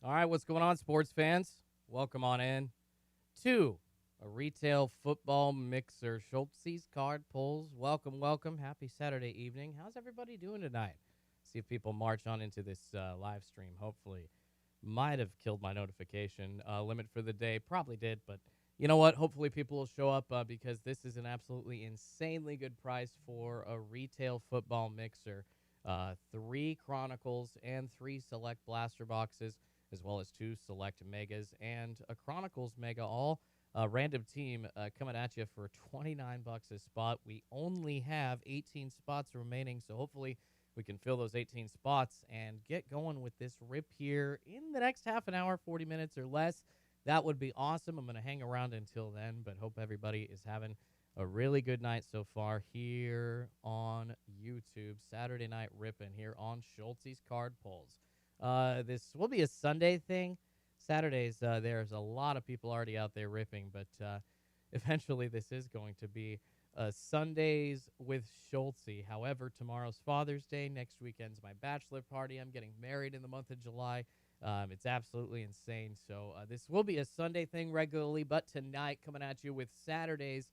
All right, what's going on, sports fans? Welcome on in to a retail football mixer. Schultz's card pulls. Welcome, welcome. Happy Saturday evening. How's everybody doing tonight? See if people march on into this live stream. Hopefully, might have killed my notification limit for the day. Probably did, but you know what? Hopefully, people will show up because this is an absolutely insanely good price for a retail football mixer. 3 Chronicles and 3 select blaster boxes, as well as 2 select megas and a Chronicles Mega, all random team coming at you for $29 a spot. We only have 18 spots remaining, so hopefully we can fill those 18 spots and get going with this rip here in the next half an hour, 40 minutes or less. That would be awesome. I'm going to hang around until then, but hope everybody is having a really good night so far here on YouTube. Saturday night ripping here on Schultz's Card Pulls. This will be a Sunday thing. Saturdays, there's a lot of people already out there ripping, but eventually this is going to be Sundays with Schultzy. However, tomorrow's Father's Day. Next weekend's my bachelor party. I'm getting married in the month of July. It's absolutely insane. So this will be a Sunday thing regularly, but tonight coming at you with Saturdays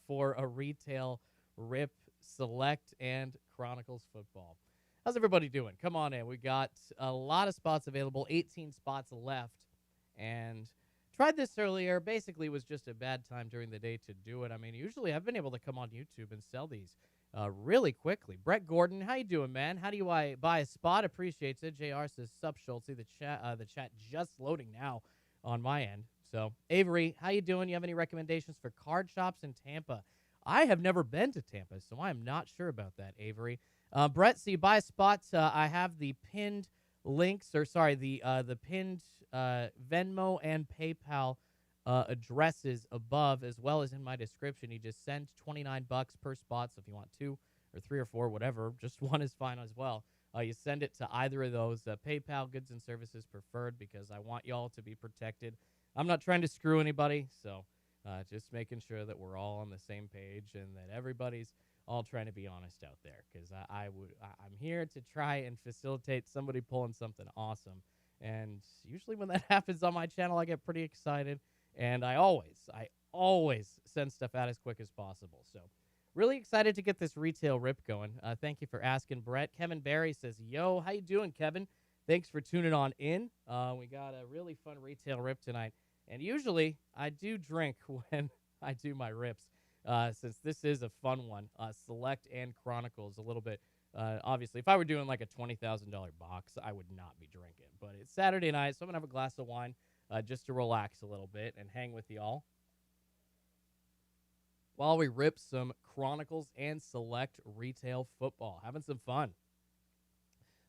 for a retail rip, select, and Chronicles football. How's everybody doing? Come on in. We got a lot of spots available, 18 spots left, and tried this earlier. Basically, it was just a bad time during the day to do it. I mean, usually I've been able to come on YouTube and sell these really quickly. Brett Gordon, how you doing, man? How do I buy a spot? Appreciates it. JR says, sup, Schultz. The chat just loading now on my end. So, Avery, how you doing? You have any recommendations for card shops in Tampa? I have never been to Tampa, so I'm not sure about that, Avery. Brett, so you buy spots. I have the pinned links, the pinned Venmo and PayPal addresses above, as well as in my description. You just send $29 per spot. So if you want 2 or 3 or 4, whatever, just one is fine as well. You send it to either of those. PayPal, goods and services preferred, because I want y'all to be protected. I'm not trying to screw anybody, so just making sure that we're all on the same page and that everybody's all trying to be honest out there, because I'm here to try and facilitate somebody pulling something awesome. And usually when that happens on my channel, I get pretty excited, and I always send stuff out as quick as possible. So really excited to get this retail rip going. Thank you for asking, Brett. Kevin Barry says, yo, how you doing, Kevin? Thanks for tuning on in. We got a really fun retail rip tonight. And usually I do drink when I do my rips. Since this is a fun one, Select and Chronicles, a little bit. Obviously, if I were doing like a $20,000 box, I would not be drinking. But it's Saturday night, so I'm going to have a glass of wine just to relax a little bit and hang with y'all while we rip some Chronicles and Select retail football. Having some fun.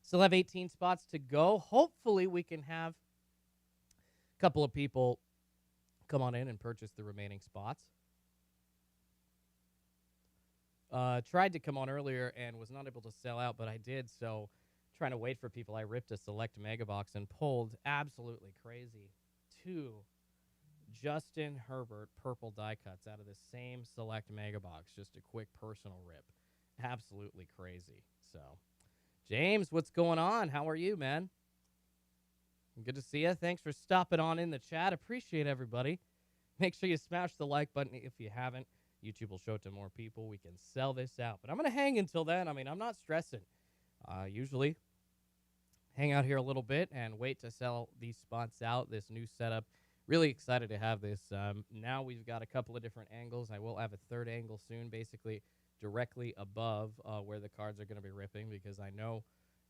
Still have 18 spots to go. Hopefully, we can have a couple of people come on in and purchase the remaining spots. Tried to come on earlier and was not able to sell out, but I did. So trying to wait for people, I ripped a Select Mega Box and pulled absolutely crazy 2 Justin Herbert purple die cuts out of the same Select Mega Box. Just a quick personal rip. Absolutely crazy. So, James, what's going on? How are you, man? Good to see you. Thanks for stopping on in the chat. Appreciate everybody. Make sure you smash the like button if you haven't. YouTube will show it to more people. We can sell this out. But I'm going to hang until then. I mean, I'm not stressing. Usually hang out here a little bit and wait to sell these spots out, this new setup. Really excited to have this. Now we've got a couple of different angles. I will have a third angle soon, basically directly above where the cards are going to be ripping, because I know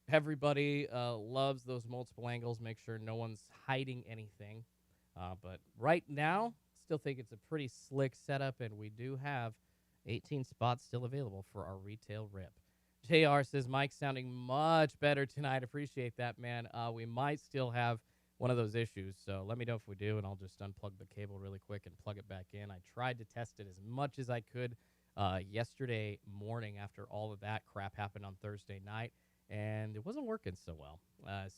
everybody loves those multiple angles. Make sure no one's hiding anything. But right now, still think it's a pretty slick setup, and we do have 18 spots still available for our retail rip. JR says, Mike's sounding much better tonight. Appreciate that, man. We might still have one of those issues, so let me know if we do, and I'll just unplug the cable really quick and plug it back in. I tried to test it as much as I could yesterday morning after all of that crap happened on Thursday night, and it wasn't working so well.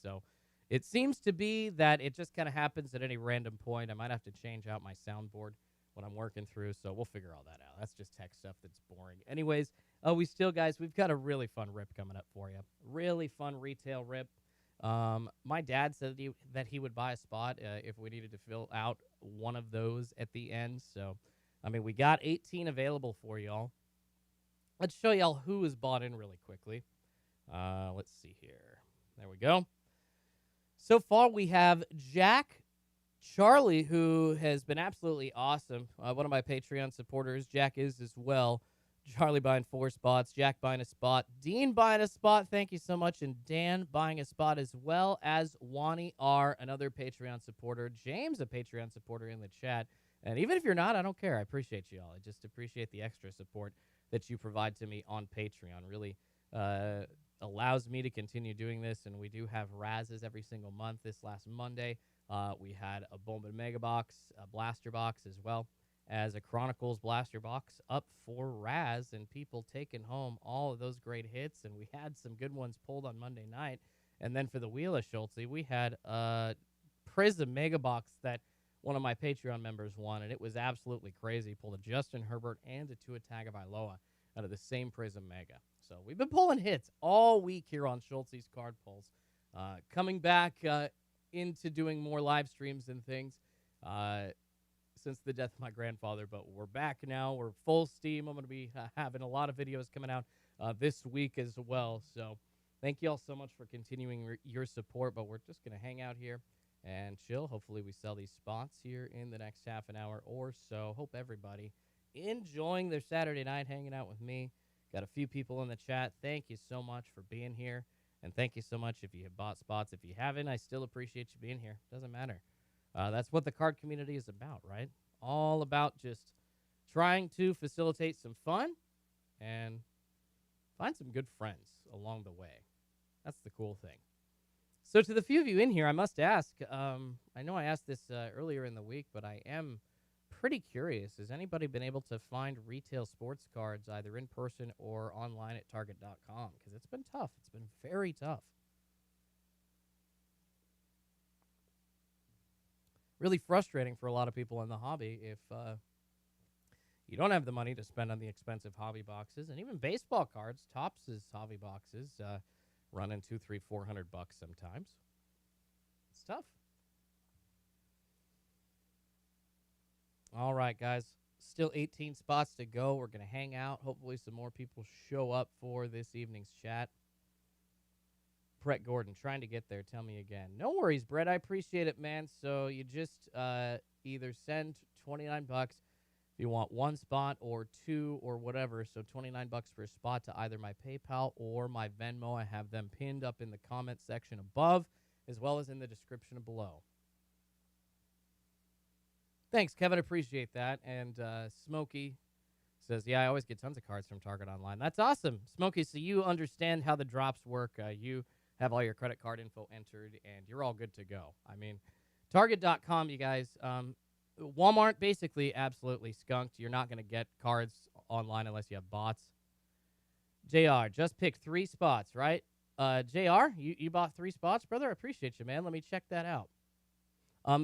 So it seems to be that it just kind of happens at any random point. I might have to change out my soundboard when I'm working through, so we'll figure all that out. That's just tech stuff that's boring. Anyways, we've got a really fun rip coming up for you. Really fun retail rip. My dad said that he would buy a spot if we needed to fill out one of those at the end. So, I mean, we got 18 available for y'all. Let's show y'all who is bought in really quickly. Let's see here. There we go. So far, we have Jack Charlie, who has been absolutely awesome. One of my Patreon supporters. Jack is as well. Charlie buying 4 spots. Jack buying a spot. Dean buying a spot. Thank you so much. And Dan buying a spot, as well as Wani R, another Patreon supporter. James, a Patreon supporter in the chat. And even if you're not, I don't care. I appreciate you all. I just appreciate the extra support that you provide to me on Patreon. Really allows me to continue doing this. And we do have Razzes every single month. This last Monday, we had a Bowman Mega box, a blaster box, as well as a Chronicles blaster box up for Raz, and people taking home all of those great hits. And we had some good ones pulled on Monday night. And then for the Wheel of Schulte, we had a Prism Mega box that one of my Patreon members won, and it was absolutely crazy. Pulled a Justin Herbert and a Tua Tagovailoa out of the same Prism Mega. So we've been pulling hits all week here on Schulte's Card Pulls. Coming back into doing more live streams and things since the death of my grandfather, but we're back now. We're full steam. I'm going to be having a lot of videos coming out this week as well. So thank you all so much for continuing your support, but we're just going to hang out here and chill. Hopefully we sell these spots here in the next half an hour or so. Hope everybody enjoying their Saturday night hanging out with me. Got a few people in the chat. Thank you so much for being here, and thank you so much if you have bought spots. If you haven't, I still appreciate you being here. Doesn't matter. That's what the card community is about, right? All about just trying to facilitate some fun and find some good friends along the way. That's the cool thing. So to the few of you in here, I must ask, I know I asked this earlier in the week, but I am pretty curious. Has anybody been able to find retail sports cards either in person or online at Target.com? Because it's been tough. It's been very tough. Really frustrating for a lot of people in the hobby if you don't have the money to spend on the expensive hobby boxes. And even baseball cards, Topps' hobby boxes, running $200, $300, $400 sometimes. It's tough. All right, guys. Still 18 spots to go. We're going to hang out. Hopefully some more people show up for this evening's chat. Brett Gordon, trying to get there. Tell me again. No worries, Brett. I appreciate it, man. So you just either send $29 if you want one spot or two or whatever. So $29 for a spot to either my PayPal or my Venmo. I have them pinned up in the comment section above as well as in the description below. Thanks, Kevin. Appreciate that. And Smokey says, yeah, I always get tons of cards from Target Online. That's awesome. Smokey, so you understand how the drops work. You have all your credit card info entered, and you're all good to go. I mean, Target.com, you guys, Walmart basically absolutely skunked. You're not going to get cards online unless you have bots. JR, just pick 3 spots, right? JR, you bought 3 spots, brother? I appreciate you, man. Let me check that out.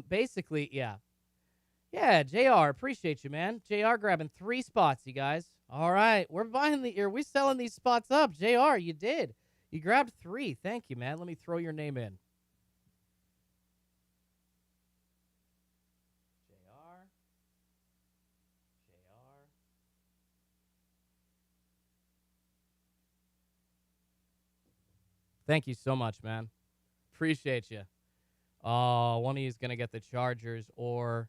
Basically, yeah. Yeah, JR, appreciate you, man. JR grabbing 3 spots, you guys. All right, we're selling these spots up. JR, you did. You grabbed 3. Thank you, man. Let me throw your name in. JR. Thank you so much, man. Appreciate you. Oh, one of you is going to get the Chargers or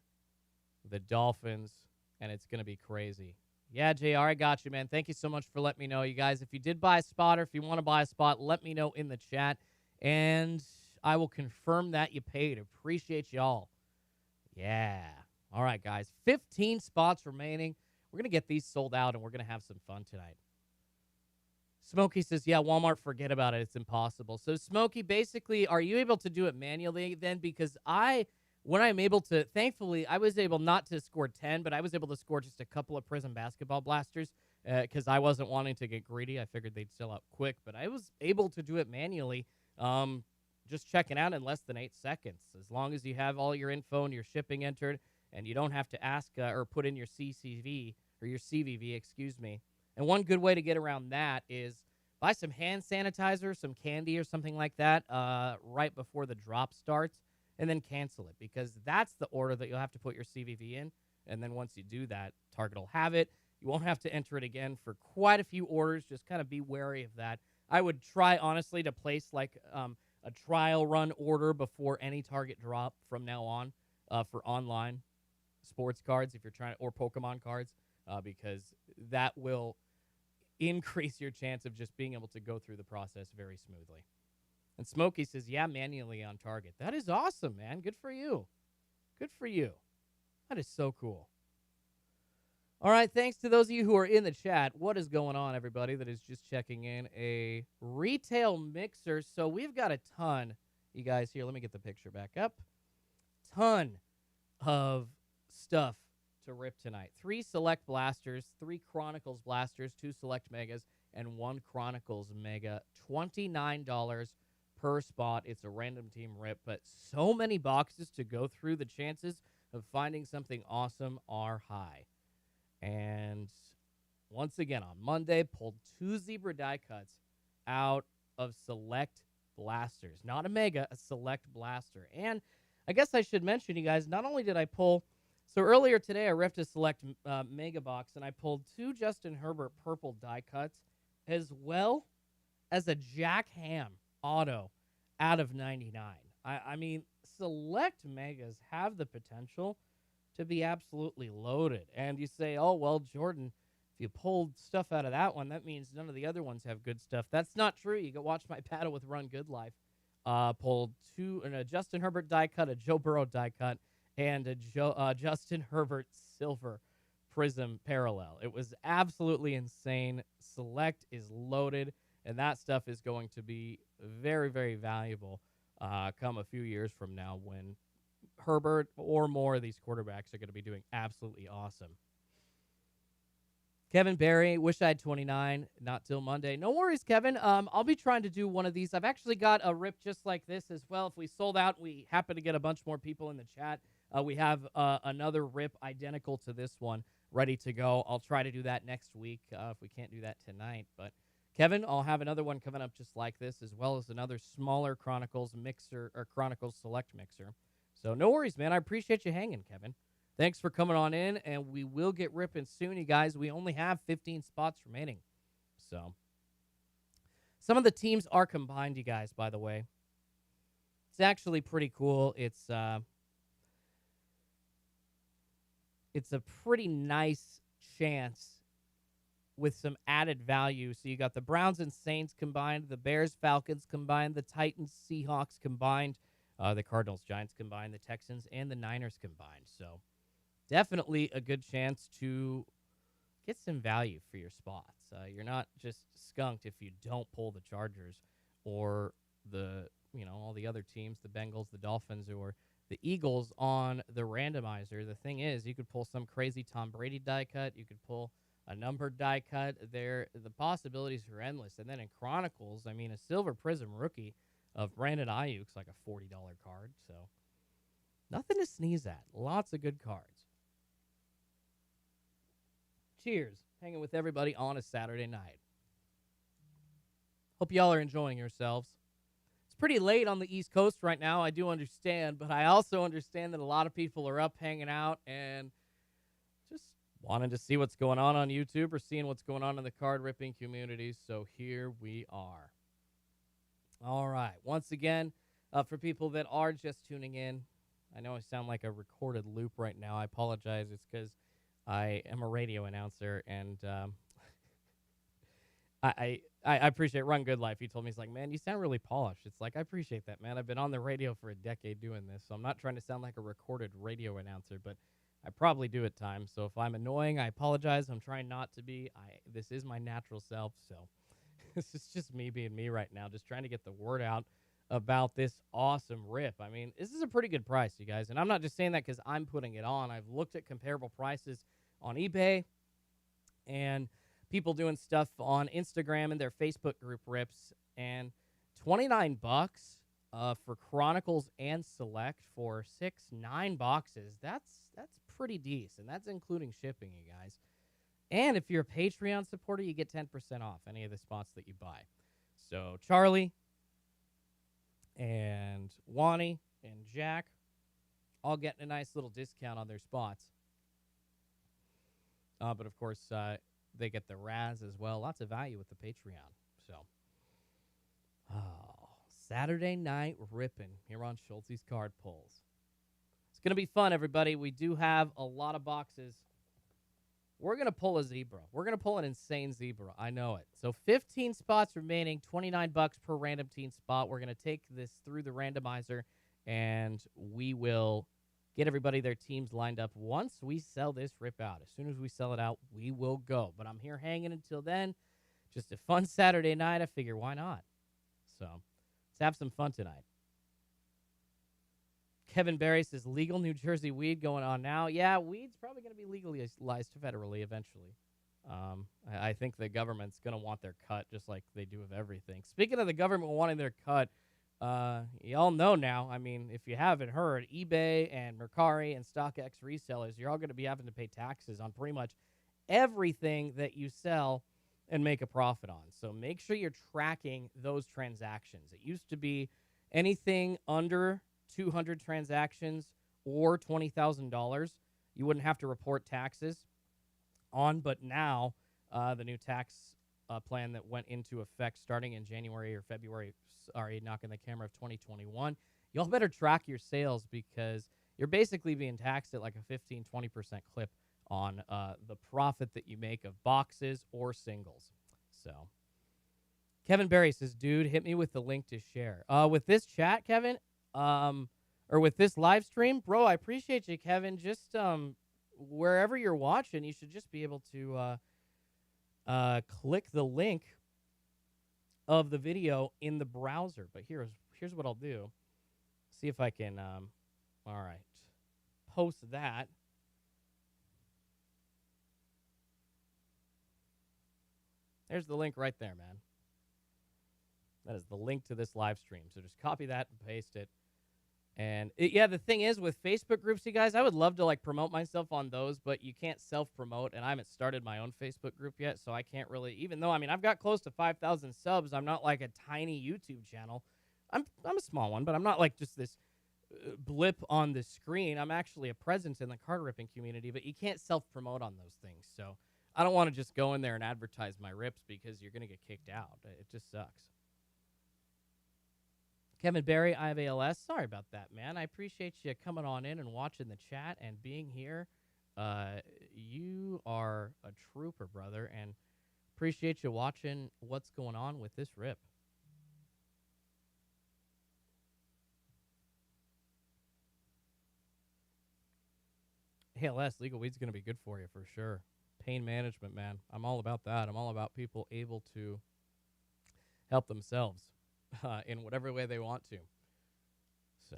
the Dolphins, and it's going to be crazy. Yeah, JR, I got you, man. Thank you so much for letting me know. You guys, if you did buy a spot or if you want to buy a spot, let me know in the chat, and I will confirm that you paid. Appreciate y'all. Yeah. All right, guys. 15 spots remaining. We're going to get these sold out, and we're going to have some fun tonight. Smokey says, yeah, Walmart, forget about it. It's impossible. So, Smokey, basically, are you able to do it manually then? Because when I'm able to, thankfully, I was able not to score 10, but I was able to score just a couple of Prism basketball blasters because I wasn't wanting to get greedy. I figured they'd sell out quick, but I was able to do it manually, just checking out in less than 8 seconds. As long as you have all your info and your shipping entered, and you don't have to ask or put in your CCV or your CVV, excuse me. And one good way to get around that is buy some hand sanitizer, some candy or something like that right before the drop starts, and then cancel it, because that's the order that you'll have to put your CVV in. And then once you do that, Target will have it. You won't have to enter it again for quite a few orders. Just kind of be wary of that. I would try, honestly, to place like a trial run order before any Target drop from now on for online sports cards, if you're trying, or Pokemon cards, because that will increase your chance of just being able to go through the process very smoothly. And Smokey says, yeah, manually on Target. That is awesome, man. Good for you. Good for you. That is so cool. All right, thanks to those of you who are in the chat. What is going on, everybody that is just checking in? A retail mixer. So we've got a ton, you guys, here. Let me get the picture back up. Ton of stuff to rip tonight. 3 select blasters, 3 Chronicles blasters, 2 select megas, and 1 Chronicles Mega. $29 per spot. It's a random team rip, but so many boxes to go through. The chances of finding something awesome are high. And once again, on Monday, pulled 2 zebra die cuts out of select blasters. Not a mega, a select blaster. And I guess I should mention, you guys, not only did I pull, so earlier today I ripped a select mega box, and I pulled 2 Justin Herbert purple die cuts, as well as a Jack Ham auto out of 99. I mean, select megas have the potential to be absolutely loaded. And you say, oh, well, Jordan, if you pulled stuff out of that one, that means none of the other ones have good stuff. That's not true. You go watch my battle with Run Good Life. Pulled 2, a Justin Herbert die cut, a Joe Burrow die cut, and a Justin Herbert silver prism parallel. It was absolutely insane. Select is loaded, and that stuff is going to be very, very valuable come a few years from now, when Herbert or more of these quarterbacks are going to be doing absolutely awesome. Kevin Barry, wish I had 29, not till Monday. No worries, Kevin. I'll be trying to do one of these. I've actually got a rip just like this as well. If we sold out, we happen to get a bunch more people in the chat. We have another rip identical to this one ready to go. I'll try to do that next week if we can't do that tonight. But Kevin, I'll have another one coming up just like this, as well as another smaller Chronicles mixer or Chronicles Select mixer. So no worries, man. I appreciate you hanging, Kevin. Thanks for coming on in, and we will get ripping soon, you guys. We only have 15 spots remaining. So some of the teams are combined, you guys, by the way. It's actually pretty cool. It's a pretty nice chance with some added value. So you got the Browns and Saints combined, the Bears, Falcons combined, the Titans, Seahawks combined, the Cardinals, Giants combined, the Texans, and the Niners combined. So definitely a good chance to get some value for your spots. You're not just skunked if you don't pull the Chargers or all the other teams, the Bengals, the Dolphins, or the Eagles on the randomizer. The thing is, you could pull some crazy Tom Brady die cut. You could pull a numbered die cut. The possibilities are endless. And then in Chronicles, I mean, a Silver Prism rookie of Brandon Ayuk's like a $40 card. So nothing to sneeze at. Lots of good cards. Cheers. Hanging with everybody on a Saturday night. Hope y'all are enjoying yourselves. It's pretty late on the East Coast right now. I do understand, but I also understand that a lot of people are up hanging out and just wanting to see what's going on YouTube or seeing what's going on in the card ripping community. So here we are. All right. Once again, for people that are just tuning in, I know I sound like a recorded loop right now. I apologize. It's because I am a radio announcer, and I appreciate Run Good Life. He told me, he's like, man, you sound really polished. It's like, I appreciate that, man. I've been on the radio for a decade doing this, so I'm not trying to sound like a recorded radio announcer, but I probably do at times. So if I'm annoying, I apologize. I'm trying not to be. This is my natural self, so this is just me being me right now, just trying to get the word out about this awesome rip. I mean, this is a pretty good price, you guys, and I'm not just saying that because I'm putting it on. I've looked at comparable prices on eBay and people doing stuff on Instagram and their Facebook group rips, and $29 for Chronicles and Select for 9 boxes. That's pretty decent. That's including shipping, you guys. And if you're a Patreon supporter, you get 10% off any of the spots that you buy. So Charlie and Wani and Jack all getting a nice little discount on their spots. But of course, they get the Raz as well. Lots of value with the Patreon. So, Saturday night ripping here on Schultz's Card Pulls. It's going to be fun, everybody. We do have a lot of boxes. We're going to pull a zebra. We're going to pull an insane zebra. I know it. So 15 spots remaining, $29 per random team spot. We're going to take this through the randomizer, and we will get everybody their teams lined up once we sell this rip out. As soon as we sell it out, we will go. But I'm here hanging until then. Just a fun Saturday night. I figure, why not? So let's have some fun tonight. Kevin Barry says legal New Jersey weed going on now. Yeah, weed's probably going to be legalized federally eventually. I think the government's going to want their cut just like they do of everything. Speaking of the government wanting their cut, y'all know now, I mean, if you haven't heard, eBay and Mercari and StockX resellers, you're all going to be having to pay taxes on pretty much everything that you sell and make a profit on. So make sure you're tracking those transactions. It used to be anything under 200 transactions or $20,000, you wouldn't have to report taxes on. But now the new tax plan that went into effect starting in January or February, knocking the camera, of 2021, y'all better track your sales because you're basically being taxed at like a 15-20% clip on the profit that you make of boxes or singles. So Kevin Barry says, dude, hit me with the link to share. With this chat, Kevin, or with this live stream, bro, I appreciate you, Kevin. Just wherever you're watching, you should just be able to click the link of the video in the browser. But here's what I'll do. See if I can, all right, post that. There's the link right there, man. That is the link to this live stream. So just copy that and paste it. And the thing is with Facebook groups, you guys, I would love to like promote myself on those, but you can't self-promote, and I haven't started my own Facebook group yet, so I can't really, even though, I mean, I've got close to 5,000 subs, I'm not like a tiny YouTube channel. I'm a small one, but I'm not like just this blip on the screen. I'm actually a presence in the card ripping community, but you can't self-promote on those things. So I don't want to just go in there and advertise my rips because you're going to get kicked out. It just sucks. Kevin Barry, I have ALS. Sorry about that, man. I appreciate you coming on in and watching the chat and being here. You are a trooper, brother, and appreciate you watching what's going on with this rip. ALS, legal weed's going to be good for you for sure. Pain management, man. I'm all about that. I'm all about people able to help themselves in whatever way they want to. So,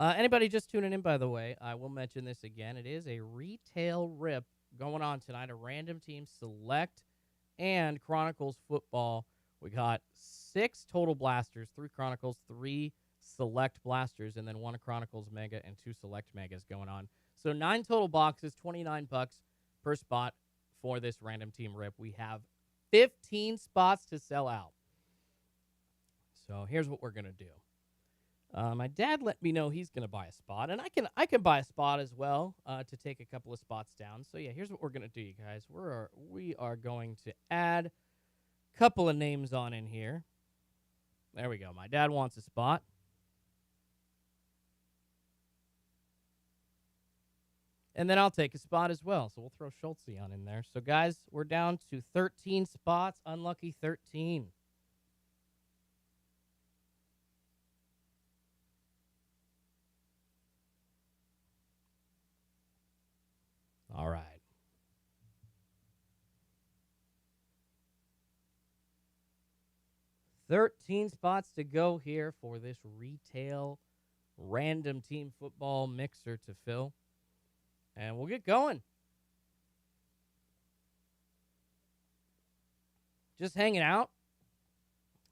anybody just tuning in, by the way, I will mention this again. It is a retail rip going on tonight, a random team select and Chronicles football. We got 6 total blasters, 3 Chronicles, 3 select blasters, and then 1 Chronicles Mega and 2 select Megas going on. So 9 total boxes, $29 per spot for this random team rip. We have 15 spots to sell out. So here's what we're going to do. My dad let me know he's going to buy a spot, and I can buy a spot as well to take a couple of spots down. So, yeah, here's what we're going to do, you guys. We are going to add a couple of names on in here. There we go. My dad wants a spot. And then I'll take a spot as well. So we'll throw Schultz on in there. So, guys, we're down to 13 spots. Unlucky 13. All right. $13 spots to go here for this retail random team football mixer to fill. And we'll get going. Just hanging out.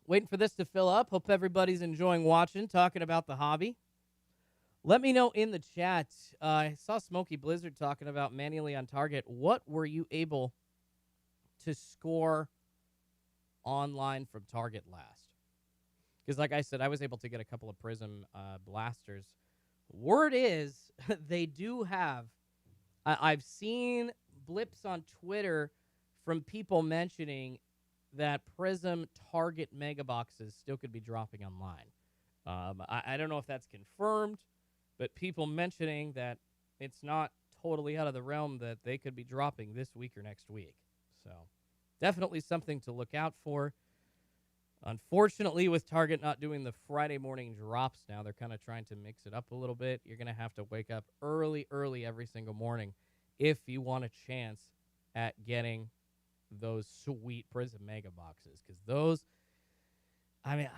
Waiting for this to fill up. Hope everybody's enjoying watching, talking about the hobby. Let me know in the chat. I saw Smoky Blizzard talking about manually on target. What were you able to score online from target last? Because, like I said, I was able to get a couple of Prism blasters. Word is they do have. I've seen blips on Twitter from people mentioning that Prism target mega boxes still could be dropping online. I don't know if that's confirmed, but people mentioning that it's not totally out of the realm that they could be dropping this week or next week. So definitely something to look out for. Unfortunately, with Target not doing the Friday morning drops now, they're kind of trying to mix it up a little bit. You're going to have to wake up early every single morning if you want a chance at getting those sweet Prism Mega boxes. Because those, I mean,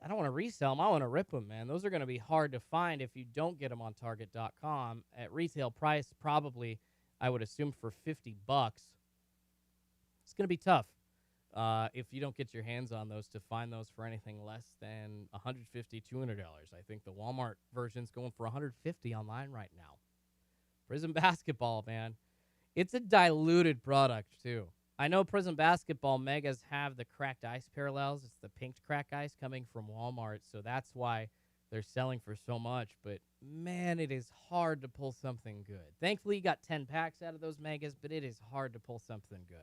I don't want to resell them. I want to rip them, man. Those are going to be hard to find if you don't get them on Target.com. At retail price, probably, I would assume for $50. It's going to be tough. If you don't get your hands on those, to find those for anything less than $150, $200. I think the Walmart version's going for $150 online right now. Prism Basketball, man. It's a diluted product, too. I know Prism Basketball Megas have the cracked ice parallels. It's the pinked cracked ice coming from Walmart, so that's why they're selling for so much. But, man, it is hard to pull something good. Thankfully, you got 10 packs out of those Megas, but it is hard to pull something good.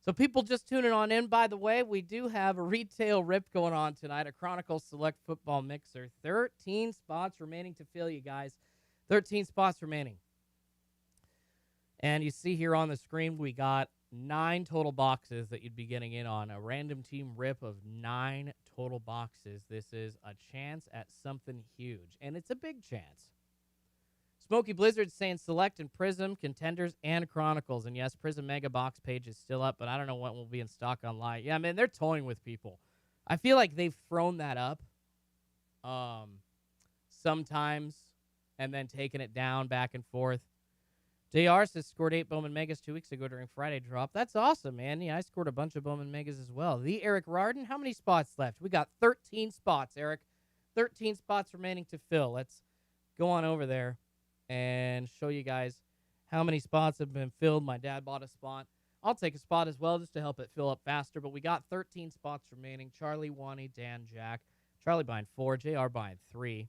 So people just tuning on in, by the way, we do have a retail rip going on tonight, a Chronicles Select Football Mixer. 13 spots remaining to fill, you guys. 13 spots remaining. And you see here on the screen, we got 9 total boxes that you'd be getting in on. A random team rip of 9 total boxes. This is a chance at something huge, and it's a big chance. Smoky Blizzard saying Select and Prism, Contenders, and Chronicles. And yes, Prism Mega Box page is still up, but I don't know what will be in stock online. Yeah, man, they're toying with people. I feel like they've thrown that up sometimes and then taken it down back and forth. JR says scored 8 Bowman Megas 2 weeks ago during Friday drop. That's awesome, man. Yeah, I scored a bunch of Bowman Megas as well. The Eric Rarden, how many spots left? We got 13 spots, Eric. 13 spots remaining to fill. Let's go on over there and show you guys how many spots have been filled. My dad bought a spot. I'll take a spot as well just to help it fill up faster, but we got 13 spots remaining. Charlie, Wani, Dan, Jack. Charlie buying 4, JR buying 3.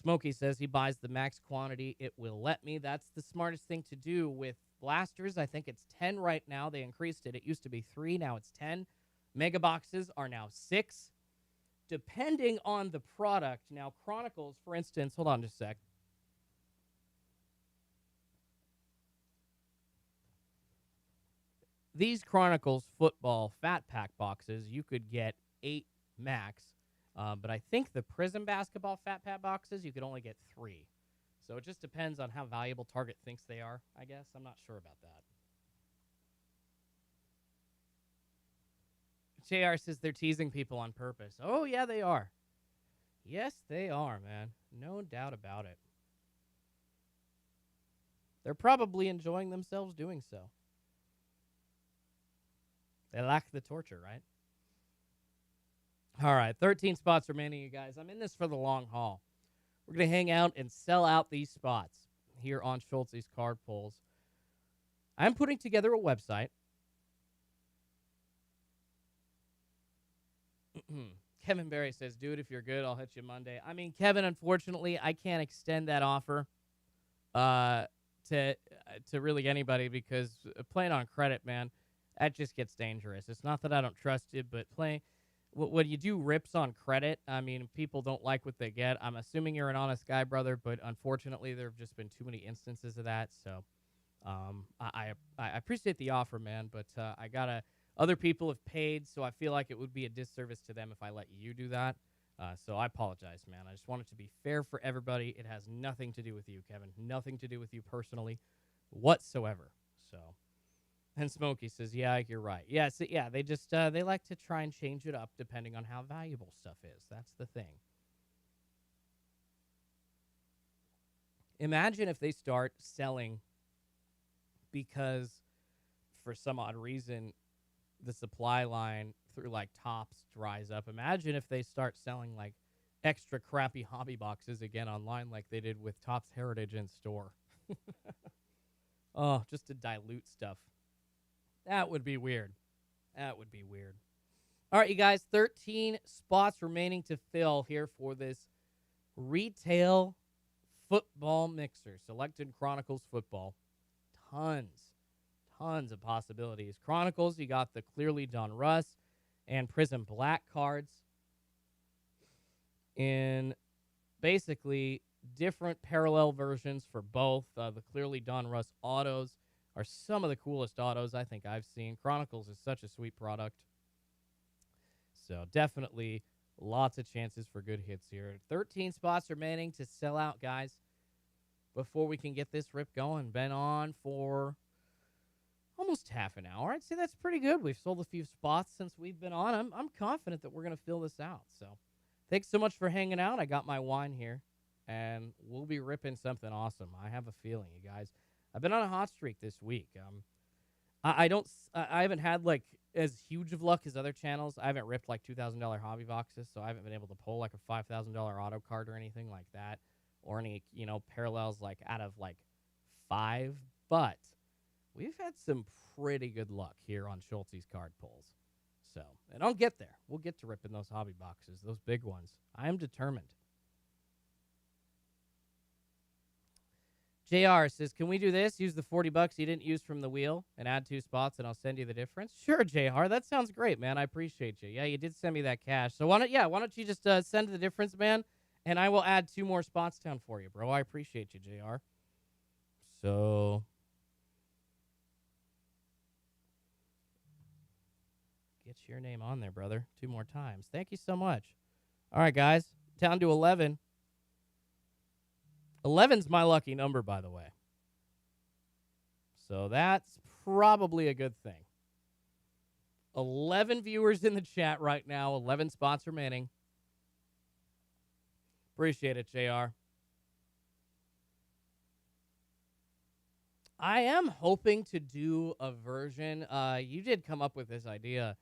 Smokey says he buys the max quantity it will let me. That's the smartest thing to do with blasters. I think it's 10 right now. They increased it. It used to be 3. Now it's 10. Mega boxes are now 6. Depending on the product. Now, Chronicles, for instance, hold on just a sec. These Chronicles football fat pack boxes, you could get 8 max. But I think the Prism basketball fat pack boxes, you could only get 3. So it just depends on how valuable Target thinks they are, I guess. I'm not sure about that. JR says they're teasing people on purpose. Oh, yeah, they are. Yes, they are, man. No doubt about it. They're probably enjoying themselves doing so. They lack the torture, right? All right, 13 spots remaining, you guys. I'm in this for the long haul. We're going to hang out and sell out these spots here on Schultz's Card Pulls. I'm putting together a website. Kevin Barry says, dude, if you're good, I'll hit you Monday. I mean, Kevin, unfortunately, I can't extend that offer to really anybody because playing on credit, man, that just gets dangerous. It's not that I don't trust you, but when you do rips on credit, I mean, people don't like what they get. I'm assuming you're an honest guy, brother, but unfortunately, there have just been too many instances of that. So I appreciate the offer, man, but I gotta. Other people have paid, so I feel like it would be a disservice to them if I let you do that. So I apologize, man. I just want it to be fair for everybody. It has nothing to do with you, Kevin. Nothing to do with you personally whatsoever. So. And Smokey says, yeah, you're right. Yeah, so, yeah, they just they like to try and change it up depending on how valuable stuff is. That's the thing. Imagine if they start selling because for some odd reason the supply line through like Tops dries up. Imagine if they start selling like extra crappy hobby boxes again online like they did with Topps Heritage in store. Oh, just to dilute stuff. That would be weird. That would be weird. All right, you guys, 13 spots remaining to fill here for this retail football mixer. Selected Chronicles football. Tons of possibilities. Chronicles, you got the clearly Don Russ and Prism Black cards in basically different parallel versions for both. The clearly Don Russ autos are some of the coolest autos I think I've seen. Chronicles is such a sweet product. So definitely lots of chances for good hits here. 13 spots remaining to sell out, guys, before we can get this rip going. Been on for almost half an hour. I'd say that's pretty good. We've sold a few spots since we've been on. I'm confident that we're going to fill this out. So thanks so much for hanging out. I got my wine here, and we'll be ripping something awesome. I have a feeling, you guys. I've been on a hot streak this week. I haven't had like as huge of luck as other channels. I haven't ripped like $2,000 hobby boxes, so I haven't been able to pull like a $5,000 auto card or anything like that, or any parallels like out of like 5. But we've had some pretty good luck here on Schultz's card pulls. So, and I'll get there. We'll get to ripping those hobby boxes, those big ones. I am determined. JR says, can we do this? Use the $40 you didn't use from the wheel and add 2 spots, and I'll send you the difference? Sure, JR. That sounds great, man. I appreciate you. Yeah, you did send me that cash. So why don't you just send the difference, man, and I will add 2 more spots down for you, bro. I appreciate you, JR. So get your name on there, brother. 2 more times. Thank you so much. All right, guys. Down to 11. 11's my lucky number, by the way. So that's probably a good thing. 11 viewers in the chat right now. 11 spots remaining. Appreciate it, JR. I am hoping to do a version. You did come up with this idea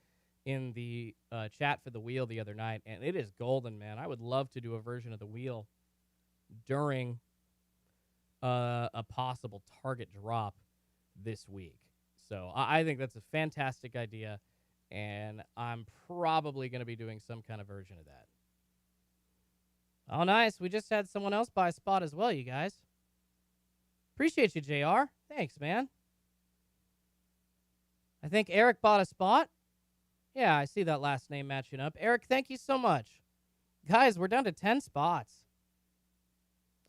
in the chat for the wheel the other night, and it is golden, man. I would love to do a version of the wheel during a possible target drop this week. So I think that's a fantastic idea, and I'm probably going to be doing some kind of version of that. Oh, nice. We just had someone else buy a spot as well, you guys. Appreciate you, JR. Thanks, man. I think Eric bought a spot. Yeah, I see that last name matching up. Eric, thank you so much. Guys, we're down to 10 spots.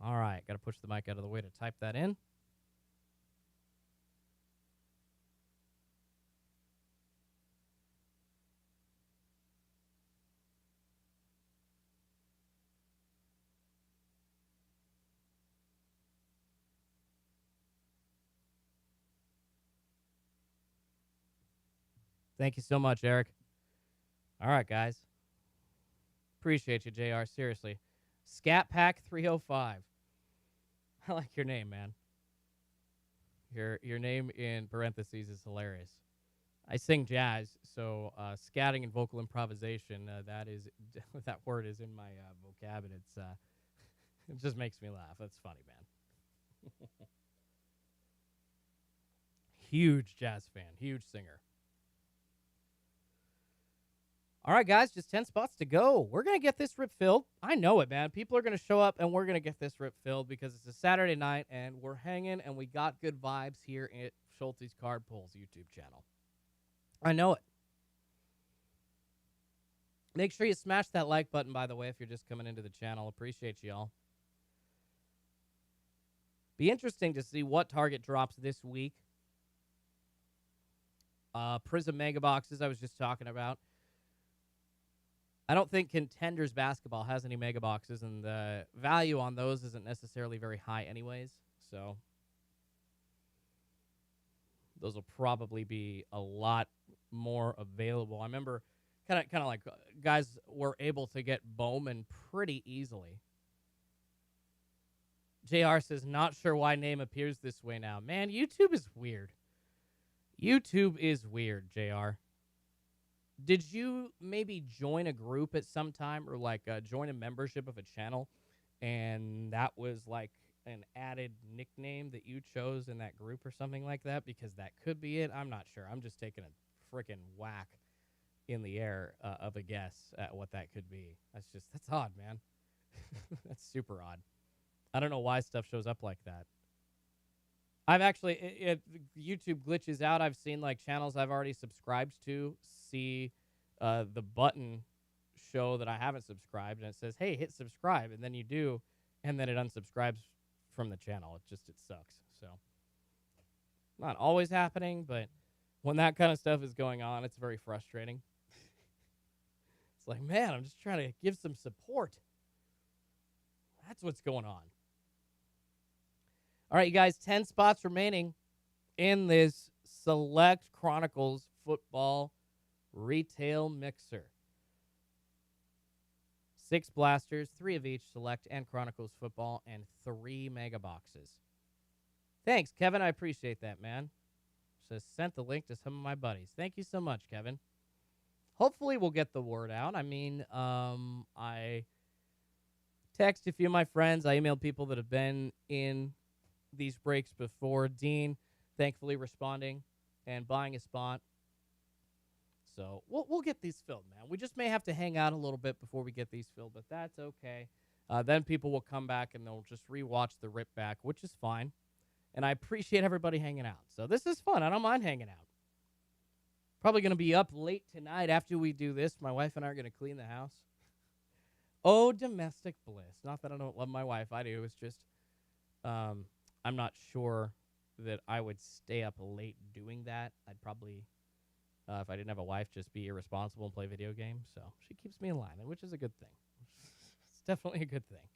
All right, got to push the mic out of the way to type that in. Thank you so much, Eric. All right, guys. Appreciate you, JR. Seriously. Scat Pack 305. I like your name, man. Your name in parentheses is hilarious. I sing jazz, so scatting and vocal improvisation, that word is in my vocab, and it just makes me laugh. That's funny, man. Huge jazz fan, huge singer. All right, guys, just 10 spots to go. We're going to get this rip filled. I know it, man. People are going to show up, and we're going to get this rip filled because it's a Saturday night, and we're hanging, and we got good vibes here at Schultz's Card Pulls YouTube channel. I know it. Make sure you smash that like button, by the way, if you're just coming into the channel. Appreciate y'all. Be interesting to see what target drops this week. Prism Mega Boxes I was just talking about. I don't think Contenders Basketball has any mega boxes, and the value on those isn't necessarily very high anyways. So those will probably be a lot more available. I remember kind of like guys were able to get Bowman pretty easily. JR says, not sure why name appears this way now. Man, YouTube is weird. YouTube is weird, JR. Did you maybe join a group at some time or like join a membership of a channel and that was like an added nickname that you chose in that group or something like that? Because that could be it. I'm not sure. I'm just taking a freaking whack in the air of a guess at what that could be. That's odd, man. That's super odd. I don't know why stuff shows up like that. I've actually, YouTube glitches out. I've seen like channels I've already subscribed to see the button show that I haven't subscribed, and it says, "Hey, hit subscribe," and then you do, and then it unsubscribes from the channel. It sucks. So, not always happening, but when that kind of stuff is going on, it's very frustrating. It's like, man, I'm just trying to give some support. That's what's going on. All right, you guys, 10 spots remaining in this select Chronicles Football Retail Mixer. 6 blasters, 3 of each select and Chronicles Football, and 3 mega boxes. Thanks, Kevin. I appreciate that, man. Just sent the link to some of my buddies. Thank you so much, Kevin. Hopefully we'll get the word out. I mean, I text a few of my friends. I emailed people that have been in these breaks before. Dean, thankfully responding and buying a spot. So we'll get these filled, man. We just may have to hang out a little bit before we get these filled, but that's okay. Then people will come back and they'll just rewatch the rip back, which is fine. And I appreciate everybody hanging out. So this is fun. I don't mind hanging out. Probably going to be up late tonight after we do this. My wife and I are going to clean the house. Oh, domestic bliss. Not that I don't love my wife. I do. It's just I'm not sure that I would stay up late doing that. I'd probably, if I didn't have a wife, just be irresponsible and play video games. So she keeps me in line, which is a good thing. It's definitely a good thing.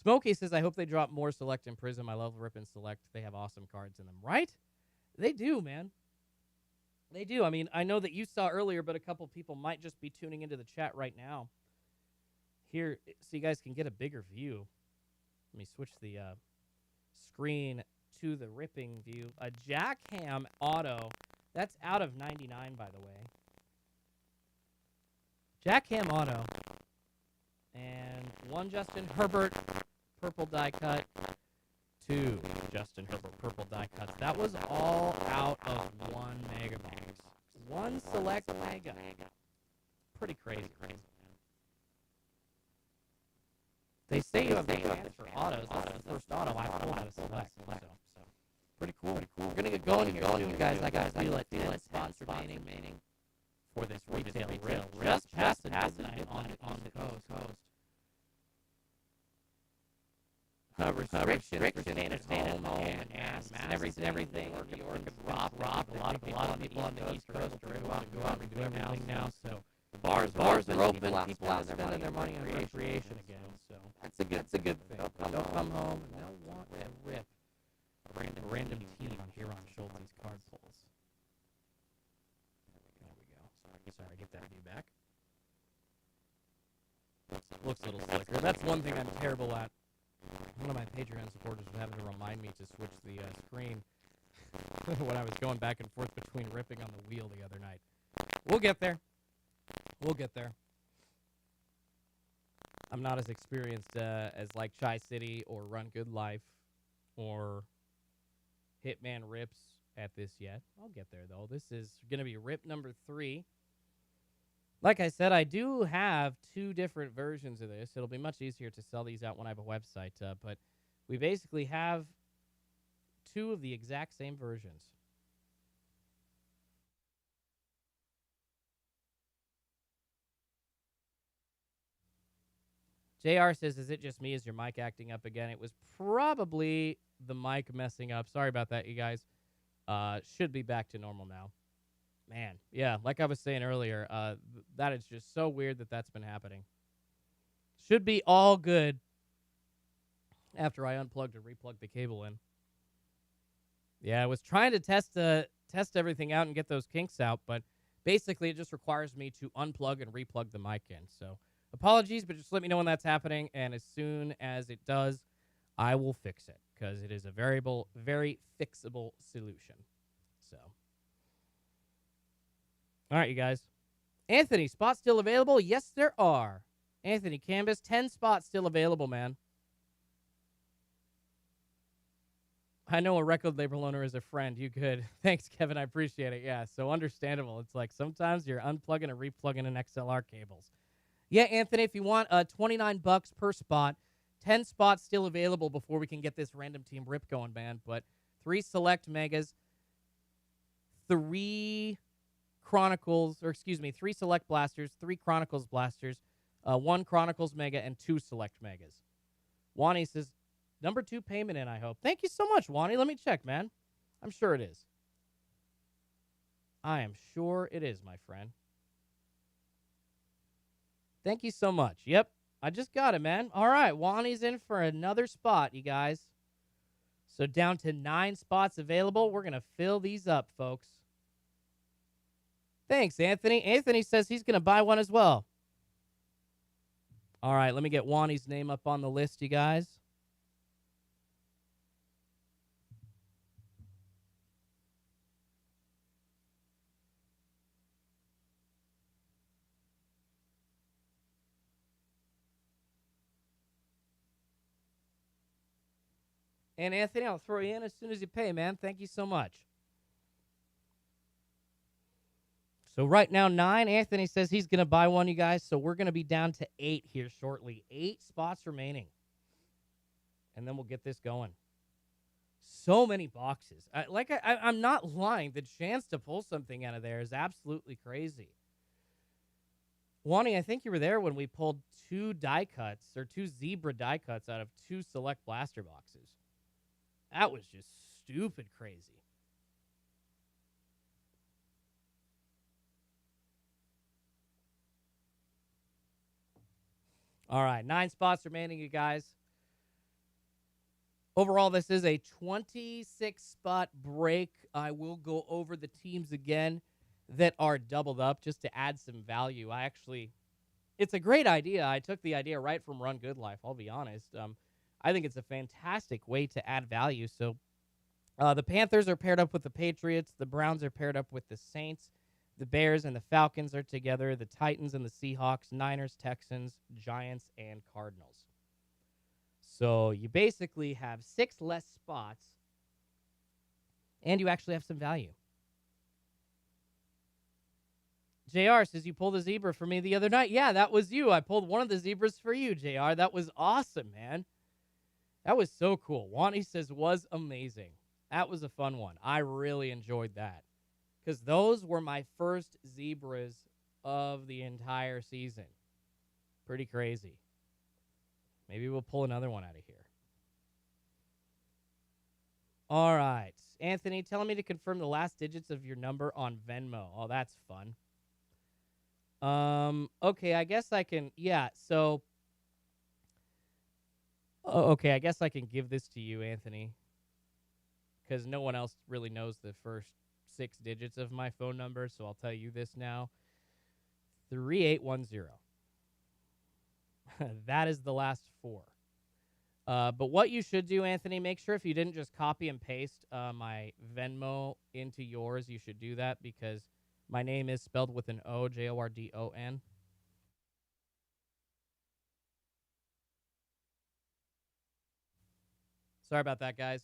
Smokey says, I hope they drop more Select and Prism. I love Rip and Select. They have awesome cards in them. Right? They do, man. They do. I mean, I know that you saw earlier, but a couple people might just be tuning into the chat right now. Here, so you guys can get a bigger view. Let me switch the screen to the ripping view. A Jackham Auto. That's out of 99, by the way. Jackham Auto. And 1 Justin Herbert purple die cut. 2 Justin Herbert purple die cuts. That was all out of 1 mega box. 1 select mega. Pretty crazy. They say you have the chance for autos. That's the first auto I pulled out of select. So pretty cool. We're going to get going here soon, guys. I got to feel it. 10 spots remaining for this retail rip. Just past the midnight on the coast. Restrictions for staying at home and masks and everything. We're going to drop. A lot of people on the East Coast are go out and do everything now. So the bars are open. People are spending their money on recreation again. So that's a good thing. They'll come home and they'll want to rip a random team here on Schultz's card pulls. There we go. Sorry, get that view back. Looks a little slicker. That's one thing I'm terrible at. One of my Patreon supporters was having to remind me to switch the screen when I was going back and forth between ripping on the wheel the other night. We'll get there. I'm not as experienced as like Chi City or Run Good Life or Hitman Rips at this yet. I'll get there, though. This is going to be rip number 3. Like I said, I do have 2 different versions of this. It'll be much easier to sell these out when I have a website, but we basically have 2 of the exact same versions. JR says, is it just me? Is your mic acting up again? It was probably the mic messing up. Sorry about that, you guys. Should be back to normal now. Man, yeah, like I was saying earlier, that is just so weird that that's been happening. Should be all good after I unplugged and replugged the cable in. Yeah, I was trying to test everything out and get those kinks out, but basically it just requires me to unplug and replug the mic in. So apologies, but just let me know when that's happening, and as soon as it does, I will fix it, because it is a very fixable solution. So, All right, you guys. Anthony, spots still available? Yes, there are. Anthony Canvas, 10 spots still available, man. I know a record label owner is a friend. You good. Thanks, Kevin. I appreciate it. Yeah, so understandable. It's like sometimes you're unplugging and replugging in XLR cables. Yeah, Anthony, if you want $29 per spot, 10 spots still available before we can get this random team rip going, man. But 3 select megas, 3 3 select blasters, 3 Chronicles blasters, 1 Chronicles Mega, and 2 select megas. Wani says, number 2 payment in, I hope. Thank you so much, Wani. Let me check, man. I'm sure it is. I am sure it is, my friend. Thank you so much. Yep, I just got it, man. All right, Wani's in for another spot, you guys. So down to 9 spots available. We're going to fill these up, folks. Thanks, Anthony. Anthony says he's going to buy one as well. All right, let me get Wani's name up on the list, you guys. And Anthony, I'll throw you in as soon as you pay, man. Thank you so much. So right now, 9. Anthony says he's going to buy one, you guys. So we're going to be down to 8 here shortly. 8 spots remaining. And then we'll get this going. So many boxes. I'm not lying. The chance to pull something out of there is absolutely crazy. Wani, I think you were there when we pulled 2 die cuts or 2 zebra die cuts out of 2 select blaster boxes. That was just stupid crazy. All right, 9 spots remaining, you guys. Overall, this is a 26-spot break. I will go over the teams again that are doubled up just to add some value. It's a great idea. I took the idea right from Run Good Life, I'll be honest. I think it's a fantastic way to add value. So the Panthers are paired up with the Patriots. The Browns are paired up with the Saints. The Bears and the Falcons are together. The Titans and the Seahawks, Niners, Texans, Giants, and Cardinals. So you basically have 6 less spots, and you actually have some value. JR says you pulled a zebra for me the other night. Yeah, that was you. I pulled one of the zebras for you, JR. That was awesome, man. That was so cool. Wani says was amazing. That was a fun one. I really enjoyed that because those were my first zebras of the entire season. Pretty crazy. Maybe we'll pull another one out of here. All right. Anthony, telling me to confirm the last digits of your number on Venmo. Oh, that's fun. Okay, I guess I can, yeah, so, okay, I guess I can give this to you, Anthony, because no one else really knows the first 6 digits of my phone number, so I'll tell you this now. 3810. That is the last 4. But what you should do, Anthony, make sure if you didn't just copy and paste my Venmo into yours, you should do that because my name is spelled with an O, Jordon. Sorry about that, guys.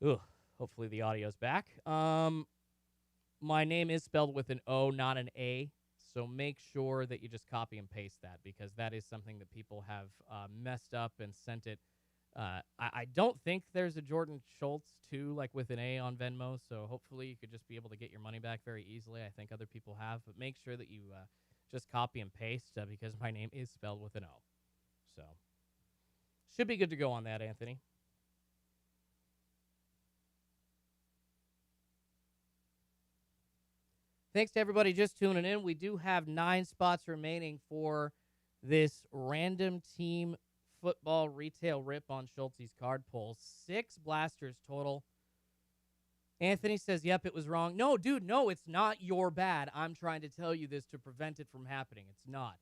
Ugh, hopefully the audio's back. My name is spelled with an O, not an A. So make sure that you just copy and paste that because that is something that people have messed up and sent it. I don't think there's a Jordan Schultz, too, like with an A on Venmo, so hopefully you could just be able to get your money back very easily. I think other people have, but make sure that you just copy and paste because my name is spelled with an O. So should be good to go on that, Anthony. Thanks to everybody just tuning in. We do have 9 spots remaining for this random team football retail rip on Schultz's card pull. 6 blasters total. Anthony says, yep, it was wrong. No, dude, no, it's not your bad. I'm trying to tell you this to prevent it from happening. It's not.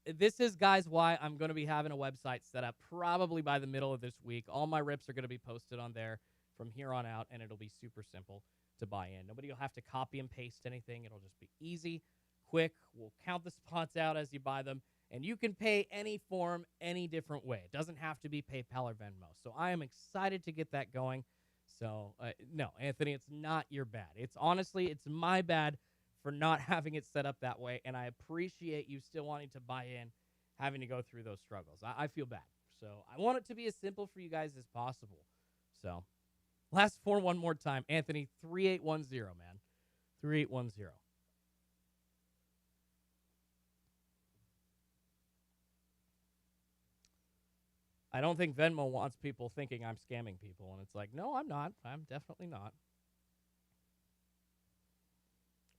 This is, guys, why I'm going to be having a website set up probably by the middle of this week. All my rips are going to be posted on there from here on out, and it'll be super simple to buy in. Nobody will have to copy and paste anything. It'll just be easy, quick. We'll count the spots out as you buy them, and you can pay any form, any different way. It doesn't have to be PayPal or Venmo. So I am excited to get that going. So, no, Anthony, it's not your bad. It's honestly, it's my bad for not having it set up that way, and I appreciate you still wanting to buy in, having to go through those struggles. I feel bad. So I want it to be as simple for you guys as possible. So last four one more time. Anthony, 3810, man. 3810. I don't think Venmo wants people thinking I'm scamming people. And it's like, no, I'm not. I'm definitely not.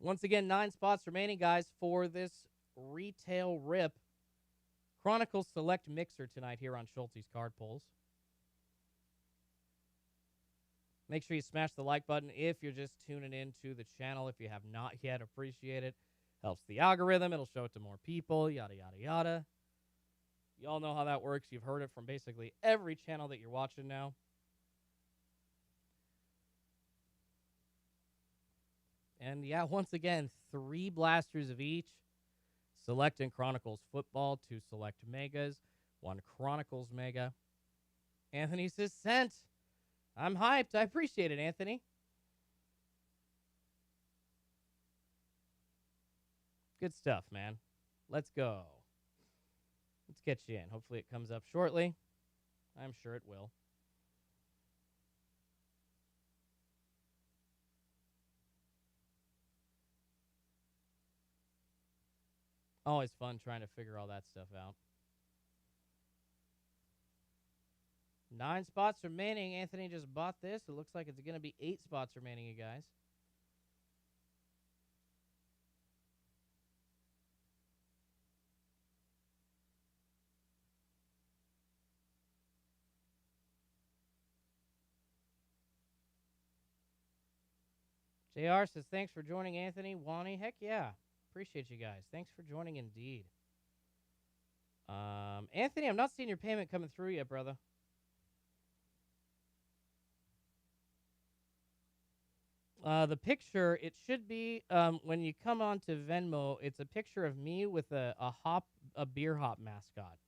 Once again, 9 spots remaining, guys, for this retail rip. Chronicles Select Mixer tonight here on Schulte's Card Pulls. Make sure you smash the like button if you're just tuning in to the channel. If you have not yet, appreciate it. Helps the algorithm. It'll show it to more people, yada, yada, yada. You all know how that works. You've heard it from basically every channel that you're watching now. And yeah, once again, 3 blasters of each. Select and Chronicles Football, 2 Select Megas, 1 Chronicles Mega. Anthony says, sent. I'm hyped. I appreciate it, Anthony. Good stuff, man. Let's go. Let's get you in. Hopefully it comes up shortly. I'm sure it will. Always fun trying to figure all that stuff out. 9 spots remaining. Anthony just bought this. It looks like it's going to be 8 spots remaining, you guys. JR says, thanks for joining, Anthony. Wani, heck yeah. Appreciate you guys. Thanks for joining indeed. Anthony, I'm not seeing your payment coming through yet, brother. The picture, it should be, when you come on to Venmo, it's a picture of me with a beer hop mascot.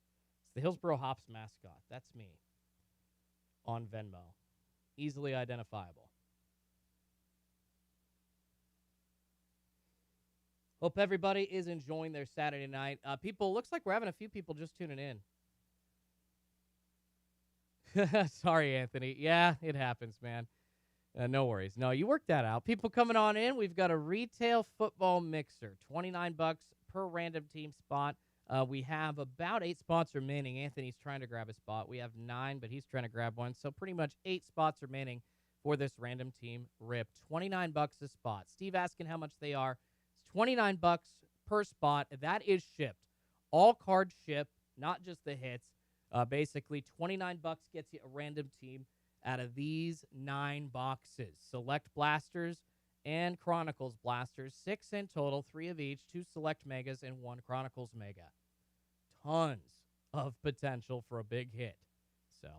It's the Hillsboro Hops mascot. That's me on Venmo. Easily identifiable. Hope everybody is enjoying their Saturday night. People, looks like we're having a few people just tuning in. Sorry, Anthony. Yeah, it happens, man. No worries. No, you worked that out. People coming on in. We've got a retail football mixer, $29 per random team spot. We have about 8 spots remaining. Anthony's trying to grab a spot. We have 9, but he's trying to grab one. So pretty much 8 spots remaining for this random team rip. $29 a spot. Steve asking how much they are. It's $29 per spot. That is shipped. All cards shipped, not just the hits. Basically, $29 gets you a random team out of these 9 boxes. Select blasters and Chronicles blasters, 6 in total, 3 of each, 2 Select Megas and 1 Chronicles Mega. Tons of potential for a big hit. So,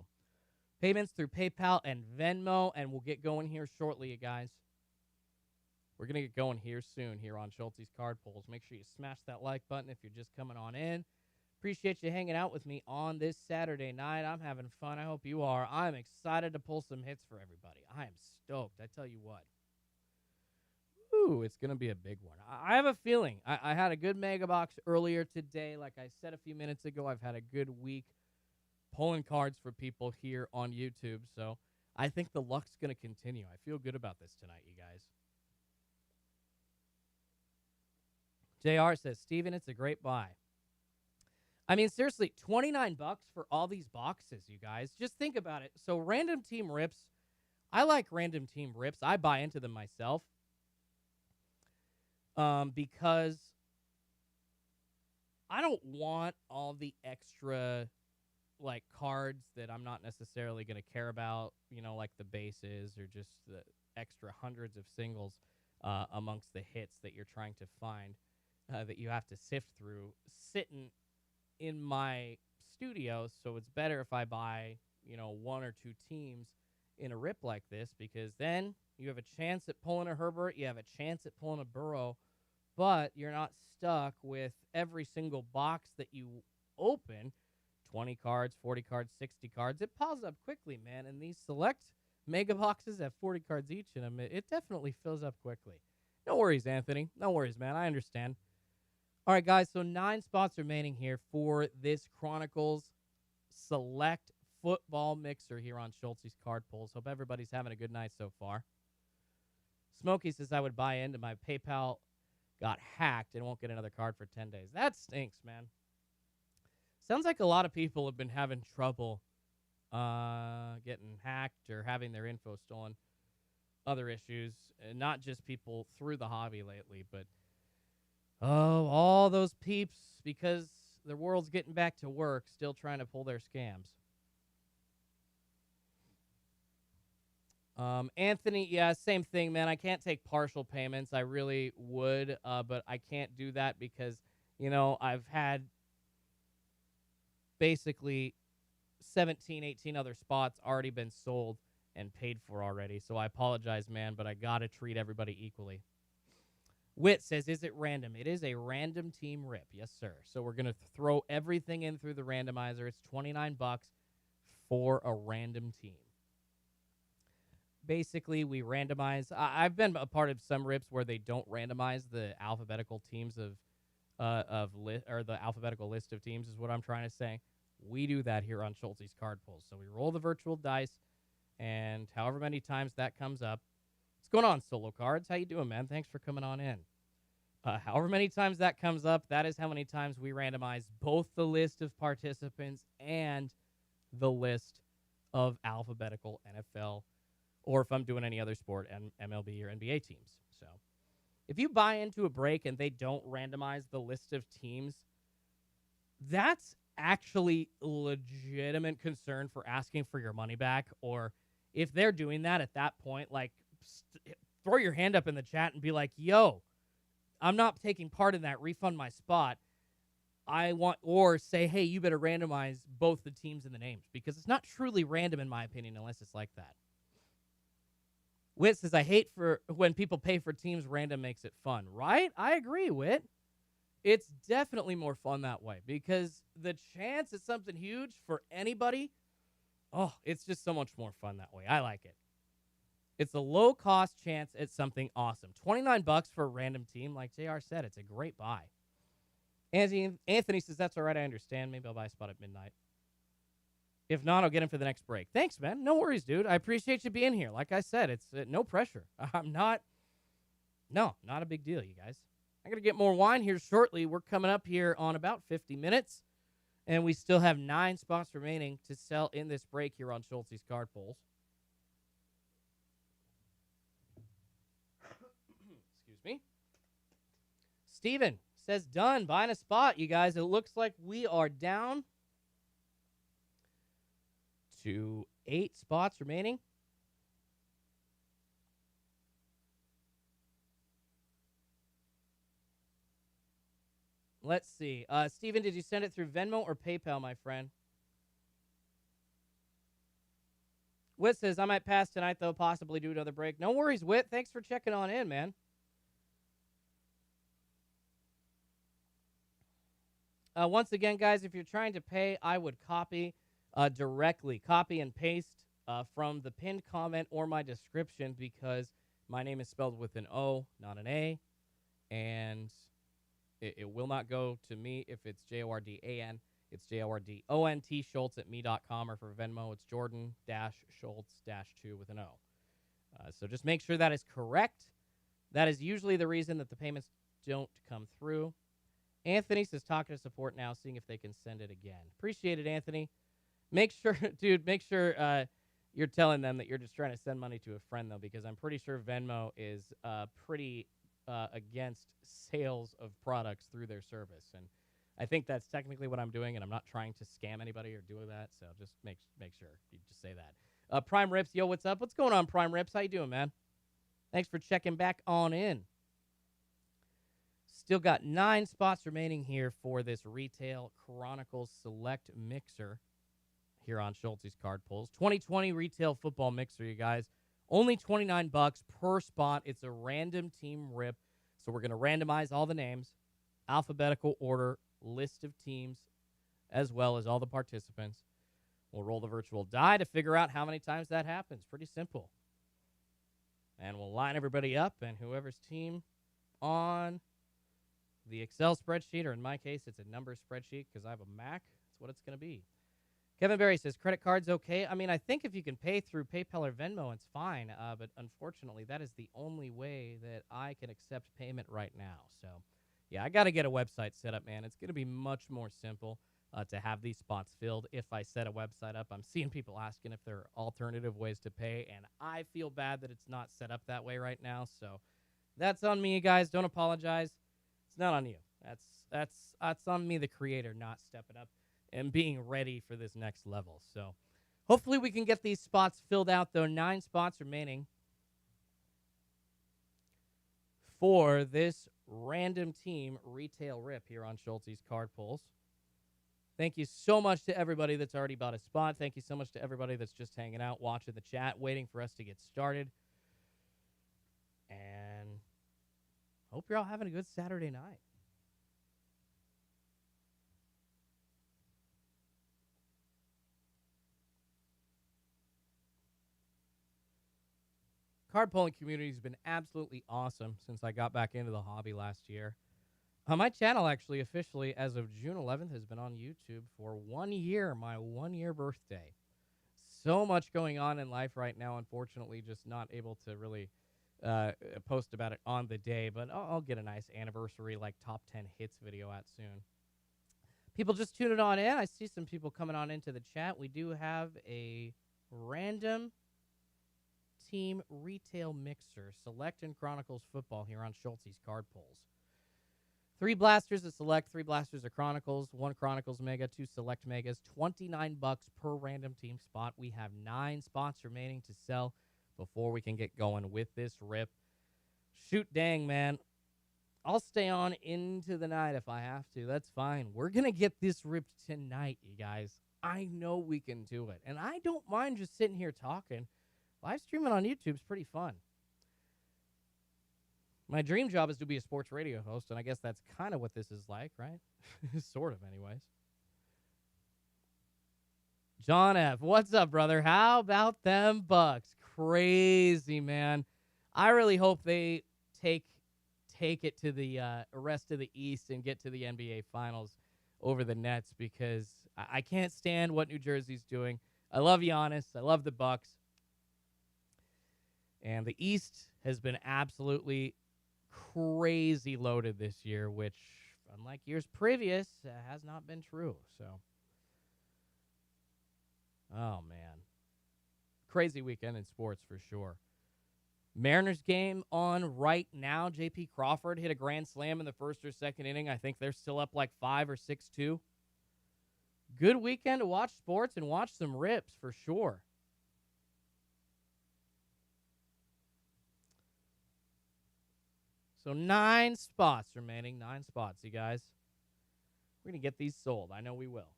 payments through PayPal and Venmo, and we'll get going here shortly, you guys. We're going to get going here soon here on Schulte's Card Pulls. Make sure you smash that like button if you're just coming on in. Appreciate you hanging out with me on this Saturday night. I'm having fun. I hope you are. I'm excited to pull some hits for everybody. I am stoked. I tell you what. Ooh, it's going to be a big one. I have a feeling. I had a good mega box earlier today. Like I said a few minutes ago, I've had a good week pulling cards for people here on YouTube. So I think the luck's going to continue. I feel good about this tonight, you guys. JR says, Steven, it's a great buy. I mean, seriously, $29 for all these boxes, you guys. Just think about it. So random team rips, I like random team rips. I buy into them myself because I don't want all the extra, like, cards that I'm not necessarily going to care about, you know, like the bases or just the extra hundreds of singles amongst the hits that you're trying to find that you have to sift through sitting in my studio. So it's better if I buy, you know, 1 or 2 teams in a rip like this, because then You have a chance at pulling a Herbert. You have a chance at pulling a Burrow, but you're not stuck with every single box that you open, 20 cards, 40 cards, 60 cards. It piles up quickly, man. And these select mega boxes have 40 cards each in them. It definitely fills up quickly. No worries, Anthony. No worries, man. I understand. All right, guys, so 9 spots remaining here for this Chronicles Select Football Mixer here on Schultz's Card Pulls. Hope everybody's having a good night so far. Smokey says I would buy into my PayPal got hacked and won't get another card for 10 days. That stinks, man. Sounds like a lot of people have been having trouble getting hacked or having their info stolen. Other issues, not just people through the hobby lately, but all those peeps, because the world's getting back to work, still trying to pull their scams. Anthony, yeah, same thing, man. I can't take partial payments. I really would, but I can't do that because, I've had basically 17, 18 other spots already been sold and paid for already. So I apologize, man, but I got to treat everybody equally. Wit says, is it random? It is a random team rip. Yes, sir. So we're going to throw everything in through the randomizer. It's $29 for a random team. Basically, we randomize. I've been a part of some rips where they don't randomize the alphabetical teams or the alphabetical list of teams is what I'm trying to say. We do that here on Schultz's Card Pulls. So we roll the virtual dice, and however many times that comes up. What's going on, Solo Cards? How you doing, man? Thanks for coming on in. However many times that comes up, that is how many times we randomize both the list of participants and the list of alphabetical NFL, or if I'm doing any other sport, MLB or NBA teams. So if you buy into a break and they don't randomize the list of teams, that's actually legitimate concern for asking for your money back. Or if they're doing that at that point, like throw your hand up in the chat and be like, yo, I'm not taking part in that. Refund my spot. Or say, hey, you better randomize both the teams and the names, because it's not truly random in my opinion unless it's like that. Wit says, I hate for when people pay for teams, random makes it fun. Right? I agree, Wit. It's definitely more fun that way because the chance at something huge for anybody, it's just so much more fun that way. I like it. It's a low-cost chance at something awesome. $29 for a random team, like JR said, it's a great buy. Anthony says, that's all right, I understand. Maybe I'll buy a spot at midnight. If not, I'll get him for the next break. Thanks, man. No worries, dude. I appreciate you being here. Like I said, it's no pressure. Not a big deal, you guys. I'm going to get more wine here shortly. We're coming up here on about 50 minutes, and we still have 9 spots remaining to sell in this break here on Schultz's Card Pulls. Excuse me. Steven says, done. Buying a spot, you guys. It looks like we are down to 8 spots remaining. Let's see. Steven, did you send it through Venmo or PayPal, my friend? Whit says, I might pass tonight, though, possibly do another break. No worries, Whit. Thanks for checking on in, man. Once again, guys, if you're trying to pay, I would copy directly. Copy and paste from the pinned comment or my description, because my name is spelled with an O, not an A. And it will not go to me if it's Jordan. It's Jordont Schultz at me.com, or for Venmo, it's Jordan-Schultz-2 with an O. So just make sure that is correct. That is usually the reason that the payments don't come through. Anthony says, talking to support now, seeing if they can send it again. Appreciate it, Anthony. Make sure, dude, you're telling them that you're just trying to send money to a friend, though, because I'm pretty sure Venmo is pretty against sales of products through their service. And I think that's technically what I'm doing, and I'm not trying to scam anybody or do that, so just make sure you just say that. Prime Rips, yo, what's up? What's going on, Prime Rips? How you doing, man? Thanks for checking back on in. Still got 9 spots remaining here for this retail Chronicles Select Mixer here on Schultz's Card Pulls. 2020 retail football mixer, you guys. Only 29 bucks per spot. It's a random team rip. So we're going to randomize all the names, alphabetical order, list of teams, as well as all the participants. We'll roll the virtual die to figure out how many times that happens. Pretty simple. And we'll line everybody up, and whoever's team on the Excel spreadsheet, or in my case, it's a number spreadsheet because I have a Mac, that's what it's going to be. Kevin Berry says, credit cards okay? I mean, I think if you can pay through PayPal or Venmo, it's fine. But unfortunately, that is the only way that I can accept payment right now. So, yeah, I got to get a website set up, man. It's going to be much more simple to have these spots filled if I set a website up. I'm seeing people asking if there are alternative ways to pay, and I feel bad that it's not set up that way right now. So that's on me, guys. Don't apologize. It's not on you. That's on me, the creator, not stepping up and being ready for this next level. So hopefully we can get these spots filled out, though. 9 spots remaining for this random team retail rip here on Schultz's Card Pulls. Thank you so much to everybody that's already bought a spot. Thank you so much to everybody that's just hanging out, watching the chat, waiting for us to get started. And hope you're all having a good Saturday night. Card pulling community has been absolutely awesome since I got back into the hobby last year. My channel actually officially, as of June 11th, has been on YouTube for 1 year, my 1-year birthday. So much going on in life right now, unfortunately, just not able to really post about it on the day, but I'll get a nice anniversary, like top 10 hits video out soon. People just tuning on in. I see some people coming on into the chat. We do have a random team retail mixer, Select and Chronicles Football here on Schultz's Card Pulls. 3 blasters of Select, 3 blasters of Chronicles, 1 Chronicles Mega, 2 Select Megas, 29 bucks per random team spot. We have 9 spots remaining to sell before we can get going with this rip. Shoot dang, man. I'll stay on into the night if I have to. That's fine. We're going to get this ripped tonight, you guys. I know we can do it. And I don't mind just sitting here talking. Live streaming on YouTube is pretty fun. My dream job is to be a sports radio host, and I guess that's kind of what this is like, right? Sort of, anyways. John F., what's up, brother? How about them Bucks? Crazy, man. I really hope they take it to the rest of the East and get to the NBA Finals over the Nets, because I can't stand what New Jersey's doing. I love Giannis. I love the Bucks. And the East has been absolutely crazy loaded this year, which, unlike years previous, has not been true. So, oh, man. Crazy weekend in sports for sure. Mariners game on right now. J.P. Crawford hit a grand slam in the first or second inning. I think they're still up like 5 or 6-2. Good weekend to watch sports and watch some rips for sure. So 9 spots remaining. 9 spots, you guys. We're going to get these sold. I know we will.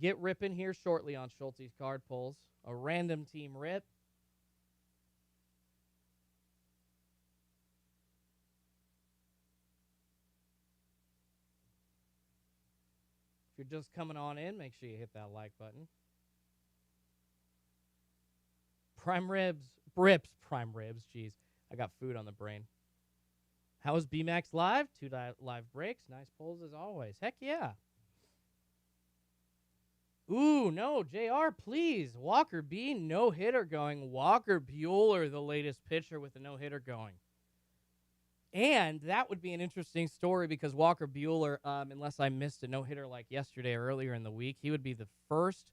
Get ripping here shortly on Schultz's Card Pulls. A random team rip. If you're just coming on in, make sure you hit that like button. Prime ribs. Prime ribs. Jeez, I got food on the brain. How was BMAX Live? 2 live breaks. Nice pulls as always. Heck yeah. Ooh, no, JR, please. Walker B, no-hitter going. Walker Buehler, the latest pitcher with a no-hitter going. And that would be an interesting story because Walker Buehler, unless I missed a no-hitter like yesterday or earlier in the week, he would be the first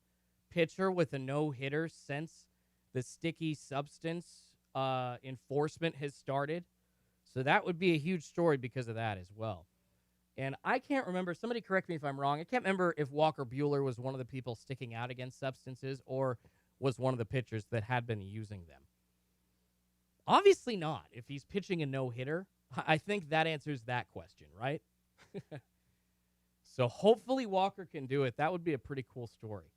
pitcher with a no-hitter since the sticky substance enforcement has started. So that would be a huge story because of that as well. And I can't remember, somebody correct me if I'm wrong, I can't remember if Walker Buehler was one of the people sticking out against substances or was one of the pitchers that had been using them. Obviously not. If he's pitching a no-hitter, I think that answers that question, right? So hopefully Walker can do it. That would be a pretty cool story.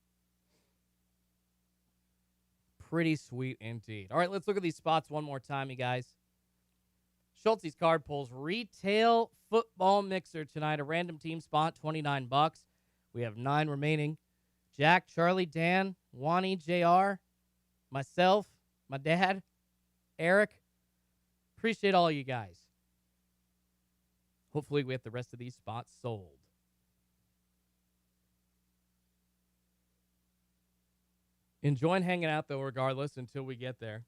Pretty sweet indeed. All right, let's look at these spots one more time, you guys. Schulte's Card Pulls Retail Football Mixer tonight. A random team spot, $29. We have 9 remaining. Jack, Charlie, Dan, Wani, JR, myself, my dad, Eric. Appreciate all you guys. Hopefully we have the rest of these spots sold. Enjoying hanging out, though, regardless, until we get there.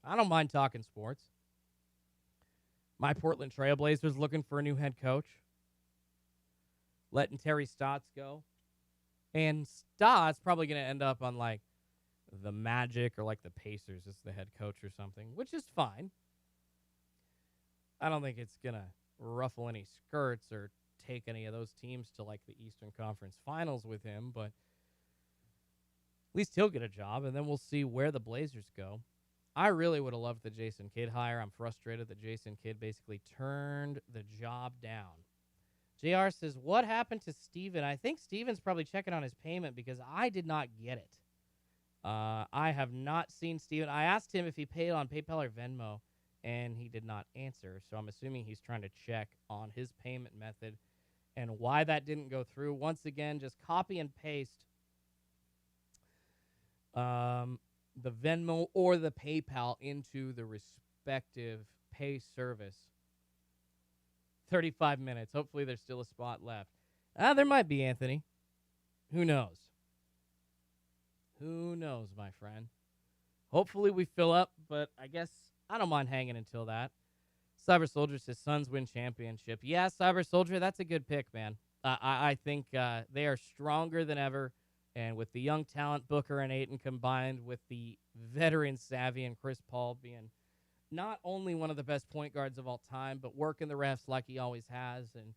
I don't mind talking sports. My Portland Trailblazers looking for a new head coach. Letting Terry Stotts go. And Stotts probably going to end up on, like, the Magic or, like, the Pacers as the head coach or something, which is fine. I don't think it's going to ruffle any skirts or take any of those teams to, like, the Eastern Conference Finals with him, but at least he'll get a job, and then we'll see where the Blazers go. I really would have loved the Jason Kidd hire. I'm frustrated that Jason Kidd basically turned the job down. JR says, what happened to Steven? I think Steven's probably checking on his payment because I did not get it. I have not seen Steven. I asked him if he paid on PayPal or Venmo, and he did not answer, so I'm assuming he's trying to check on his payment method and why that didn't go through. Once again, just copy and paste the Venmo or the PayPal into the respective pay service. 35 minutes. Hopefully there's still a spot left. There might be, Anthony. Who knows? Who knows, my friend? Hopefully we fill up, but I guess I don't mind hanging until that. Cyber Soldier says Suns win championship. Yeah, Cyber Soldier, that's a good pick, man. I think they are stronger than ever. And with the young talent, Booker and Ayton, combined with the veteran savvy and Chris Paul being not only one of the best point guards of all time, but working the refs like he always has and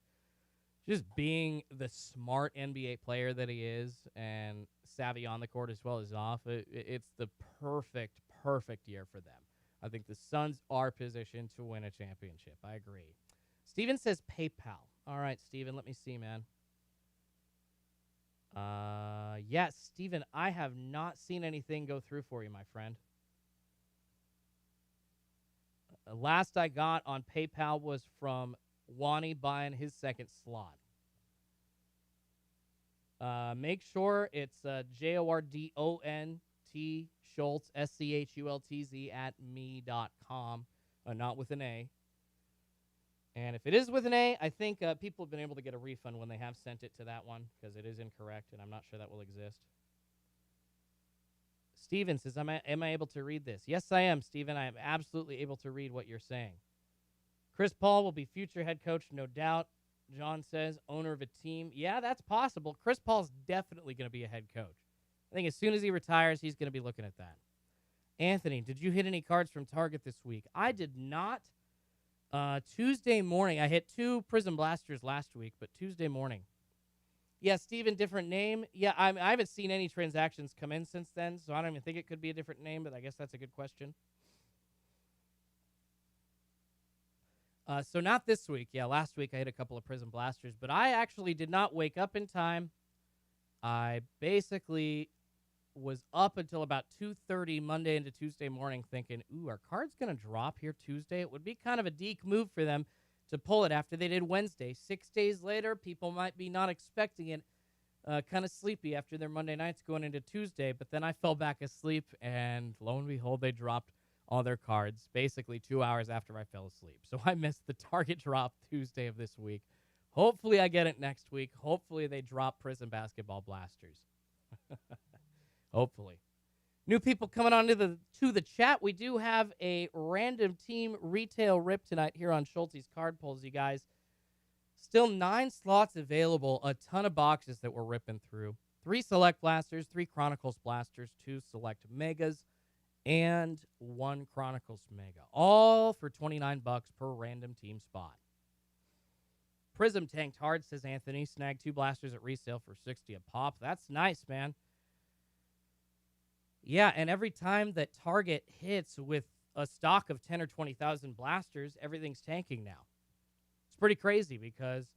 just being the smart NBA player that he is and savvy on the court as well as off, it's the perfect year for them. I think the Suns are positioned to win a championship. I agree. Steven says PayPal. All right, Steven, let me see, man. Yes, Steven, I have not seen anything go through for you, my friend. Last I got on PayPal was from Wani buying his second slot. Make sure it's JORDONT Schultz, SCHULTZ @me.com, not with an A. And if it is with an A, I think people have been able to get a refund when they have sent it to that one because it is incorrect, and I'm not sure that will exist. Steven says, am I able to read this? Yes, I am, Steven. I am absolutely able to read what you're saying. Chris Paul will be future head coach, no doubt. John says, owner of a team. Yeah, that's possible. Chris Paul's definitely going to be a head coach. I think as soon as he retires, he's going to be looking at that. Anthony, did you hit any cards from Target this week? I did not. Tuesday morning, I hit 2 Prism Blasters last week, but Tuesday morning. Yeah, Steven, different name. Yeah, I haven't seen any transactions come in since then, so I don't even think it could be a different name, but I guess that's a good question. So not this week. Yeah, last week I hit a couple of Prism Blasters, but I actually did not wake up in time. I basically was up until about 2:30 Monday into Tuesday morning thinking, ooh, are cards going to drop here Tuesday? It would be kind of a deke move for them to pull it after they did Wednesday. 6 days later, people might be not expecting it, kind of sleepy after their Monday nights going into Tuesday, but then I fell back asleep, and lo and behold, they dropped all their cards basically 2 hours after I fell asleep. So I missed the Target drop Tuesday of this week. Hopefully I get it next week. Hopefully they drop Prism Basketball Blasters. Hopefully. New people coming on to the chat. We do have a random team retail rip tonight here on Schulte's Card Pulls, you guys. Still 9 slots available, a ton of boxes that we're ripping through. 3 Select Blasters, 3 Chronicles Blasters, 2 Select Megas, and 1 Chronicles Mega. All for $29 per random team spot. Prism tanked hard, says Anthony. Snagged 2 blasters at resale for $60 a pop. That's nice, man. Yeah, and every time that Target hits with a stock of 10 or 20,000 blasters, everything's tanking now. It's pretty crazy because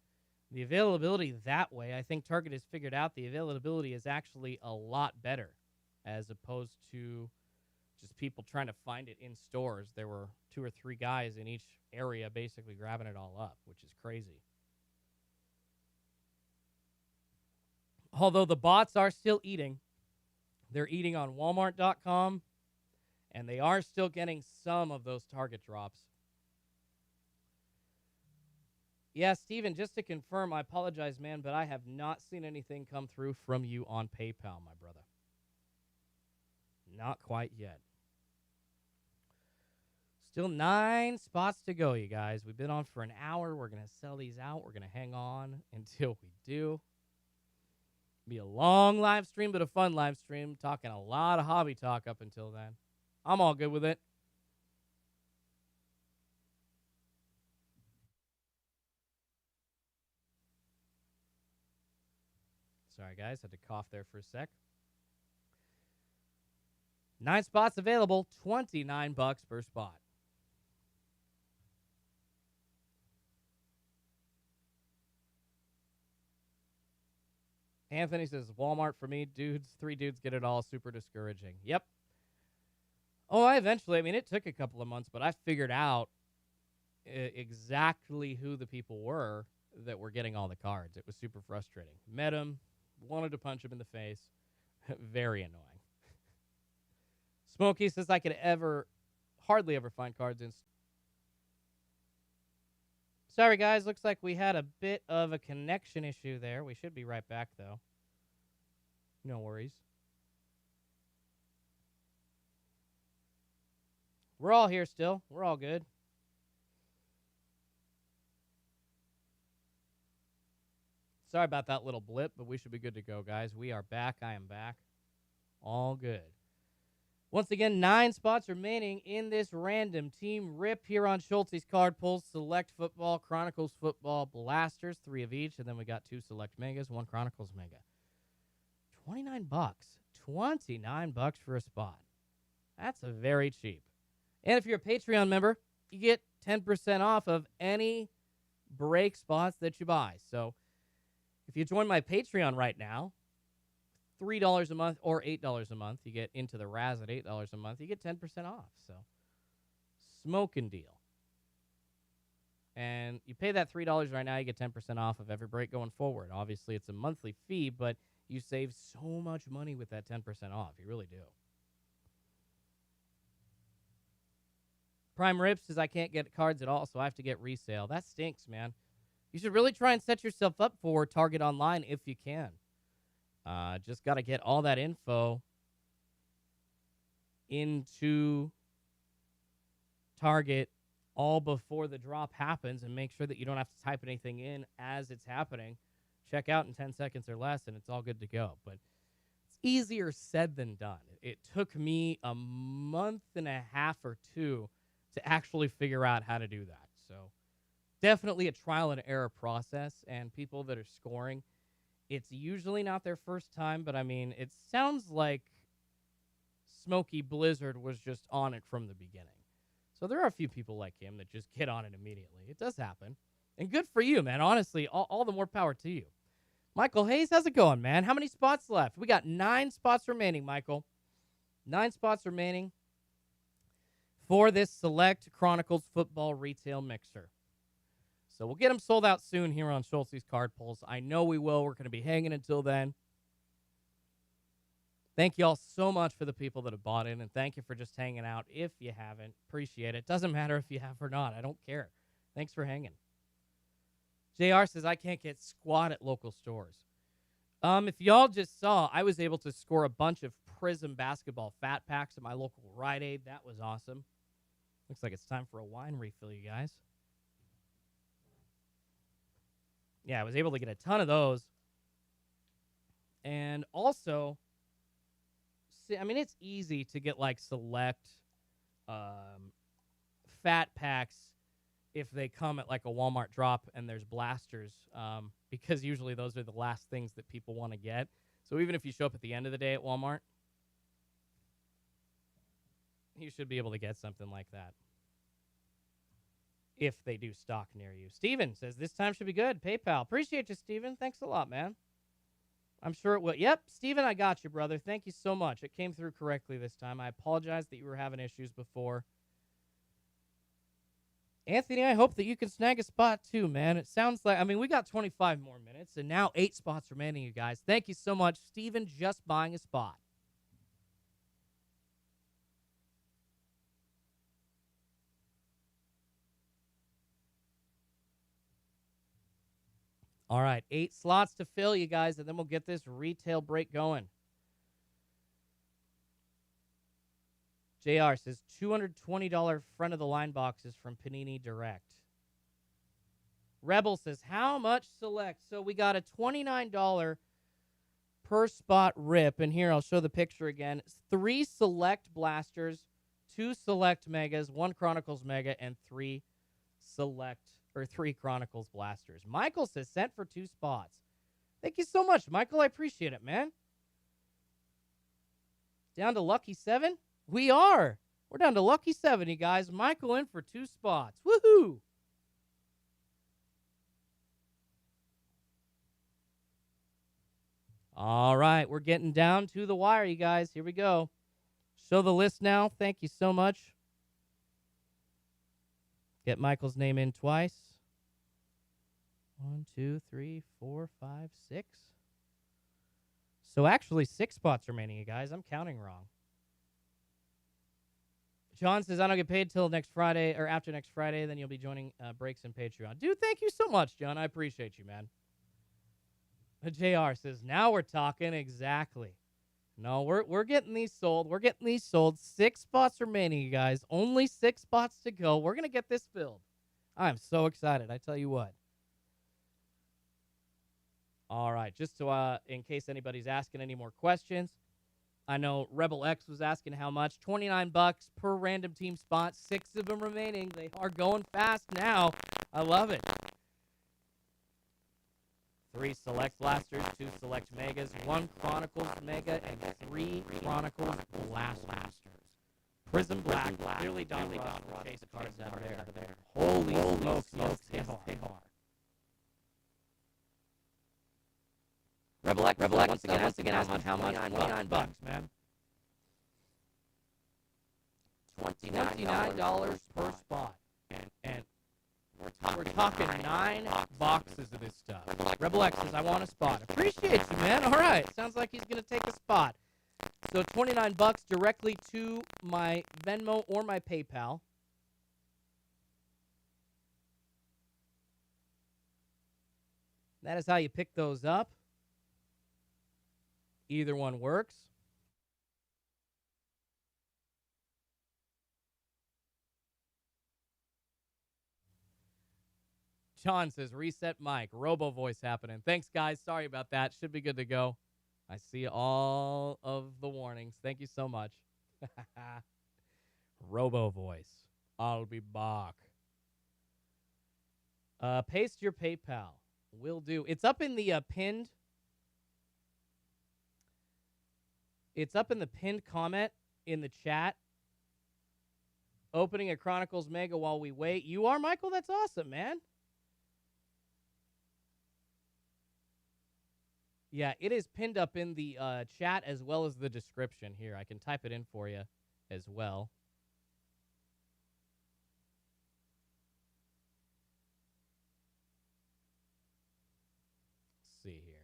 the availability that way, I think Target has figured out the availability is actually a lot better. as opposed to just people trying to find it in stores. There were 2 or 3 guys in each area basically grabbing it all up, which is crazy. Although the bots are still eating. They're eating on Walmart.com, and they are still getting some of those Target drops. Yeah, Steven, just to confirm, I apologize, man, but I have not seen anything come through from you on PayPal, my brother. Not quite yet. Still 9 spots to go, you guys. We've been on for an hour. We're going to sell these out. We're going to hang on until we do. Be a long live stream, but a fun live stream. Talking a lot of hobby talk up until then. I'm all good with it. Sorry, guys. Had to cough there for a sec. 9 spots available. $29 per spot. Anthony says, Walmart for me. Dudes, 3 dudes get it all. Super discouraging. Yep. Oh, I mean, it took a couple of months, but I figured out exactly who the people were that were getting all the cards. It was super frustrating. Met him, wanted to punch him in the face. Very annoying. Smokey says I could hardly ever find cards in. Sorry, guys. Looks like we had a bit of a connection issue there. We should be right back, though. No worries. We're all here still. We're all good. Sorry about that little blip, but we should be good to go, guys. We are back. I am back. All good. Once again, 9 spots remaining in this random team rip here on Schultz's Card Pulls. Select Football, Chronicles Football, Blasters, 3 of each, and then we got 2 Select Megas, 1 Chronicles Mega. $29. $29 for a spot. That's very cheap. And if you're a Patreon member, you get 10% off of any break spots that you buy. So if you join my Patreon right now, $3 a month or $8 a month, you get into the Raz at $8 a month, you get 10% off. So smoking deal. And you pay that $3 right now, you get 10% off of every break going forward. Obviously, it's a monthly fee, but you save so much money with that 10% off. You really do. Prime Rip says I can't get cards at all, so I have to get resale. That stinks, man. You should really try and set yourself up for Target Online if you can. Just got to get all that info into Target all before the drop happens and make sure that you don't have to type anything in as it's happening. Check out in 10 seconds or less, and it's all good to go. But it's easier said than done. It took me a month and a half or 2 to actually figure out how to do that. So definitely a trial and error process, and people that are scoring, it's usually not their first time, but I mean, it sounds like Smokey Blizzard was just on it from the beginning. So there are a few people like him that just get on it immediately. It does happen. And good for you, man. Honestly, all the more power to you. Michael Hayes, how's it going, man? How many spots left? We got 9 spots remaining, Michael. 9 spots remaining for this Select Chronicles Football Retail Mixer. So we'll get them sold out soon here on Schultz's Card Pulls. I know we will. We're going to be hanging until then. Thank you all so much for the people that have bought in, and thank you for just hanging out. If you haven't, appreciate it. Doesn't matter if you have or not. I don't care. Thanks for hanging. JR says, I can't get squat at local stores. If y'all just saw, I was able to score a bunch of Prism basketball fat packs at my local Rite Aid. That was awesome. Looks like it's time for a wine refill, you guys. Yeah, I was able to get a ton of those. And also, I mean, it's easy to get, like, select fat packs if they come at, like, a Walmart drop and there's blasters, because usually those are the last things that people want to get. So even if you show up at the end of the day at Walmart, you should be able to get something like that if they do stock near you. Steven says, this time should be good. PayPal. Appreciate you, Steven. Thanks a lot, man. I'm sure it will. Yep, Steven, I got you, brother. Thank you so much. It came through correctly this time. I apologize that you were having issues before. Anthony, I hope that you can snag a spot too, man. It sounds like, I mean, we got 25 more minutes, and now 8 spots remaining, you guys. Thank you so much. Steven just buying a spot. All right, 8 slots to fill, you guys, and then we'll get this retail break going. JR says $220 front of the line boxes from Panini Direct. Rebel says, how much select? So we got a $29 per spot rip. And here, I'll show the picture again. 3 select blasters, 2 select megas, 1 Chronicles Mega, and 3 Chronicles blasters. Michael says, sent for 2 spots. Thank you so much, Michael. I appreciate it, man. Down to lucky 7? We are. We're down to lucky 7, you guys. Michael in for 2 spots. Woohoo! All right, we're getting down to the wire, you guys. Here we go. Show the list now. Thank you so much. Get Michael's name in twice. 1, 2, 3, 4, 5, 6. So actually 6 spots remaining, you guys. I'm counting wrong. John says, I don't get paid till next Friday or after next Friday. Then you'll be joining Breaks and Patreon. Dude, thank you so much, John. I appreciate you, man. JR says, now we're talking. Exactly. No, we're getting these sold. We're getting these sold. 6 spots remaining, you guys. Only 6 spots to go. We're going to get this filled. I'm so excited. I tell you what. All right. Just to, in case anybody's asking any more questions, I know Rebel X was asking how much. $29 per random team spot. 6 of them remaining. They are going fast now. I love it. 3 select blasters, 2 select megas, 1 Chronicles Mega, and 3 Chronicles blasters. Prism Black, clearly Don Ross will chase cards out of there. Holy smokes, yes, they are. Rebel X, once again, how much? $29, man. $29 per spot. And we're talking 9 boxes of this stuff. Rebel X says, I want a spot. Appreciate you, man. All right. Sounds like he's going to take a spot. So $29 directly to my Venmo or my PayPal. That is how you pick those up. Either one works. John says, reset mic. Robo voice happening. Thanks, guys. Sorry about that. Should be good to go. I see all of the warnings. Thank you so much. Robo voice. I'll be back. Paste your PayPal. Will do. It's up in the pinned. It's up in the pinned comment in the chat. Opening a Chronicles Mega while we wait. You are, Michael? That's awesome, man. Yeah, it is pinned up in the chat as well as the description here. I can type it in for you as well. Let's see here.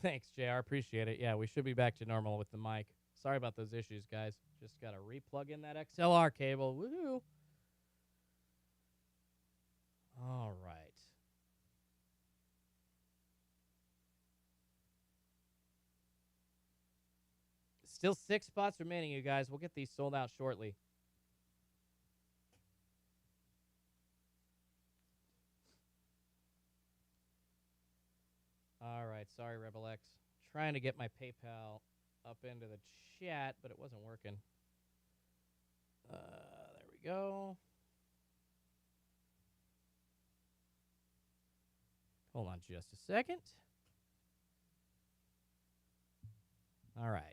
Thanks, JR. Appreciate it. Yeah, we should be back to normal with the mic. Sorry about those issues, guys. Just got to re-plug in that XLR cable. Woohoo! All right. Still 6 spots remaining, you guys. We'll get these sold out shortly. All right. Sorry, Rebel X. Trying to get my PayPal up into the chat, but it wasn't working. There we go. Hold on just a second. All right.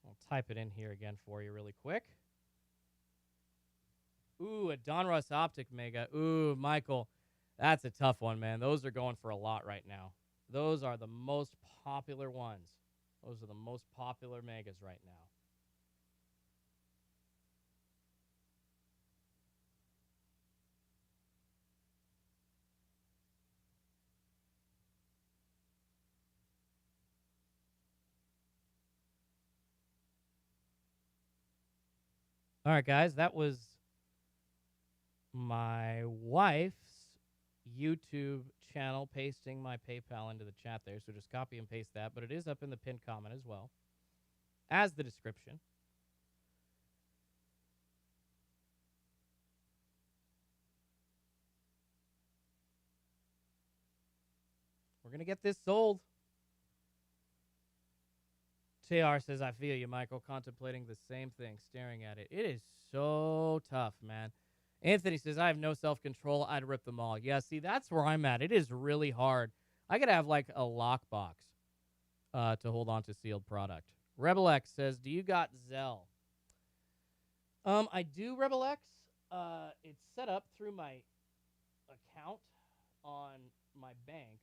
I'll type it in here again for you really quick. Ooh, a Donruss Optic Mega. Ooh, Michael. That's a tough one, man. Those are going for a lot right now. Those are the most popular ones. Those are the most popular megas right now. All right, guys, that was my wife's YouTube channel pasting my PayPal into the chat there. So just copy and paste that. But it is up in the pinned comment as well as the description. We're going to get this sold. TR says, I feel you, Michael, contemplating the same thing, staring at it. It is so tough, man. Anthony says, I have no self-control. I'd rip them all. Yeah, see, that's where I'm at. It is really hard. I got to have, like, a lockbox to hold on to sealed product. Rebel X says, do you got Zelle? I do, Rebel X. It's set up through my account on my bank.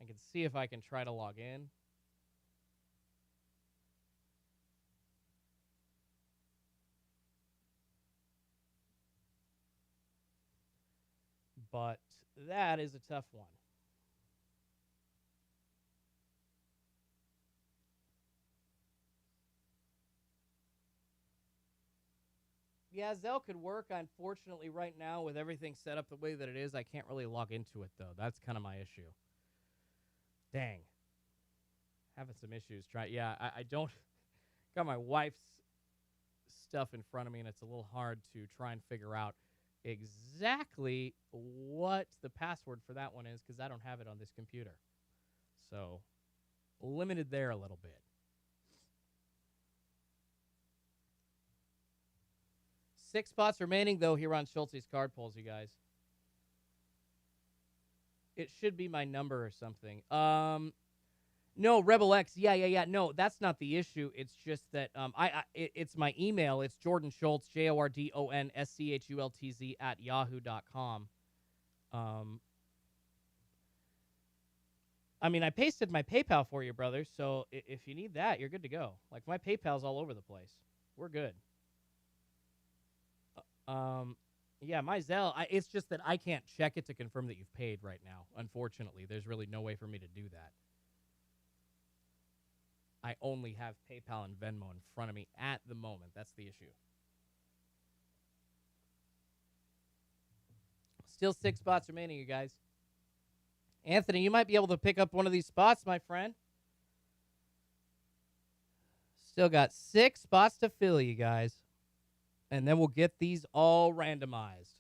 I can see if I can try to log in. But that is a tough one. Yeah, Zelle could work. Unfortunately, right now, with everything set up the way that it is, I can't really log into it, though. That's kind of my issue. Dang. Having some issues. Yeah, I don't... Got my wife's stuff in front of me, and it's a little hard to try and figure out exactly what the password for that one is because I don't have it on this computer. So, limited there a little bit. Six spots remaining, though, here on Schultz's card pulls, you guys. It should be my number or something. No, Rebel X. Yeah. No, that's not the issue. It's just that it's my email. It's Jordan Schultz, JORDONSCHULTZ at yahoo.com. I mean, I pasted my PayPal for you, brother. So if you need that, you're good to go. Like, my PayPal's all over the place. We're good. Yeah, my Zelle, it's just that I can't check it to confirm that you've paid right now. Unfortunately, there's really no way for me to do that. I only have PayPal and Venmo in front of me at the moment. That's the issue. Still 6 spots remaining, you guys. Anthony, you might be able to pick up one of these spots, my friend. Still got 6 spots to fill, you guys. And then we'll get these all randomized.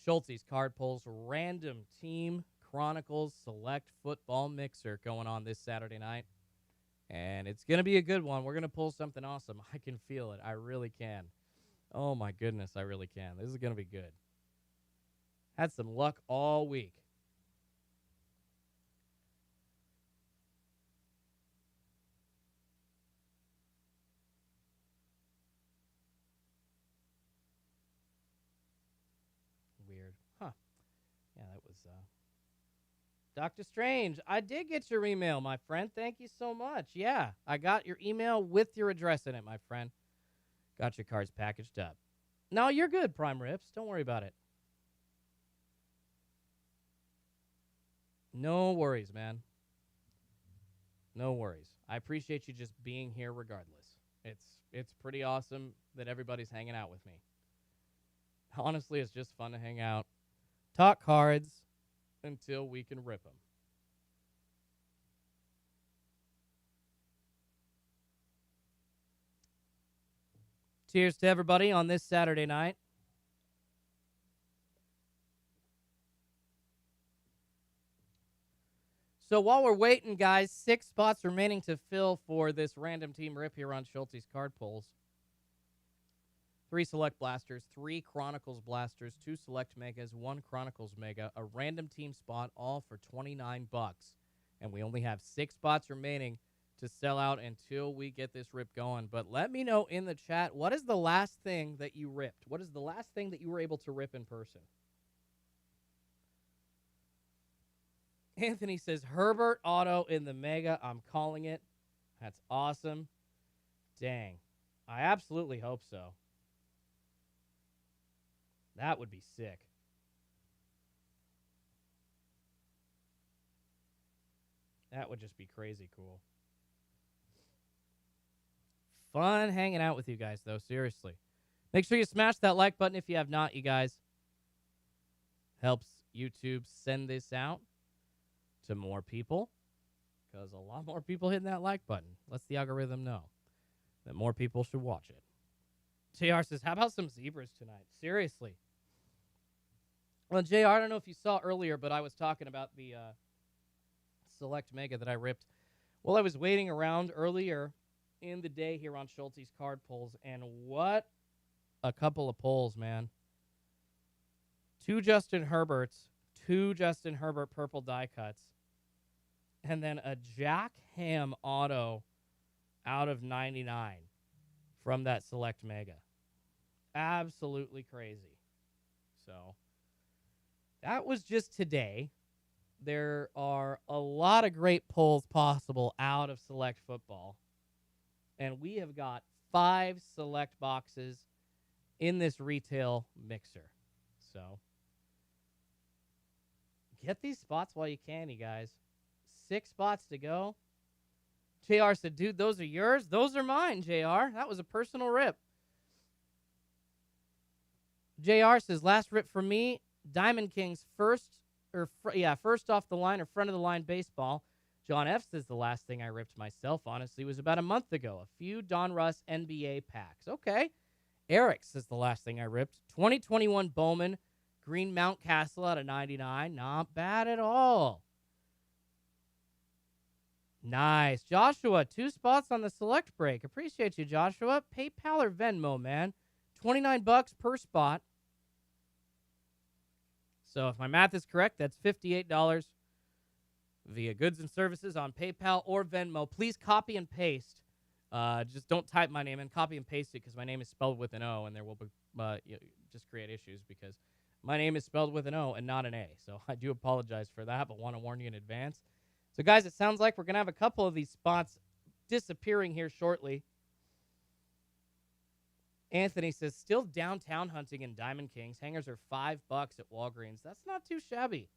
Schultz's card pulls, random team Chronicles Select Football Mixer going on this Saturday night. And it's going to be a good one. We're going to pull something awesome. I can feel it. I really can. Oh, my goodness, I really can. This is going to be good. Had some luck all week. Weird. Huh. Yeah, that was... Dr. Strange, I did get your email, my friend. Thank you so much. Yeah, I got your email with your address in it, my friend. Got your cards packaged up. No, you're good, Prime Rips. Don't worry about it. No worries, man. No worries. I appreciate you just being here regardless. It's pretty awesome that everybody's hanging out with me. Honestly, it's just fun to hang out, talk cards, until we can rip them. Cheers to everybody on this Saturday night. So while we're waiting, guys, 6 spots remaining to fill for this random team rip here on Schultz's card pulls. 3 select blasters, 3 Chronicles blasters, 2 select megas, 1 Chronicles mega, a random team spot, all for $29. And we only have 6 spots remaining to sell out until we get this rip going. But let me know in the chat, what is the last thing that you ripped? What is the last thing that you were able to rip in person? Anthony says, Herbert auto in the Mega. I'm calling it. That's awesome. Dang. I absolutely hope so. That would be sick. That would just be crazy cool. Fun hanging out with you guys, though. Seriously. Make sure you smash that like button if you have not, you guys. Helps YouTube send this out to more people, because a lot more people hitting that like button lets the algorithm know that more people should watch it. JR says, how about some zebras tonight? Seriously. Well, JR, I don't know if you saw earlier, but I was talking about the Select Mega that I ripped. Well, I was waiting around earlier in the day here on Schulte's card pulls, and what a couple of pulls, man. 2 Justin Herberts, 2 Justin Herbert purple die cuts, and then a Jack Ham auto out of 99 from that Select Mega. Absolutely crazy. So that was just today. There are a lot of great pulls possible out of Select Football. And we have got 5 Select boxes in this retail mixer. So get these spots while you can, you guys. 6 spots to go. JR said, dude, those are yours? Those are mine, JR. That was a personal rip. JR says, last rip for me, Diamond Kings first off the line or front of the line baseball. John F. says the last thing I ripped myself, honestly, was about a month ago. A few Don Russ NBA packs. Okay. Eric says the last thing I ripped, 2021 Bowman, Green Mount Castle out of 99. Not bad at all. Nice. Joshua, 2 spots on the select break. Appreciate you, Joshua. PayPal or Venmo, man. $29 per spot. So if my math is correct, that's $58 via goods and services on PayPal or Venmo. Please copy and paste. Just don't type my name in. Copy and paste it because my name is spelled with an O, and there will be just create issues because my name is spelled with an O and not an A. So I do apologize for that, but want to warn you in advance. So, guys, it sounds like we're going to have a couple of these spots disappearing here shortly. Anthony says, still downtown hunting in Diamond Kings. Hangers are $5 at Walgreens. That's not too shabby.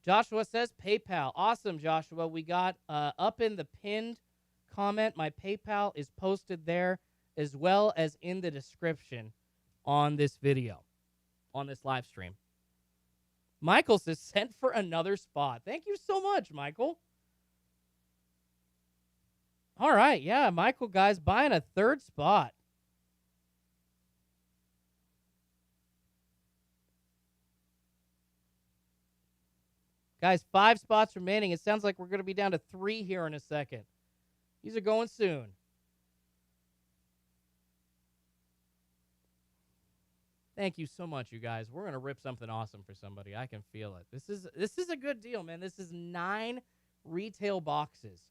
Joshua says PayPal. Awesome, Joshua. We got up in the pinned comment. My PayPal is posted there as well as in the description on this video, on this live stream. Michael says, sent for another spot. Thank you so much, Michael. All right, yeah, Michael, guys, buying a 3rd spot. Guys, 5 spots remaining. It sounds like we're going to be down to 3 here in a second. These are going soon. Thank you so much, you guys. We're going to rip something awesome for somebody. I can feel it. This is a good deal, man. This is 9 retail boxes.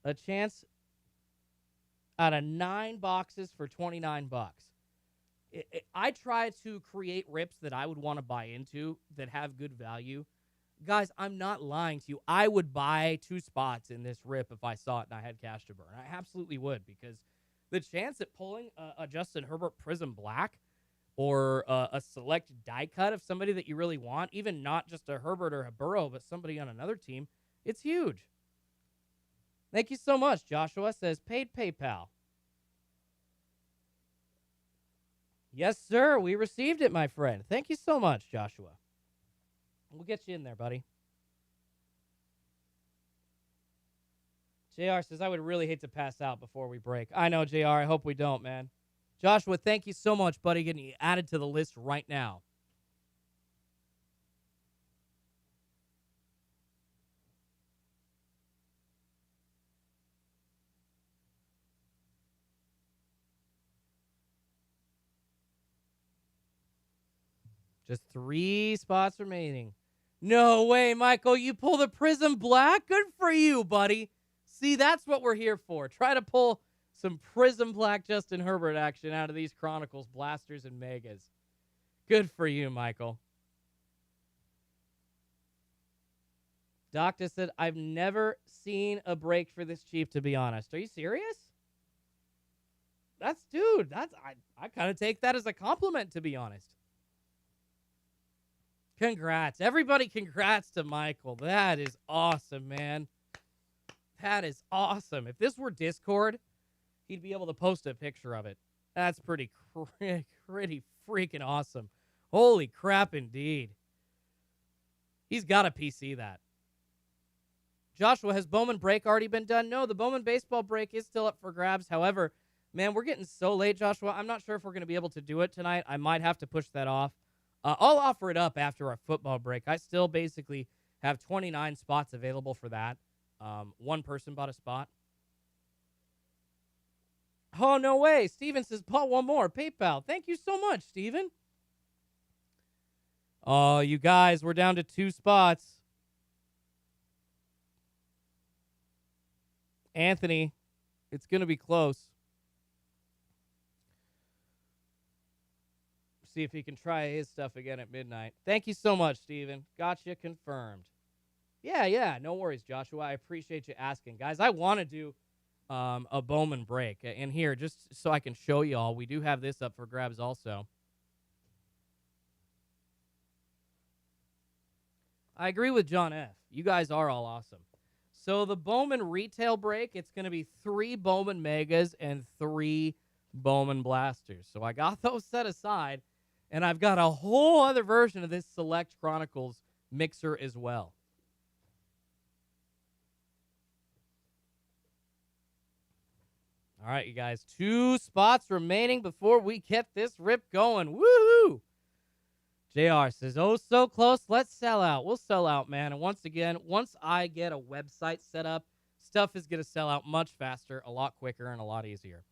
A chance out of 9 boxes for $29. I try to create rips that I would want to buy into that have good value. Guys, I'm not lying to you. I would buy 2 spots in this rip if I saw it and I had cash to burn. I absolutely would, because the chance at pulling a Justin Herbert Prism Black or a select die cut of somebody that you really want, even not just a Herbert or a Burrow, but somebody on another team, it's huge. Thank you so much. Joshua says, paid PayPal. Yes, sir. We received it, my friend. Thank you so much, Joshua. We'll get you in there, buddy. JR says, I would really hate to pass out before we break. I know, JR. I hope we don't, man. Joshua, thank you so much, buddy. Getting you added to the list right now. Just 3 spots remaining. No way, Michael. You pull the Prism Black? Good for you, buddy. See, that's what we're here for. Try to pull some Prism Black Justin Herbert action out of these Chronicles Blasters and Megas. Good for you, Michael. Doctor said, I've never seen a break for this Chief, to be honest. Are you serious? I kind of take that as a compliment, to be honest. Congrats. Everybody, congrats to Michael. That is awesome, man. That is awesome. If this were Discord, he'd be able to post a picture of it. That's pretty freaking awesome. Holy crap, indeed. He's got to PC that. Joshua, has Bowman break already been done? No, the Bowman baseball break is still up for grabs. However, man, we're getting so late, Joshua. I'm not sure if we're going to be able to do it tonight. I might have to push that off. I'll offer it up after our football break. I still basically have 29 spots available for that. One person bought a spot. Oh, no way. Steven says, bought one more. PayPal. Thank you so much, Steven. Oh, you guys, we're down to 2 spots. Anthony, it's going to be close. See if he can try his stuff again at midnight. Thank you so much, Steven. Gotcha confirmed. Yeah, no worries, Joshua. I appreciate you asking. Guys, I want to do a Bowman break. And here, just so I can show you all, we do have this up for grabs also. I agree with John F. You guys are all awesome. So the Bowman retail break, it's going to be 3 Bowman Megas and 3 Bowman Blasters. So I got those set aside, and I've got a whole other version of this Select Chronicles mixer as well. All right, you guys, 2 spots remaining before we get this rip going. Woohoo! JR says, oh, so close. Let's sell out. We'll sell out, man. And once again, once I get a website set up, stuff is going to sell out much faster, a lot quicker, and a lot easier.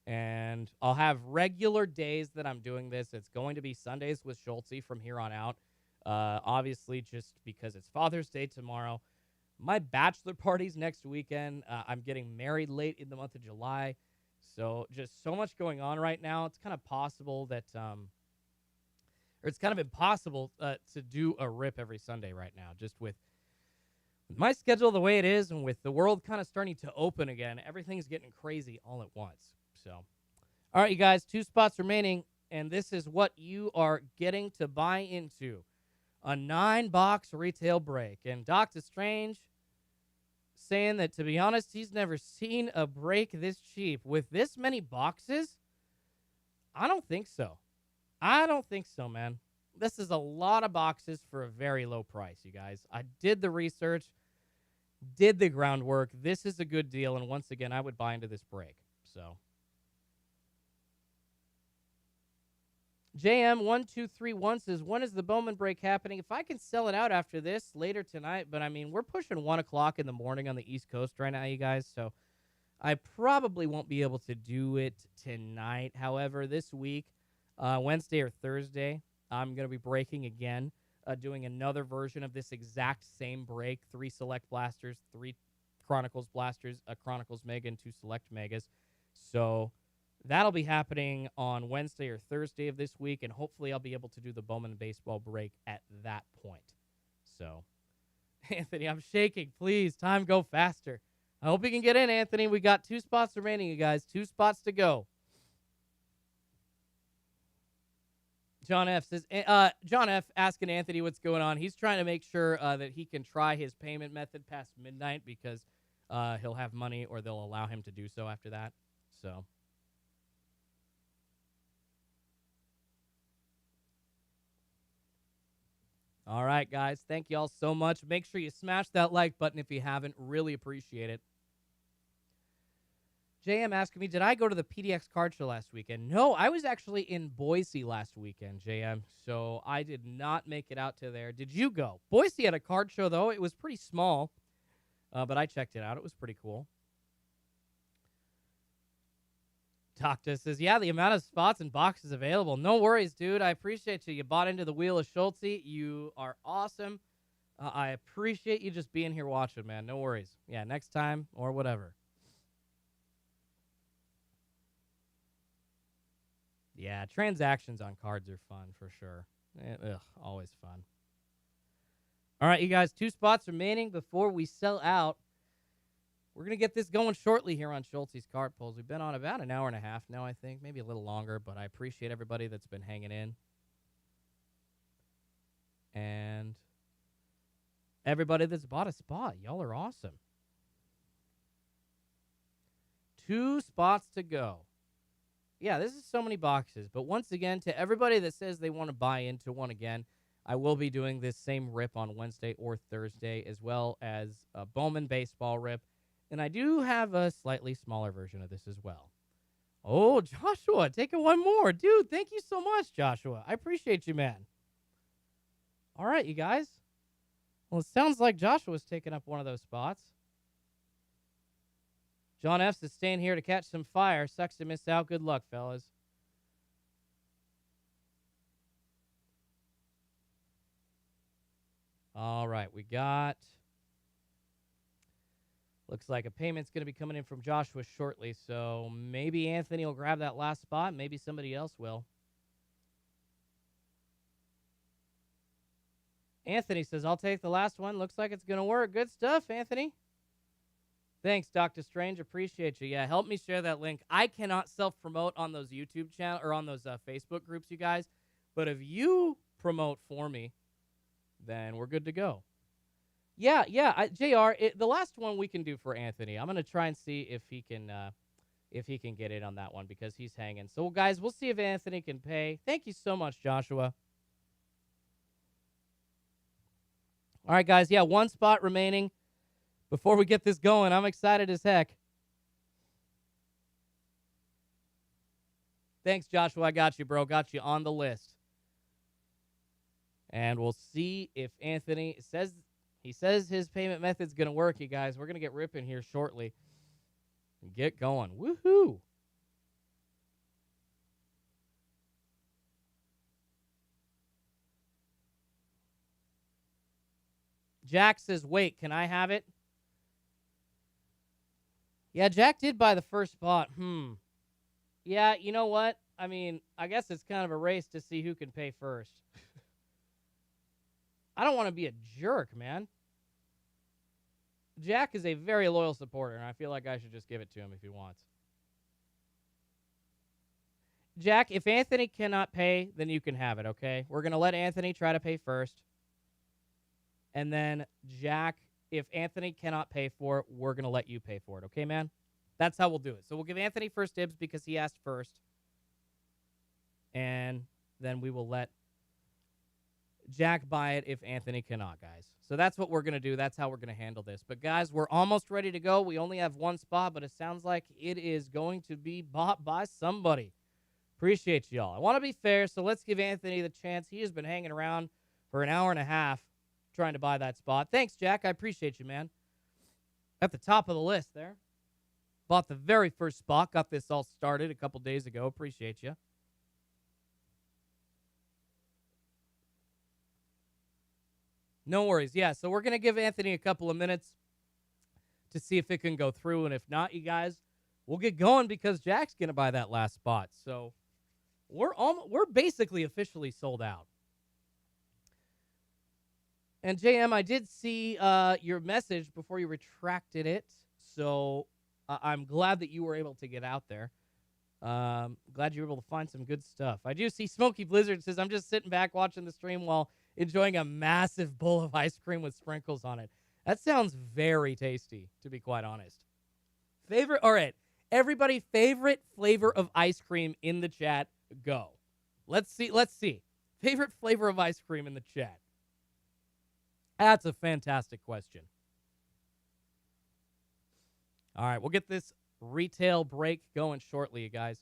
And I'll have regular days that I'm doing this. It's going to be Sundays with Schultze from here on out. Obviously, just because it's Father's Day tomorrow. My bachelor party's next weekend. I'm getting married late in the month of July. So just so much going on right now. It's kind of possible that... or it's kind of impossible to do a rip every Sunday right now, just with my schedule the way it is and with the world kind of starting to open again. Everything's getting crazy all at once. So, all right, you guys, 2 spots remaining, and this is what you are getting to buy into. A 9-box retail break. And Dr. Strange saying that, to be honest, he's never seen a break this cheap. With this many boxes, I don't think so. I don't think so, man. This is a lot of boxes for a very low price, you guys. I did the research, did the groundwork. This is a good deal, and once again, I would buy into this break. So, JM1231 says, when is the Bowman break happening? If I can sell it out after this later tonight, but I mean, we're pushing 1 o'clock in the morning on the East Coast right now, you guys, so I probably won't be able to do it tonight. However, this week, Wednesday or Thursday, I'm going to be breaking again, doing another version of this exact same break, 3 Select Blasters, 3 Chronicles Blasters, a Chronicles Mega, and 2 Select Megas. So that'll be happening on Wednesday or Thursday of this week, and hopefully I'll be able to do the Bowman baseball break at that point. So, Anthony, I'm shaking. Please, time go faster. I hope you can get in, Anthony. We got 2 spots remaining, you guys. 2 spots to go. John F. says, John F. asking Anthony what's going on. He's trying to make sure that he can try his payment method past midnight because he'll have money or they'll allow him to do so after that. So, all right, guys. Thank you all so much. Make sure you smash that like button if you haven't. Really appreciate it. JM asking me, did I go to the PDX card show last weekend? No, I was actually in Boise last weekend, JM, so I did not make it out to there. Did you go? Boise had a card show, though. It was pretty small, but I checked it out. It was pretty cool. Doctor says, yeah, the amount of spots and boxes available. No worries, dude. I appreciate you. You bought into the wheel of Schultze. You are awesome. I appreciate you just being here watching, man. No worries. Yeah, next time or whatever. Yeah, transactions on cards are fun for sure. Always fun. All right, you guys, 2 spots remaining before we sell out. We're going to get this going shortly here on Schultz's card pulls. We've been on about an hour and a half now, I think, maybe a little longer, but I appreciate everybody that's been hanging in. And everybody that's bought a spot. Y'all are awesome. 2 spots to go. Yeah, this is so many boxes. But once again, to everybody that says they want to buy into one again, I will be doing this same rip on Wednesday or Thursday, as well as a Bowman baseball rip. And I do have a slightly smaller version of this as well. Oh, Joshua, taking one more. Dude, thank you so much, Joshua. I appreciate you, man. All right, you guys. Well, it sounds like Joshua's taking up one of those spots. John F's is staying here to catch some fire. Sucks to miss out. Good luck, fellas. All right, we got... Looks like a payment's going to be coming in from Joshua shortly, so maybe Anthony will grab that last spot. Maybe somebody else will. Anthony says, I'll take the last one. Looks like it's going to work. Good stuff, Anthony. Thanks, Dr. Strange. Appreciate you. Yeah, help me share that link. I cannot self-promote on those YouTube channel or on those Facebook groups, you guys. But if you promote for me, then we're good to go. Yeah, JR, the last one we can do for Anthony. I'm going to try and see if he can get in on that one because he's hanging. So, guys, we'll see if Anthony can pay. Thank you so much, Joshua. All right, guys. Yeah, 1 spot remaining before we get this going. I'm excited as heck. Thanks, Joshua. I got you, bro. Got you on the list. And we'll see if Anthony says... He says his payment method's going to work, you guys. We're going to get ripping here shortly. Get going. Woohoo! Jack says, wait, can I have it? Yeah, Jack did buy the first spot. Yeah, you know what? I mean, I guess it's kind of a race to see who can pay first. I don't want to be a jerk, man. Jack is a very loyal supporter, and I feel like I should just give it to him if he wants. Jack, if Anthony cannot pay, then you can have it, okay? We're going to let Anthony try to pay first. And then, Jack, if Anthony cannot pay for it, we're going to let you pay for it, okay, man? That's how we'll do it. So we'll give Anthony first dibs because he asked first. And then we will let Jack buy it if Anthony cannot, guys. So that's what we're going to do. That's how we're going to handle this. But, guys, we're almost ready to go. We only have 1 spot, but it sounds like it is going to be bought by somebody. Appreciate y'all. I want to be fair, so let's give Anthony the chance. He has been hanging around for an hour and a half trying to buy that spot. Thanks, Jack. I appreciate you, man. At the top of the list there. Bought the very first spot. Got this all started a couple days ago. Appreciate you. No worries. Yeah, so we're going to give Anthony a couple of minutes to see if it can go through. And if not, you guys, we'll get going because Jack's going to buy that last spot. So we're basically officially sold out. And JM, I did see your message before you retracted it. So I'm glad that you were able to get out there. Glad you were able to find some good stuff. I do see Smoky Blizzard says, I'm just sitting back watching the stream while enjoying a massive bowl of ice cream with sprinkles on it. That sounds very tasty, to be quite honest. All right, everybody, favorite flavor of ice cream in the chat, go. Let's see. Favorite flavor of ice cream in the chat. That's a fantastic question. All right, we'll get this retail break going shortly, you guys.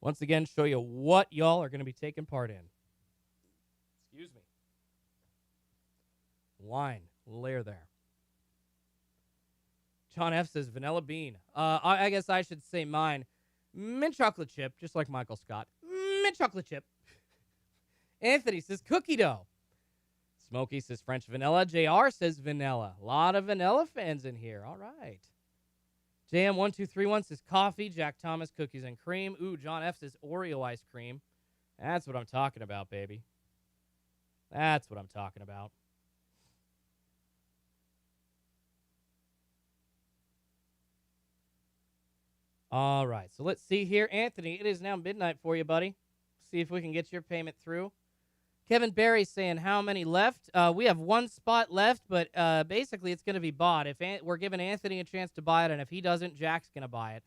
Once again, show you what y'all are going to be taking part in. Excuse me. Wine, layer there. John F. says vanilla bean. I guess I should say mine. Mint chocolate chip, just like Michael Scott. Mint chocolate chip. Anthony says cookie dough. Smokey says French vanilla. JR says vanilla. A lot of vanilla fans in here. All right. JM1231 says coffee. Jack Thomas, cookies and cream. Ooh, John F says Oreo ice cream. That's what I'm talking about, baby. That's what I'm talking about. All right, so let's see here. Anthony, it is now midnight for you, buddy. See if we can get your payment through. Kevin Barry saying how many left? We have one spot left, but basically it's going to be bought. We're giving Anthony a chance to buy it, and if he doesn't, Jack's going to buy it.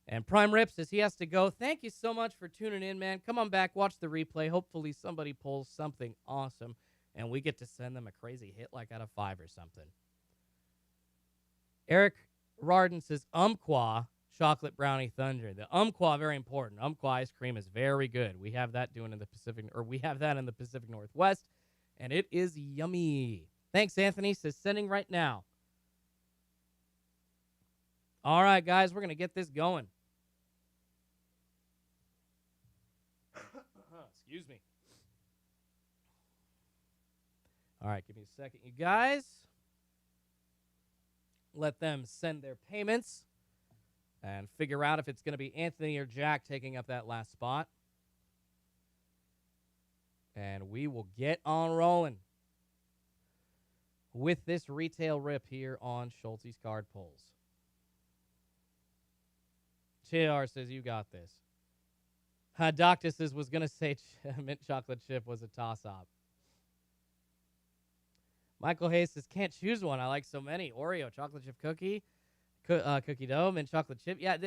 And Prime Rip says he has to go. Thank you so much for tuning in, man. Come on back, watch the replay. Hopefully somebody pulls something awesome, and we get to send them a crazy hit like out of 5 or something. Eric Rarden says Umpqua chocolate brownie thunder. The Umpqua, very important. Umpqua ice cream is very good. We have that doing in the Pacific, or we have that in the Pacific Northwest, and it is yummy. Thanks, Anthony. Says sending right now. All right, guys, we're going to get this going. Excuse me. All right, give me a second, you guys. Let them send their payments and figure out if it's going to be Anthony or Jack taking up that last spot. And we will get on rolling with this retail rip here on Schulte's Card Pulls. JR says, you got this. Doctus was going to say mint chocolate chip was a toss-up. Michael Hayes says, can't choose one. I like so many. Oreo, chocolate chip cookie, cookie dough, mint chocolate chip. Yeah,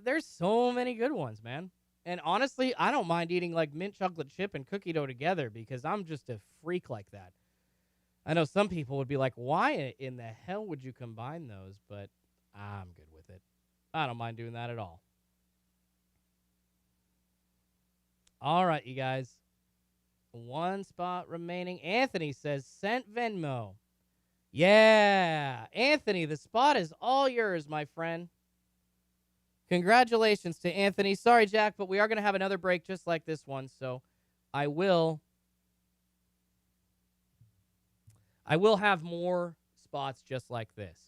there's so many good ones, man. And honestly, I don't mind eating like mint chocolate chip and cookie dough together because I'm just a freak like that. I know some people would be like, why in the hell would you combine those? But I'm good with it. I don't mind doing that at all. All right, you guys. One spot remaining. Anthony says, sent Venmo. Yeah. Anthony, the spot is all yours, my friend. Congratulations to Anthony. Sorry, Jack, but we are going to have another break just like this one, so I will have more spots just like this.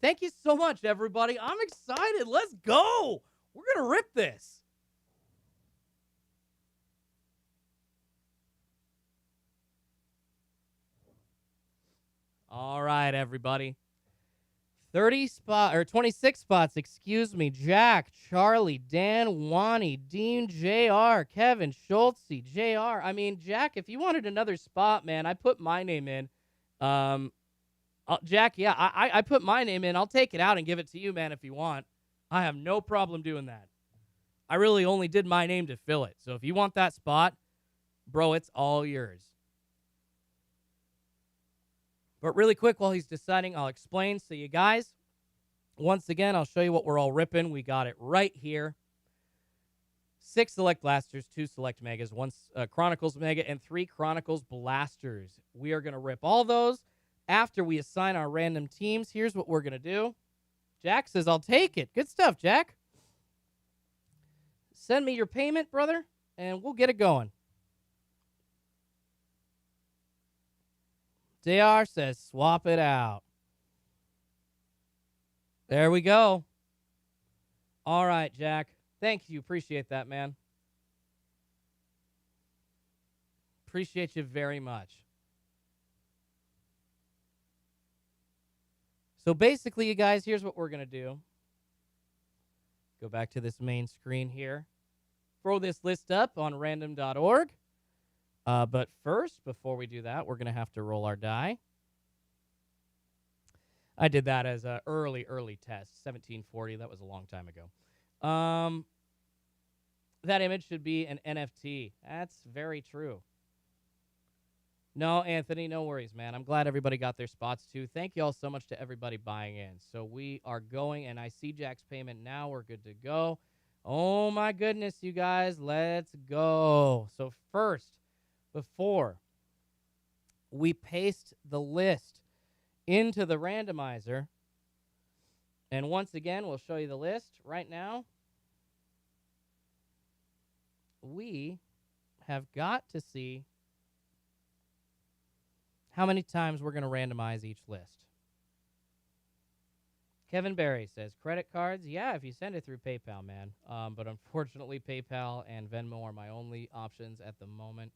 Thank you so much, everybody. I'm excited. Let's go. We're going to rip this. All right, everybody. 26 spots, excuse me. Jack, Charlie, Dan, Wani, Dean, JR, Kevin, Schultze, JR. I mean, Jack, if you wanted another spot, man, I put my name in. Jack, yeah, I put my name in. I'll take it out and give it to you, man, if you want. I have no problem doing that. I really only did my name to fill it. So if you want that spot, bro, it's all yours. But really quick, while he's deciding, I'll explain. So you guys, once again, I'll show you what we're all ripping. We got it right here. 6 Select Blasters, 2 Select Megas, 1 Chronicles Mega, and 3 Chronicles Blasters. We are going to rip all those after we assign our random teams. Here's what we're going to do. Jack says, I'll take it. Good stuff, Jack. Send me your payment, brother, and we'll get it going. JR says, swap it out. There we go. All right, Jack. Thank you. Appreciate that, man. Appreciate you very much. So basically, you guys, here's what we're going to do. Go back to this main screen here. Throw this list up on random.org. But first, before we do that, we're going to have to roll our die. I did that as an early test, 1740. That was a long time ago. That image should be an NFT. That's very true. No, Anthony, no worries, man. I'm glad everybody got their spots, too. Thank you all so much to everybody buying in. So we are going, and I see Jack's payment now. We're good to go. Oh, my goodness, you guys. Let's go. So first, before we paste the list into the randomizer, and once again, we'll show you the list right now. We have got to see how many times we're going to randomize each list. Kevin Barry says, credit cards? Yeah, if you send it through PayPal, man. But unfortunately, PayPal and Venmo are my only options at the moment.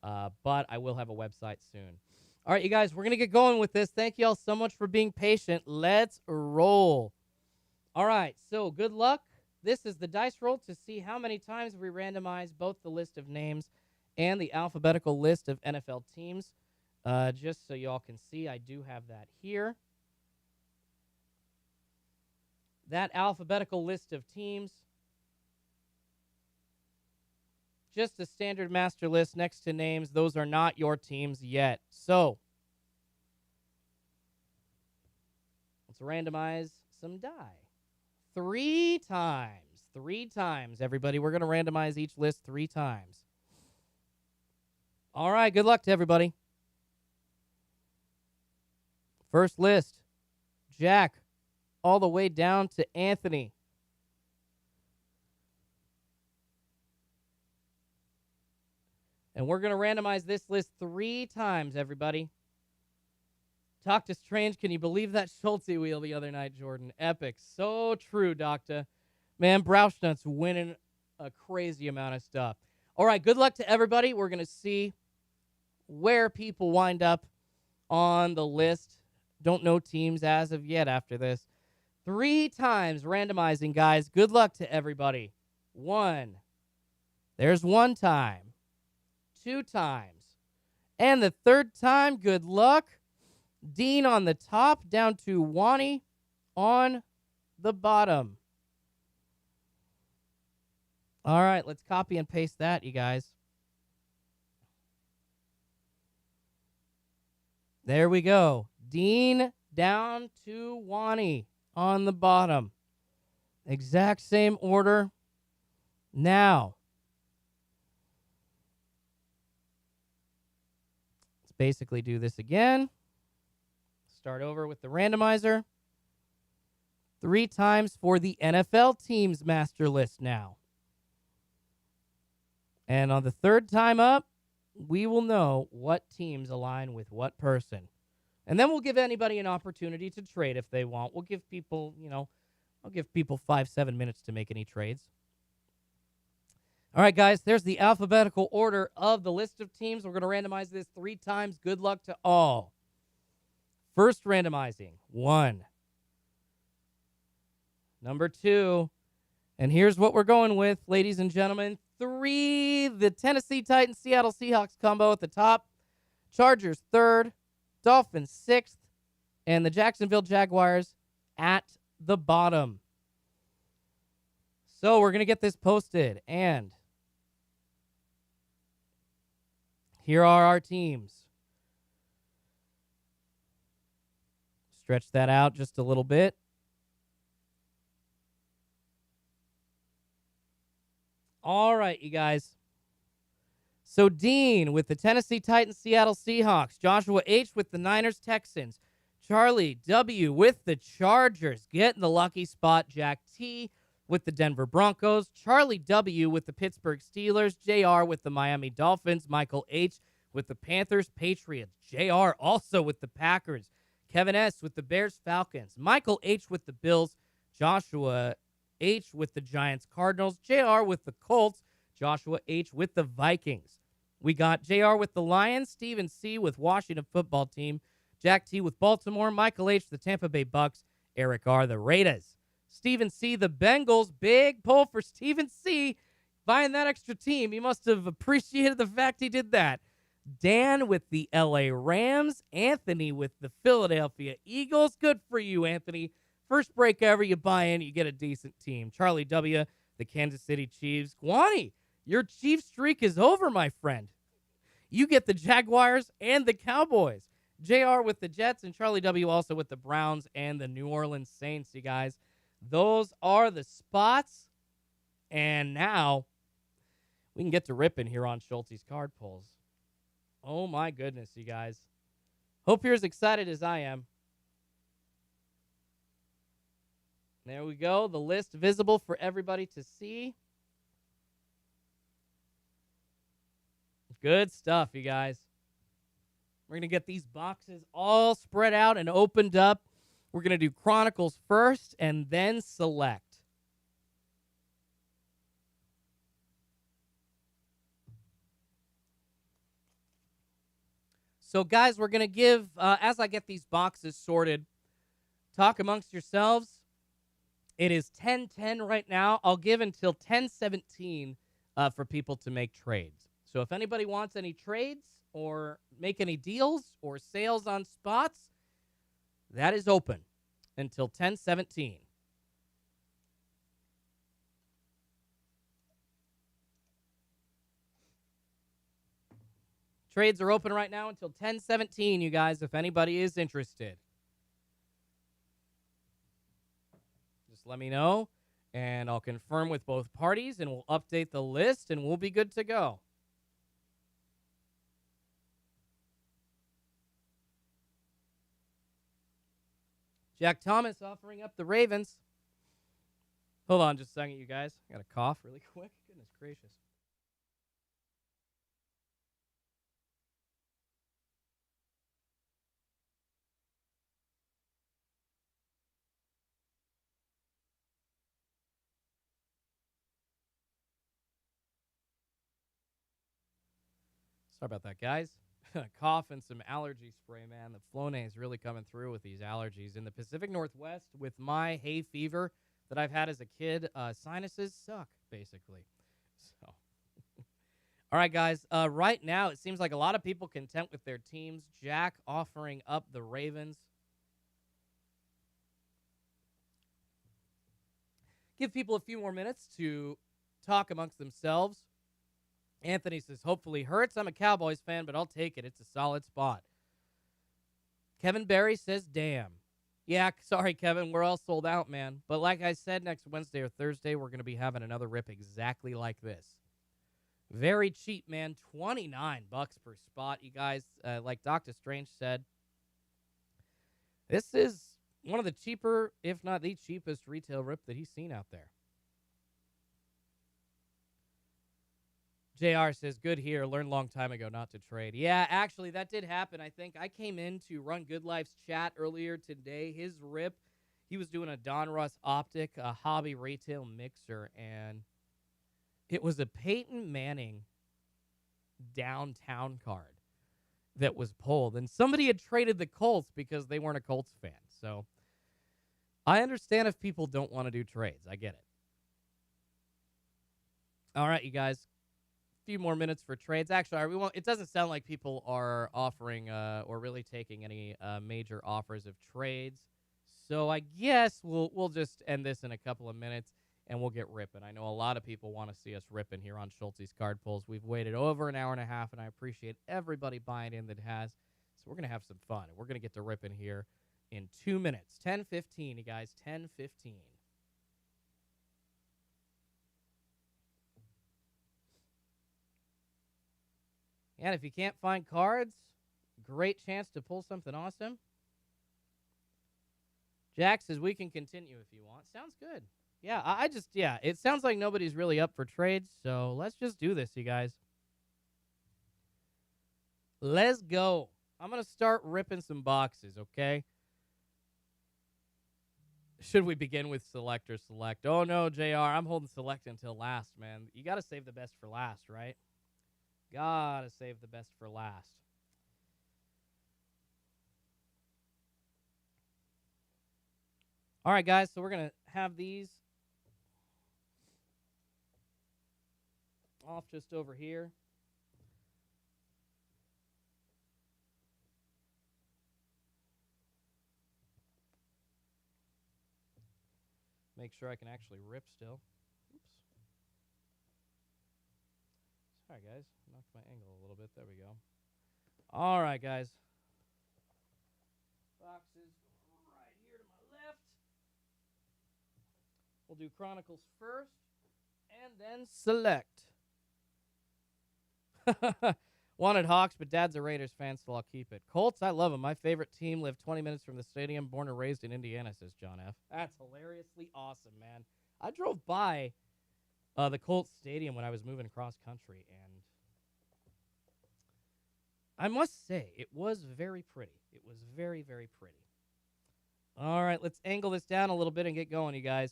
But I will have a website soon. All right, you guys, we're going to get going with this. Thank you all so much for being patient. Let's roll. All right, so good luck. This is the dice roll to see how many times we randomize both the list of names and the alphabetical list of NFL teams. Just so you all can see, I do have that here. That alphabetical list of teams, just a standard master list next to names. Those are not your teams yet. So let's randomize some die. 3 times. 3 times, everybody. We're going to randomize each list 3 times. All right, good luck to everybody. First list, Jack, all the way down to Anthony. And we're going to randomize this list 3 times, everybody. Talk to Strange. Can you believe that Schulte wheel the other night, Jordan? Epic. So true, Doctor. Man, Brauschnut's winning a crazy amount of stuff. All right, good luck to everybody. We're going to see where people wind up on the list. Don't know teams as of yet after this. 3 times randomizing, guys. Good luck to everybody. 1. There's 1 time. 2 times. And the 3rd time, good luck. Dean on the top, down to Wani on the bottom. All right, let's copy and paste that, you guys. There we go. Dean down to Wani on the bottom. Exact same order. Now, let's basically do this again. Start over with the randomizer. 3 times for the NFL teams master list now. And on the 3rd time up, we will know what teams align with what person. And then we'll give anybody an opportunity to trade if they want. We'll give people, I'll give people 5-7 minutes to make any trades. All right, guys, there's the alphabetical order of the list of teams. We're going to randomize this 3 times. Good luck to all. First randomizing, 1. Number 2. And here's what we're going with, ladies and gentlemen. 3, the Tennessee Titans, Seattle Seahawks combo at the top. Chargers 3rd, Dolphins 6th, and the Jacksonville Jaguars at the bottom. So we're going to get this posted, and here are our teams. Stretch that out just a little bit. All right, you guys. So Dean with the Tennessee Titans, Seattle Seahawks. Joshua H. with the Niners, Texans. Charlie W. with the Chargers. Getting the lucky spot. Jack T. with the Denver Broncos. Charlie W. with the Pittsburgh Steelers. JR with the Miami Dolphins. Michael H. with the Panthers, Patriots. JR also with the Packers. Kevin S. with the Bears, Falcons. Michael H. with the Bills. Joshua H. with the Giants, Cardinals. JR with the Colts. Joshua H. with the Vikings. We got JR with the Lions. Stephen C. with Washington Football Team. Jack T. with Baltimore. Michael H. the Tampa Bay Bucks. Eric R. the Raiders. Stephen C. the Bengals. Big pull for Stephen C. buying that extra team. He must have appreciated the fact he did that. Dan with the LA Rams. Anthony with the Philadelphia Eagles. Good for you, Anthony. First break ever, you buy in, you get a decent team. Charlie W., the Kansas City Chiefs. Guani, your Chiefs streak is over, my friend. You get the Jaguars and the Cowboys. JR with the Jets and Charlie W. also with the Browns and the New Orleans Saints, you guys. Those are the spots. And now we can get to ripping here on Schulte's card pulls. Oh, my goodness, you guys. Hope you're as excited as I am. There we go. The list visible for everybody to see. Good stuff, you guys. We're going to get these boxes all spread out and opened up. We're going to do Chronicles first and then select. So, guys, we're going to give, as I get these boxes sorted, talk amongst yourselves. It is 10:10 right now. I'll give until 10:17 for people to make trades. So if anybody wants any trades or make any deals or sales on spots, that is open until 10:17. Trades are open right now until 10:17, you guys, if anybody is interested. Just let me know, and I'll confirm with both parties, and we'll update the list, and we'll be good to go. Jack Thomas offering up the Ravens. Hold on just a second, you guys. I got to cough really quick. Goodness gracious. Sorry about that, guys. Cough and some allergy spray, man. The Flonase is really coming through with these allergies. In the Pacific Northwest, with my hay fever that I've had as a kid, sinuses suck, basically. So, all right, guys. Right now, it seems like a lot of people content with their teams. Jack offering up the Ravens. Give people a few more minutes to talk amongst themselves. Anthony says, hopefully hurts. I'm a Cowboys fan, but I'll take it. It's a solid spot. Kevin Barry says, damn. Yeah, sorry, Kevin. We're all sold out, man. But like I said, next Wednesday or Thursday, we're going to be having another rip exactly like this. Very cheap, man. $29 per spot, you guys. Like Dr. Strange said, this is one of the cheaper, if not the cheapest, retail rip that he's seen out there. JR says, good here. Learned a long time ago not to trade. Yeah, actually, that did happen. I think I came into Run Good Life's chat earlier today. His rip, he was doing a Don Russ Optic, a hobby retail mixer, and it was a Peyton Manning downtown card that was pulled. And somebody had traded the Colts because they weren't a Colts fan. So I understand if people don't want to do trades. I get it. All right, you guys. Few more minutes for trades. Actually, we won't. It doesn't sound like people are offering or really taking any major offers of trades. So I guess we'll just end this in a couple of minutes and we'll get ripping. I know a lot of people want to see us ripping here on Schulte's Card Pulls. We've waited over an hour and a half, and I appreciate everybody buying in that has. So we're gonna have some fun. We're gonna get to ripping here in 2 minutes. 10:15, you guys. 10:15. And if you can't find cards, great chance to pull something awesome. Jack says we can continue if you want. Sounds good. Yeah, it sounds like nobody's really up for trades, so let's just do this, you guys. Let's go. I'm going to start ripping some boxes, okay? Should we begin with select or select? Oh, no, JR, I'm holding select until last, man. You got to save the best for last, right? Gotta save the best for last. All right, guys, so we're going to have these off just over here. Make sure I can actually rip still. Oops. Sorry, guys. Knocked my angle a little bit. There we go. All right, guys. Boxes right here to my left. We'll do Chronicles first and then select. Wanted Hawks, but Dad's a Raiders fan, so I'll keep it. Colts, I love them. My favorite team, lived 20 minutes from the stadium, born and raised in Indiana, says John F. That's hilariously awesome, man. I drove by the Colts stadium when I was moving across country, I must say, it was very pretty. It was very, very pretty. All right, let's angle this down a little bit and get going, you guys.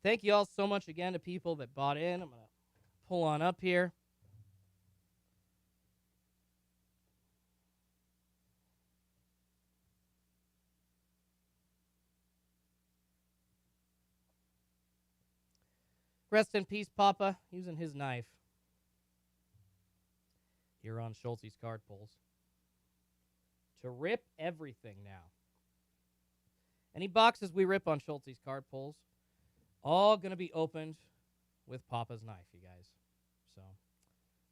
Thank you all so much again to people that bought in. I'm going to pull on up here. Rest in peace, Papa, using his knife. Here on Schultz's card pulls. To rip everything now. Any boxes we rip on Schultz's card pulls, all going to be opened with Papa's knife, you guys. So,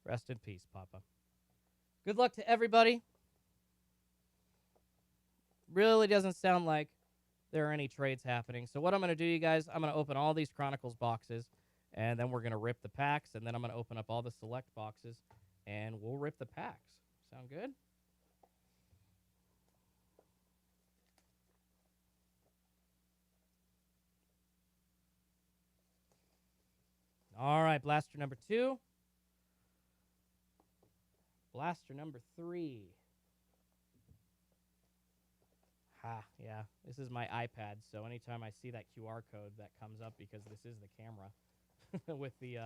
rest in peace, Papa. Good luck to everybody. Really doesn't sound like there are any trades happening. So what I'm going to do, you guys, I'm going to open all these Chronicles boxes, and then we're going to rip the packs, and then I'm going to open up all the select boxes, and we'll rip the packs. Sound good? All right, blaster number 2. Blaster number 3. Yeah, this is my iPad, so anytime I see that QR code, that comes up because this is the camera with the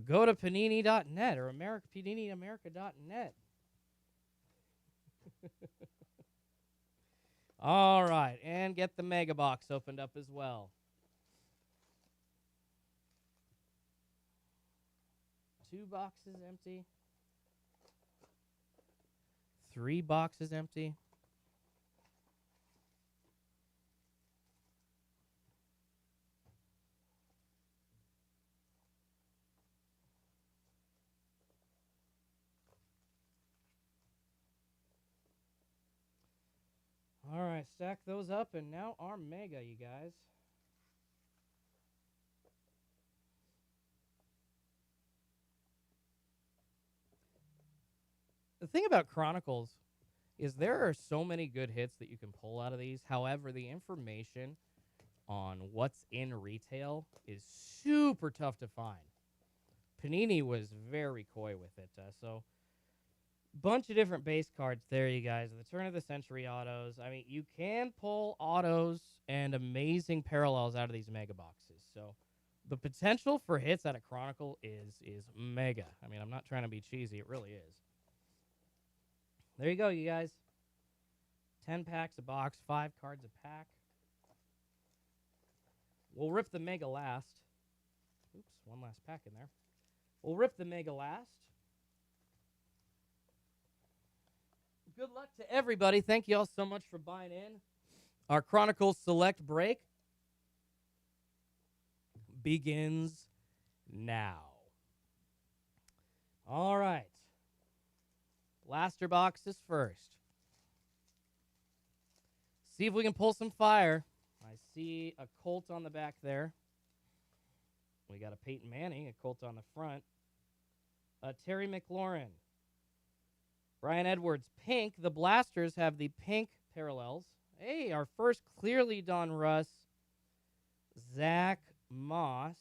go to panini.net or paniniamerica.net. All right, and get the mega box opened up as well. 2 boxes empty. 3 boxes empty. All right, stack those up, and now our mega, you guys. The thing about Chronicles is there are so many good hits that you can pull out of these. However, the information on what's in retail is super tough to find. Panini was very coy with it. So, bunch of different base cards there, you guys. The turn of the century autos. I mean, you can pull autos and amazing parallels out of these mega boxes. So, the potential for hits out of Chronicle is mega. I mean, I'm not trying to be cheesy. It really is. There you go, you guys. 10 packs a box, 5 cards a pack. We'll rip the mega last. Oops, one last pack in there. We'll rip the mega last. Good luck to everybody. Thank you all so much for buying in. Our Chronicles Select break begins now. All right. Blaster boxes first. See if we can pull some fire. I see a Colt on the back there. We got a Peyton Manning, a Colt on the front. Terry McLaurin. Brian Edwards, pink. The blasters have the pink parallels. Hey, our first clearly Donruss. Zach Moss.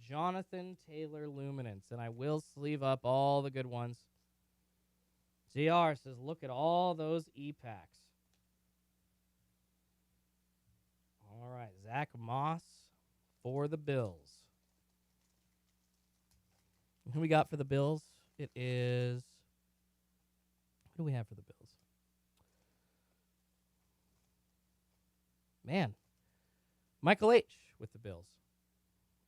Jonathan Taylor Luminance. And I will sleeve up all the good ones. JR says, look at all those E-packs. All right, Zach Moss for the Bills. Who we got for the Bills? It is... Who do we have for the Bills? Man. Michael H. with the Bills.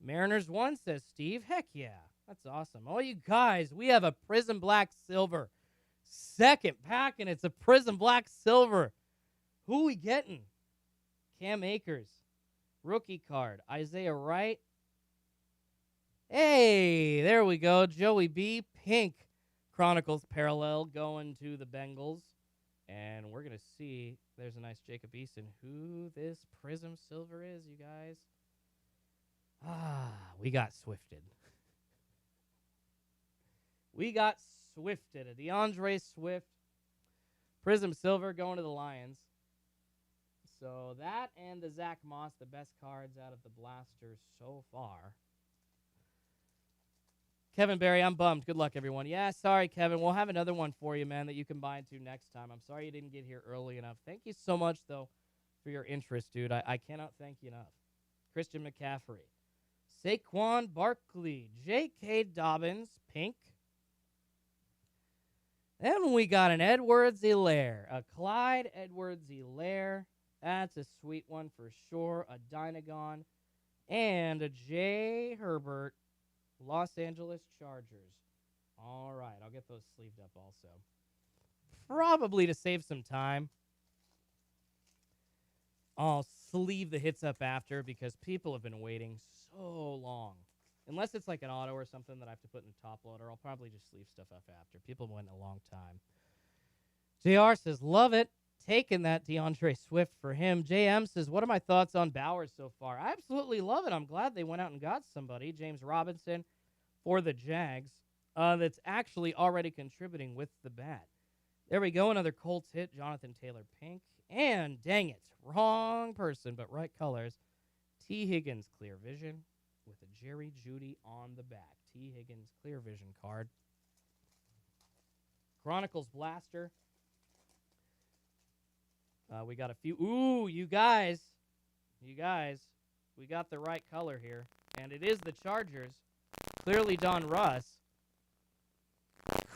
Mariners 1, says Steve. Heck yeah. That's awesome. Oh, you guys, we have a Prism Black Silver. Second pack, and it's a Prism Black Silver. Who we getting? Cam Akers. Rookie card. Isaiah Wright. Hey, there we go. Joey B. Pink. Chronicles parallel going to the Bengals. And we're going to see, there's a nice Jacob Eason, who this Prism Silver is, you guys. We got swifted. We got swifted. A DeAndre Swift. Prism Silver going to the Lions. So that and the Zach Moss, the best cards out of the blasters so far. Kevin Barry, I'm bummed. Good luck, everyone. Yeah, sorry, Kevin. We'll have another one for you, man, that you can buy into next time. I'm sorry you didn't get here early enough. Thank you so much, though, for your interest, dude. I cannot thank you enough. Christian McCaffrey, Saquon Barkley, J.K. Dobbins, pink. Then we got an Edwards-Helaire, a Clyde Edwards-Helaire. That's a sweet one for sure. A Dynagon. And a J. Herbert, Los Angeles Chargers. All right, I'll get those sleeved up also. Probably to save some time, I'll sleeve the hits up after because people have been waiting so long. Unless it's like an auto or something that I have to put in the top loader, I'll probably just sleeve stuff up after. People went a long time. JR says, love it. Taking that DeAndre Swift for him. JM says, what are my thoughts on Bowers so far? I absolutely love it. I'm glad they went out and got somebody, James Robinson, for the Jags, that's actually already contributing with the bat. There we go, another Colts hit, Jonathan Taylor pink. And, dang it, wrong person, but right colors. T. Higgins clear vision with a Jerry Jeudy on the back. T. Higgins clear vision card. Chronicles Blaster. We got a few. Ooh, you guys. We got the right color here. And it is the Chargers. Clearly Don Russ.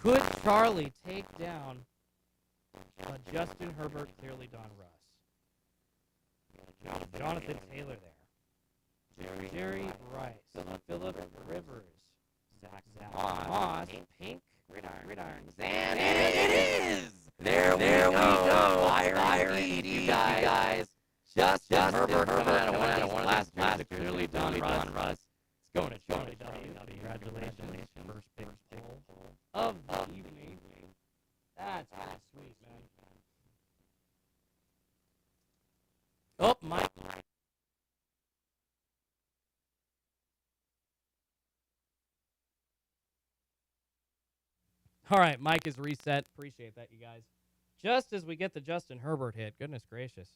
Could Charlie take down Justin Herbert? Clearly Don Russ. Jonathan Taylor there. Jerry Rice. Phillip Rivers. Zach Moss. Pink. Gridirons. And it is! There we go. Fire indeed, you guys. Just Herbert coming out of one last clearly Don Russ. It's going to Charlie W. Congratulations. First pick of the evening. That's kind of sweet, man. Oh, my. All right, Mike is reset. Appreciate that, you guys. Just as we get the Justin Herbert hit. Goodness gracious.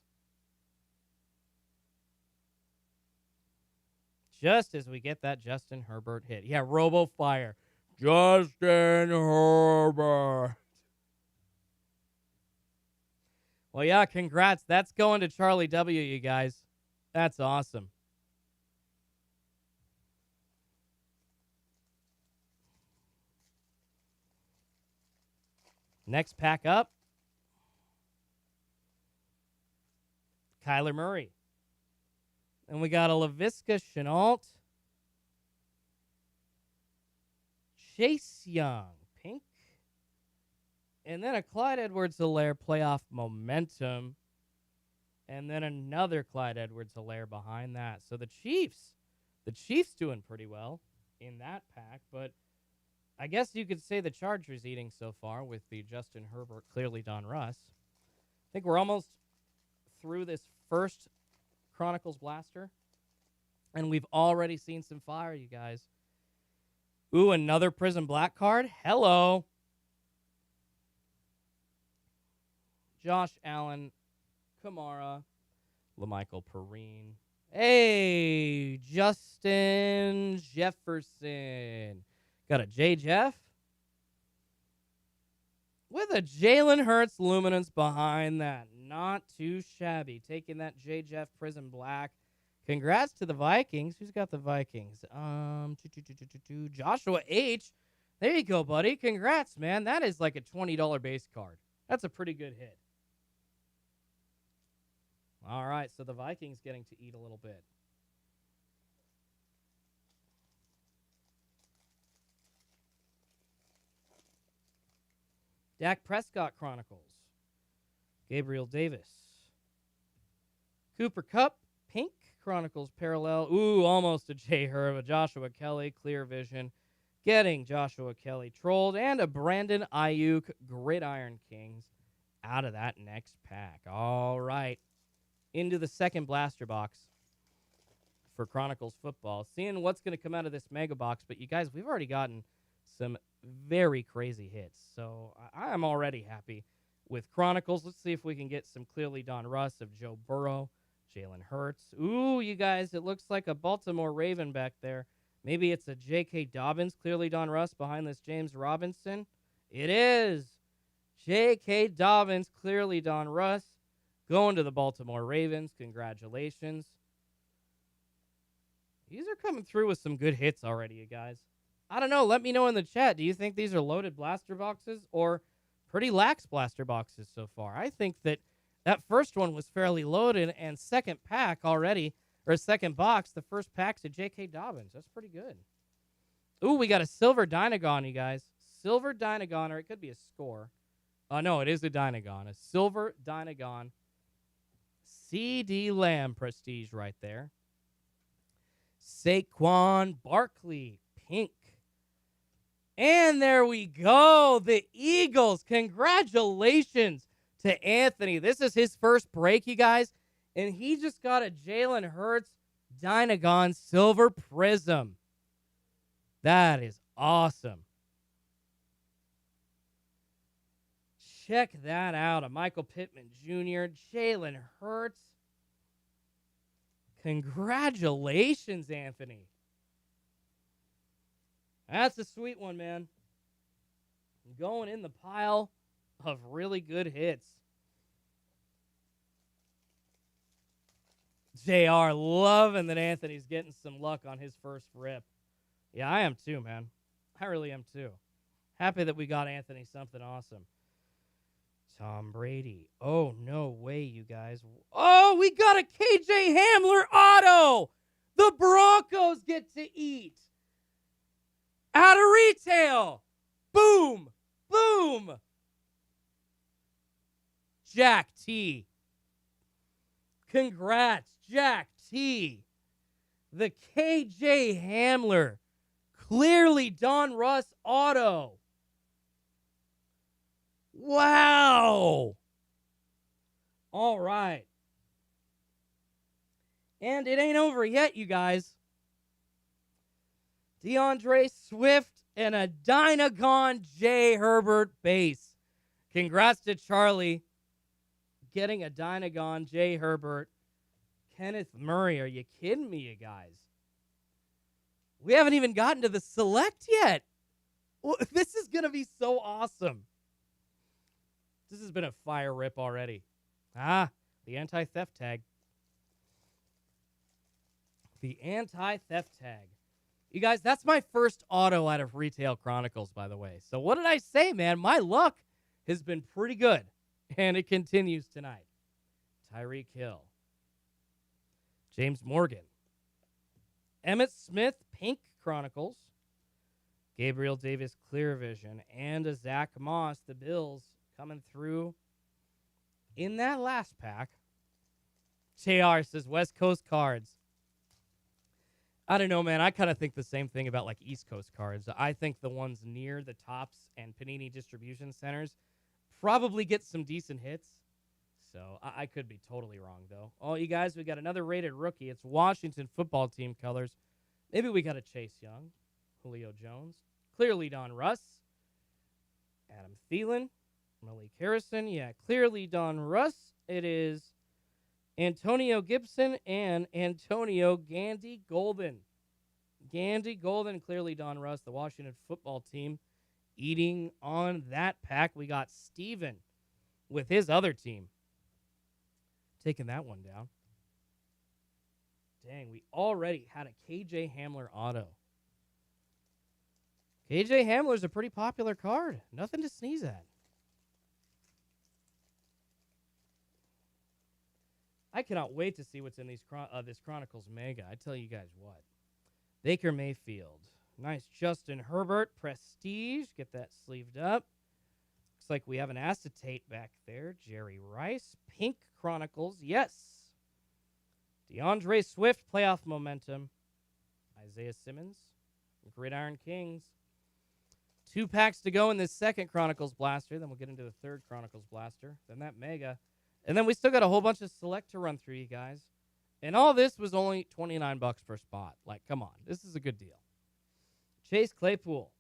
Just as we get that Justin Herbert hit. Yeah, Robo Fire. Justin Herbert. Well, yeah, congrats. That's going to Charlie W., you guys. That's awesome. Next pack up. Kyler Murray. And we got a LaVisca Chenault. Chase Young, pink. And then a Clyde Edwards-Helaire playoff momentum. And then another Clyde Edwards-Helaire behind that. So the Chiefs doing pretty well in that pack. But I guess you could say the Chargers eating so far with the Justin Herbert, clearly Don Russ. I think we're almost through this first Chronicles Blaster. And we've already seen some fire, you guys. Ooh, another Prism Black card. Hello. Josh Allen, Kamara, LaMichael Perrine. Hey, Justin Jefferson. Got a J. Jeff with a Jalen Hurts Luminance behind that. Not too shabby. Taking that J. Jeff Prism Black. Congrats to the Vikings. Who's got the Vikings? Joshua H. There you go, buddy. Congrats, man. That is like a $20 base card. That's a pretty good hit. All right, so the Vikings getting to eat a little bit. Dak Prescott Chronicles. Gabriel Davis. Cooper Kupp, pink. Chronicles Parallel. Ooh, almost a J. Herb. A Joshua Kelly, clear vision. Getting Joshua Kelly trolled. And a Brandon Ayuk Gridiron Kings out of that next pack. All right. Into the second blaster box for Chronicles Football. Seeing what's going to come out of this mega box. But you guys, we've already gotten some very crazy hits. So I'm already happy with Chronicles. Let's see if we can get some clearly Don Russ of Joe Burrow, Jalen Hurts. Ooh, you guys, it looks like a Baltimore Raven back there. Maybe it's a J.K. Dobbins, clearly Don Russ behind this James Robinson. It is J.K. Dobbins, clearly Don Russ, going to the Baltimore Ravens. Congratulations. These are coming through with some good hits already, you guys. I don't know. Let me know in the chat. Do you think these are loaded blaster boxes or pretty lax blaster boxes so far? I think that first one was fairly loaded, and second pack already, or second box, the first pack's a J.K. Dobbins. That's pretty good. Ooh, we got a silver Dynagon, you guys. Silver Dynagon, or it could be a score. No, it is a Dynagon. A silver Dynagon. C.D. Lamb prestige right there. Saquon Barkley, pink. And there we go. The Eagles. Congratulations to Anthony. This is his first break, you guys. And he just got a Jalen Hurts Dynagon Silver Prism. That is awesome. Check that out. A Michael Pittman Jr., Jalen Hurts. Congratulations, Anthony. That's a sweet one, man. Going in the pile of really good hits. JR loving that Anthony's getting some luck on his first rip. Yeah, I am too, man. I really am too. Happy that we got Anthony something awesome. Tom Brady. Oh, no way, you guys. Oh, we got a KJ Hamler auto. The Broncos get to eat. Out of retail. Boom. Boom. Jack T. Congrats, Jack T. The KJ Hamler. Clearly Don Russ auto. Wow. All right. And it ain't over yet, you guys. DeAndre Swift and a Dynagon J. Herbert base. Congrats to Charlie getting a Dynagon J. Herbert. Kenneth Murray, are you kidding me, you guys? We haven't even gotten to the select yet. This is going to be so awesome. This has been a fire rip already. The anti-theft tag. The anti-theft tag. You guys, that's my first auto out of Retail Chronicles, by the way. So what did I say, man? My luck has been pretty good, and it continues tonight. Tyreek Hill. James Morgan. Emmitt Smith, Pink Chronicles. Gabriel Davis, Clear Vision. And a Zach Moss, the Bills, coming through in that last pack. JR says West Coast cards. I don't know, man. I kind of think the same thing about like East Coast cards. I think the ones near the tops and Panini distribution centers probably get some decent hits. So I could be totally wrong, though. Oh, you guys, we got another rated rookie. It's Washington football team colors. Maybe we got a Chase Young, Julio Jones, clearly Don Russ, Adam Thielen, Malik Harrison. Yeah, clearly Don Russ. It is Antonio Gibson and Antonio Gandy Golden. Gandy Golden, clearly Don Russ, the Washington football team. Eating on that pack, we got Steven with his other team. Taking that one down. Dang, we already had a KJ Hamler auto. KJ Hamler's a pretty popular card. Nothing to sneeze at. I cannot wait to see what's in these this Chronicles Mega. I tell you guys what. Baker Mayfield. Nice Justin Herbert. Prestige. Get that sleeved up. Looks like we have an acetate back there. Jerry Rice. Pink Chronicles. Yes. DeAndre Swift. Playoff momentum. Isaiah Simmons. Gridiron Kings. 2 packs to go in this second Chronicles Blaster. Then we'll get into the third Chronicles Blaster. Then that Mega. And then we still got a whole bunch of select to run through, you guys. And all this was only $29 per spot. Like, come on. This is a good deal. Chase Claypool.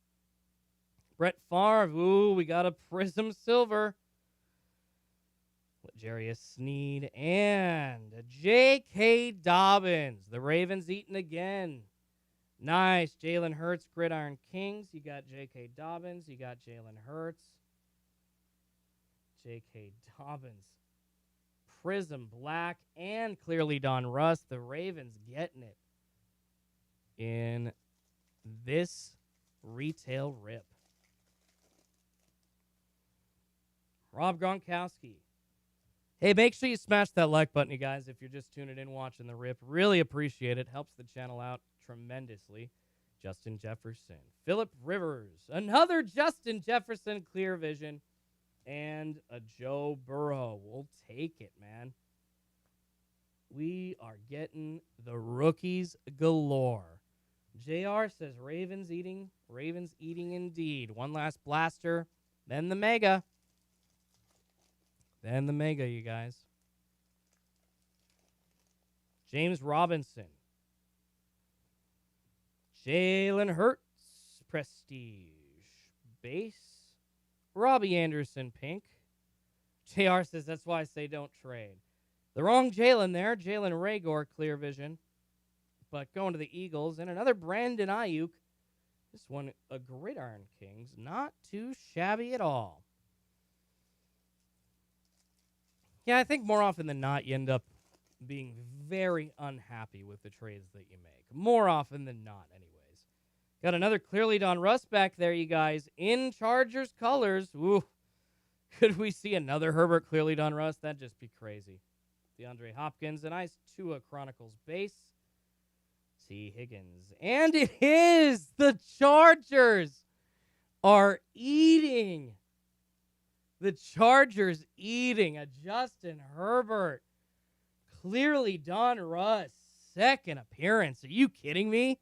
Brett Favre. Ooh, we got a Prism Silver. Jarius Sneed. And a J.K. Dobbins. The Ravens eating again. Nice. Jalen Hurts, Gridiron Kings. You got J.K. Dobbins. You got Jalen Hurts. J.K. Dobbins. Prism Black and Clearly Don Russ. The Ravens getting it in this retail rip. Rob Gronkowski. Hey, make sure you smash that like button, you guys, if you're just tuning in watching the rip. Really appreciate it. Helps the channel out tremendously. Justin Jefferson. Phillip Rivers. Another Justin Jefferson clear vision. And a Joe Burrow. We'll take it, man. We are getting the rookies galore. JR says Ravens eating indeed. One last blaster, then the Mega. Then the Mega, you guys. James Robinson. Jalen Hurts. Prestige. Base. Robbie Anderson, pink. JR says, that's why I say don't trade. The wrong Jalen there. Jalen Ragor, clear vision. But going to the Eagles. And another Brandon Ayuk. This one, a Gridiron Kings. Not too shabby at all. Yeah, I think more often than not, you end up being very unhappy with the trades that you make. More often than not, anyways. Got another Clearly Don Russ back there, you guys, in Chargers colors. Ooh, could we see another Herbert Clearly Don Russ? That'd just be crazy. DeAndre Hopkins, a nice Tua Chronicles base. T. Higgins. And it is! The Chargers are eating. The Chargers eating a Justin Herbert. Clearly Don Russ. Second appearance. Are you kidding me?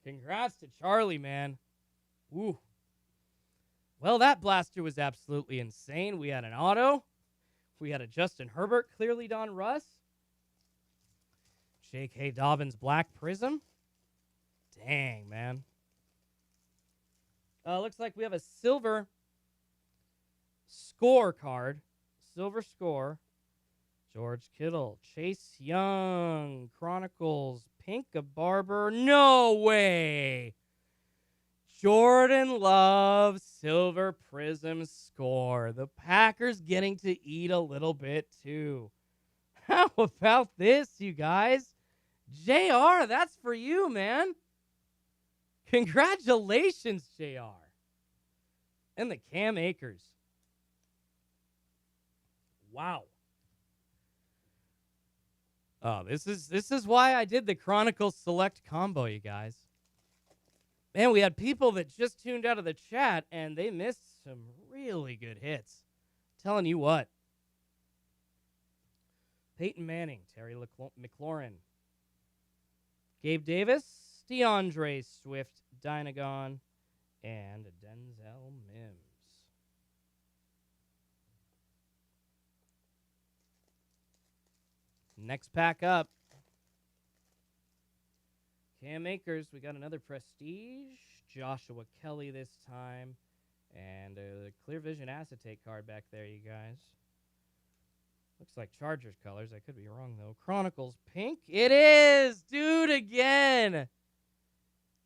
Congrats to Charlie, man. Ooh. Well, that blaster was absolutely insane. We had an auto. We had a Justin Herbert, Clearly Don Russ. J.K. Dobbins Black Prism. Dang, man. Looks like we have a silver score card. Silver score. George Kittle. Chase Young. Chronicles. Pink of Barber. No way. Jordan Love. Silver Prism score. The Packers getting to eat a little bit too. How about this, you guys? JR, that's for you, man. Congratulations, JR. And the Cam Akers. Wow. Oh, this is why I did the Chronicles Select combo, you guys. Man, we had people that just tuned out of the chat, and they missed some really good hits. Telling you what. Peyton Manning, Terry McLaurin, Gabe Davis, DeAndre Swift, Dynagon, and Denzel Mims. Next pack up. Cam Akers, we got another Prestige. Joshua Kelly this time. And a Clear Vision Acetate card back there, you guys. Looks like Chargers colors. I could be wrong, though. Chronicles pink. It is! Dude, again!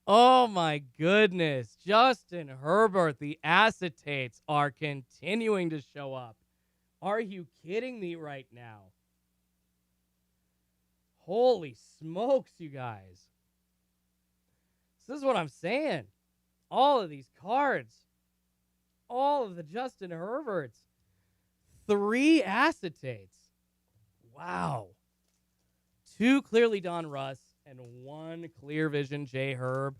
Oh, my goodness. Justin Herbert, the acetates are continuing to show up. Are you kidding me right now? Holy smokes, you guys. This is what I'm saying. All of these cards. All of the Justin Herberts. 3 acetates. Wow. 2 Clearly Don Russ and 1 Clear Vision J. Herb.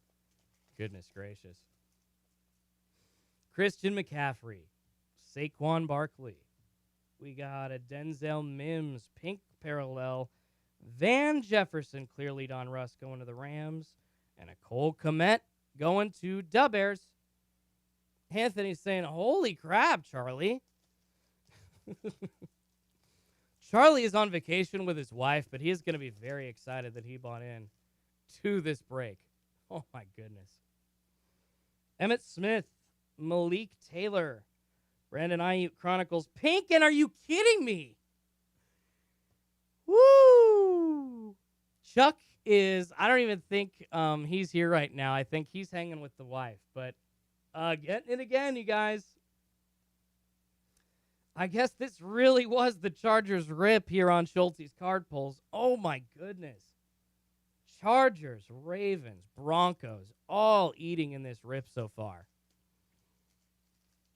Goodness gracious. Christian McCaffrey. Saquon Barkley. We got a Denzel Mims pink parallel. Van Jefferson Clearly Don Russ going to the Rams. And a Cole Kmet going to Da Bears. Anthony's saying, holy crap, Charlie. Charlie is on vacation with his wife, but he is going to be very excited that he bought in to this break. Oh, my goodness. Emmett Smith, Malik Taylor, Brandon Ayuk Chronicles pink, and are you kidding me? Woo! Chuck is, I don't even think he's here right now. I think he's hanging with the wife. But getting it again, you guys. I guess this really was the Chargers rip here on Schulte's card pulls. Oh, my goodness. Chargers, Ravens, Broncos, all eating in this rip so far.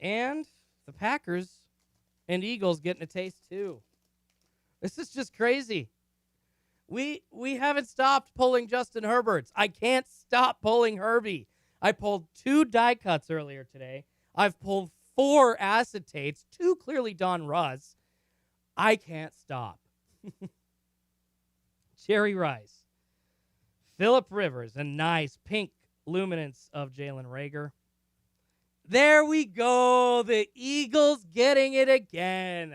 And the Packers and Eagles getting a taste too. This is just crazy. We haven't stopped pulling Justin Herberts. I can't stop pulling Herbie. I pulled 2 die cuts earlier today. I've pulled 4 acetates, 2 clearly Don Russ. I can't stop. Jerry Rice. Phillip Rivers, a nice pink luminance of Jalen Reagor. There we go. The Eagles getting it again.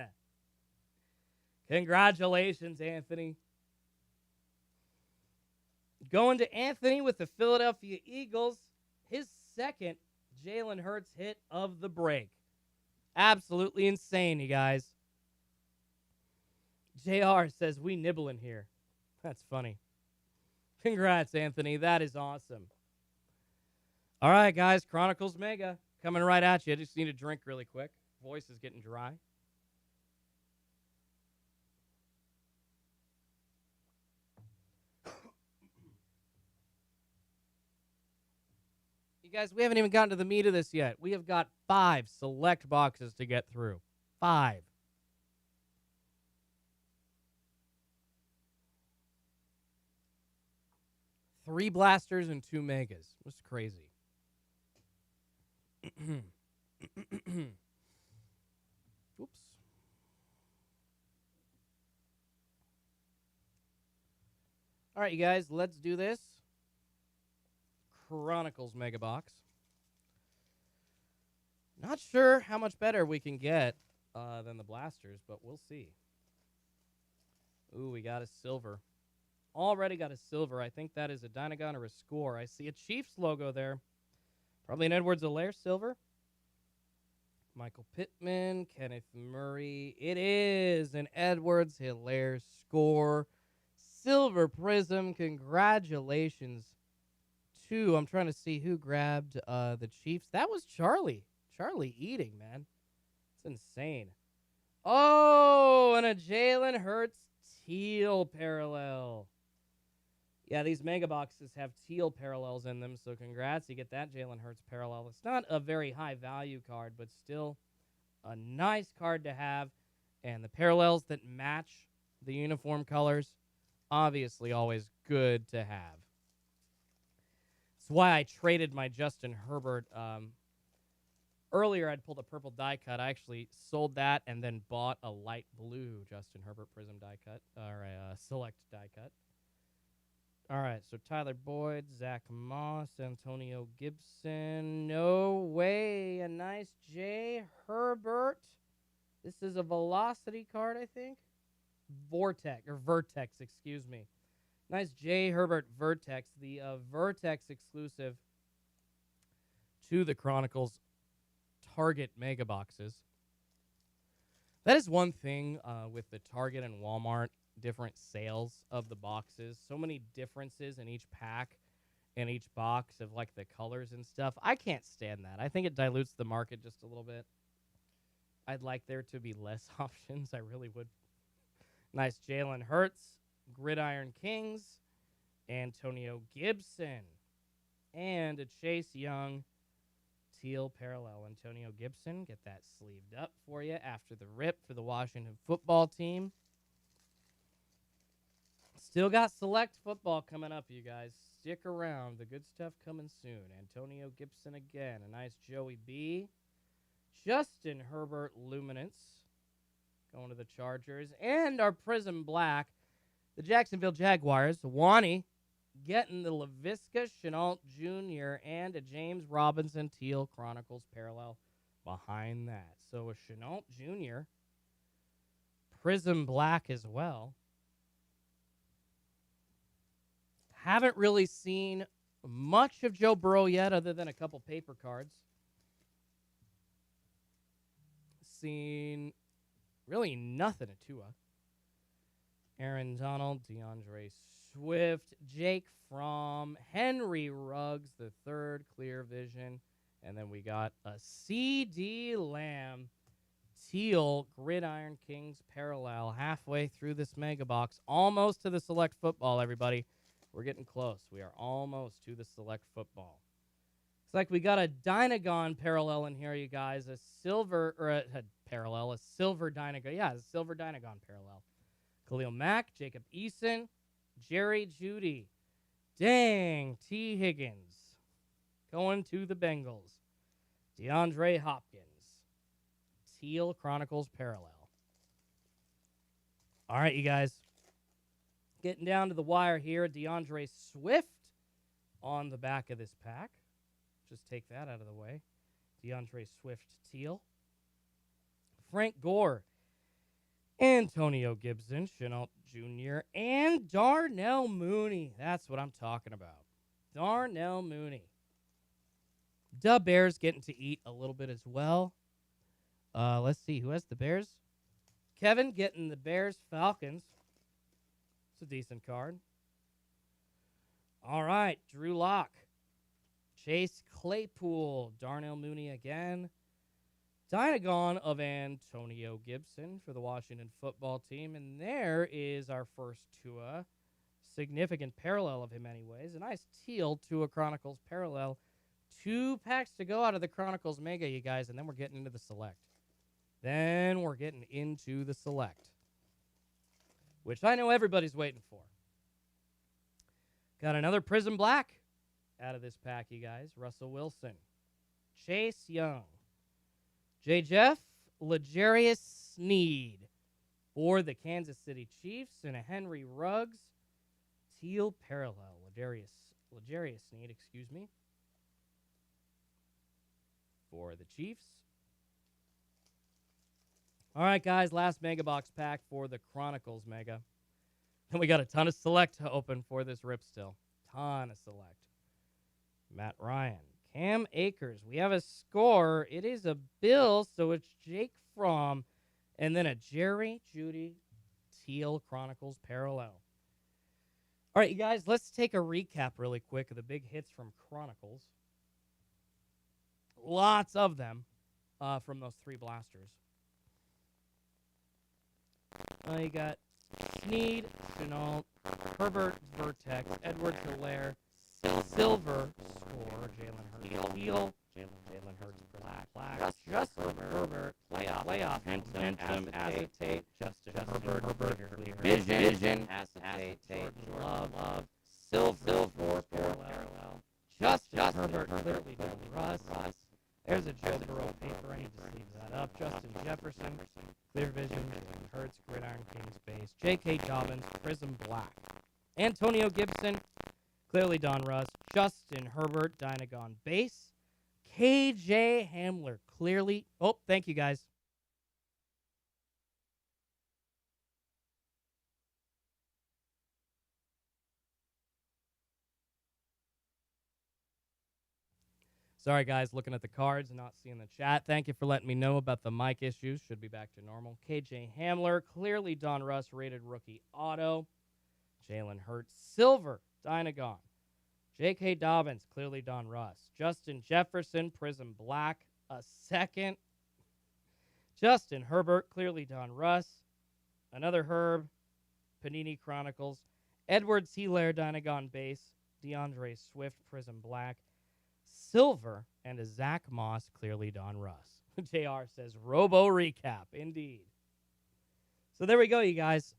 Congratulations, Anthony. Going to Anthony with the Philadelphia Eagles. His second Jalen Hurts hit of the break. Absolutely insane, you guys. JR says, we nibbling here. That's funny. Congrats, Anthony. That is awesome. All right, guys. Chronicles Mega coming right at you. I just need a drink really quick. Voice is getting dry. You guys, we haven't even gotten to the meat of this yet. We have got 5 select boxes to get through. 5. Three blasters and 2 megas. It was crazy. Oops. All right, you guys, let's do this. Chronicles Mega Box. Not sure how much better we can get than the blasters, but we'll see. Ooh, we got a silver. Already got a silver. I think that is a Dynagon or a score. I see a Chiefs logo there. Probably an Edwards-Helaire silver. Michael Pittman, Kenneth Murray. It is an Edwards-Helaire score. Silver Prism. Congratulations to, I'm trying to see who grabbed the Chiefs. That was Charlie. Charlie eating, man. It's insane. Oh, and a Jalen Hurts teal parallel. Yeah, these mega boxes have teal parallels in them, so congrats. You get that Jalen Hurts parallel. It's not a very high value card, but still a nice card to have. And the parallels that match the uniform colors, obviously always good to have. That's why I traded my Justin Herbert. Earlier, I'd pulled a purple die cut. I actually sold that and then bought a light blue Justin Herbert Prism die cut, or a select die cut. All right, so Tyler Boyd, Zach Moss, Antonio Gibson. No way. A nice J. Herbert. This is a velocity card, I think. Vertex, excuse me. Nice J. Herbert Vertex, the Vertex exclusive to the Chronicles Target mega boxes. That is one thing with the Target and Walmart different sales of the boxes. So many differences in each pack and each box of like the colors and stuff. I can't stand that. I think it dilutes the market just a little bit. I'd like there to be less options. I really would. Nice Jalen Hurts, Gridiron Kings, Antonio Gibson, and a Chase Young teal parallel. Antonio Gibson, get that sleeved up for you after the rip for the Washington football team. Still got select football coming up, you guys. Stick around. The good stuff coming soon. Antonio Gibson again. A nice Joey B. Justin Herbert Luminance going to the Chargers. And our Prism Black, the Jacksonville Jaguars. Wani getting the LaVisca Chenault Jr. and a James Robinson Teal Chronicles parallel behind that. So a Chenault Jr. Prism Black as well. Haven't really seen much of Joe Burrow yet other than a couple paper cards. Seen really nothing at Tua. Aaron Donald, DeAndre Swift, Jake Fromm, Henry Ruggs, the third, clear vision. And then we got a CD Lamb, teal, Gridiron Kings parallel, halfway through this mega box. Almost to the select football, everybody. We're getting close. We are almost to the select football. Looks like we got a Dynagon parallel in here, you guys. A silver, or a parallel, a silver Dynagon. Yeah, a silver Dynagon parallel. Khalil Mack, Jacob Eason, Jerry Jeudy. Dang, T. Higgins. Going to the Bengals. DeAndre Hopkins. Teal Chronicles parallel. All right, you guys. Getting down to the wire here. DeAndre Swift on the back of this pack. Just take that out of the way. DeAndre Swift teal. Frank Gore. Antonio Gibson, Chenault Jr., and Darnell Mooney. That's what I'm talking about. Darnell Mooney. The Bears getting to eat a little bit as well. Let's see. Who has the Bears? Kevin getting the Bears Falcons. It's a decent card. All right. Drew Lock. Chase Claypool. Darnell Mooney again. Dynagon of Antonio Gibson for the Washington football team. And there is our first Tua. Significant parallel of him anyways. A nice teal Tua Chronicles parallel. 2 packs to go out of the Chronicles Mega, you guys, and then we're getting into the select. Which I know everybody's waiting for. Got another Prism Black out of this pack, you guys. Russell Wilson. Chase Young. J. Jeff, L'Jarius Sneed for the Kansas City Chiefs, and a Henry Ruggs teal parallel. L'Jarius Sneed, for the Chiefs. All right, guys, last Mega Box pack for the Chronicles Mega. And we got a ton of select to open for this rip still. Ton of select. Matt Ryan. Cam Akers. We have a score. It is a Bill, so it's Jake Fromm. And then a Jerry Jeudy teal Chronicles parallel. All right, you guys, let's take a recap really quick of the big hits from Chronicles. Lots of them from those 3 blasters. You got Sneed, Chenault, Herbert, Vertex, Edward Hilaire, Silver, Score, Jalen Hurts, Teal, Jalen Hurts, Black, Justin Herbert, Playoff, Momentum, Acetate, Justin Herbert, Vision, Acetate, Love, Silver, Parallel, Justin Herbert, clearly Russ. There's a Joe Burrow paper. I need to sleeve that up. Justin Jefferson, Clear Vision, Hurts, Gridiron Kings base. J.K. Dobbins, Prism Black. Antonio Gibson, clearly Don Russ. Justin Herbert, Dynagon base. K.J. Hamler, clearly. Oh, thank you, guys. Sorry, guys, looking at the cards and not seeing the chat. Thank you for letting me know about the mic issues. Should be back to normal. KJ Hamler, clearly Don Russ, rated rookie auto. Jalen Hurts, silver, Dynagon. J.K. Dobbins, clearly Don Russ. Justin Jefferson, Prism Black, a second. Justin Herbert, clearly Don Russ. Another Herb, Panini Chronicles. Edwards Hilaire, Dynagon base. DeAndre Swift, Prism Black. Silver, and a Zach Moss, clearly Don Russ. JR says, Robo Recap, indeed. So there we go, you guys.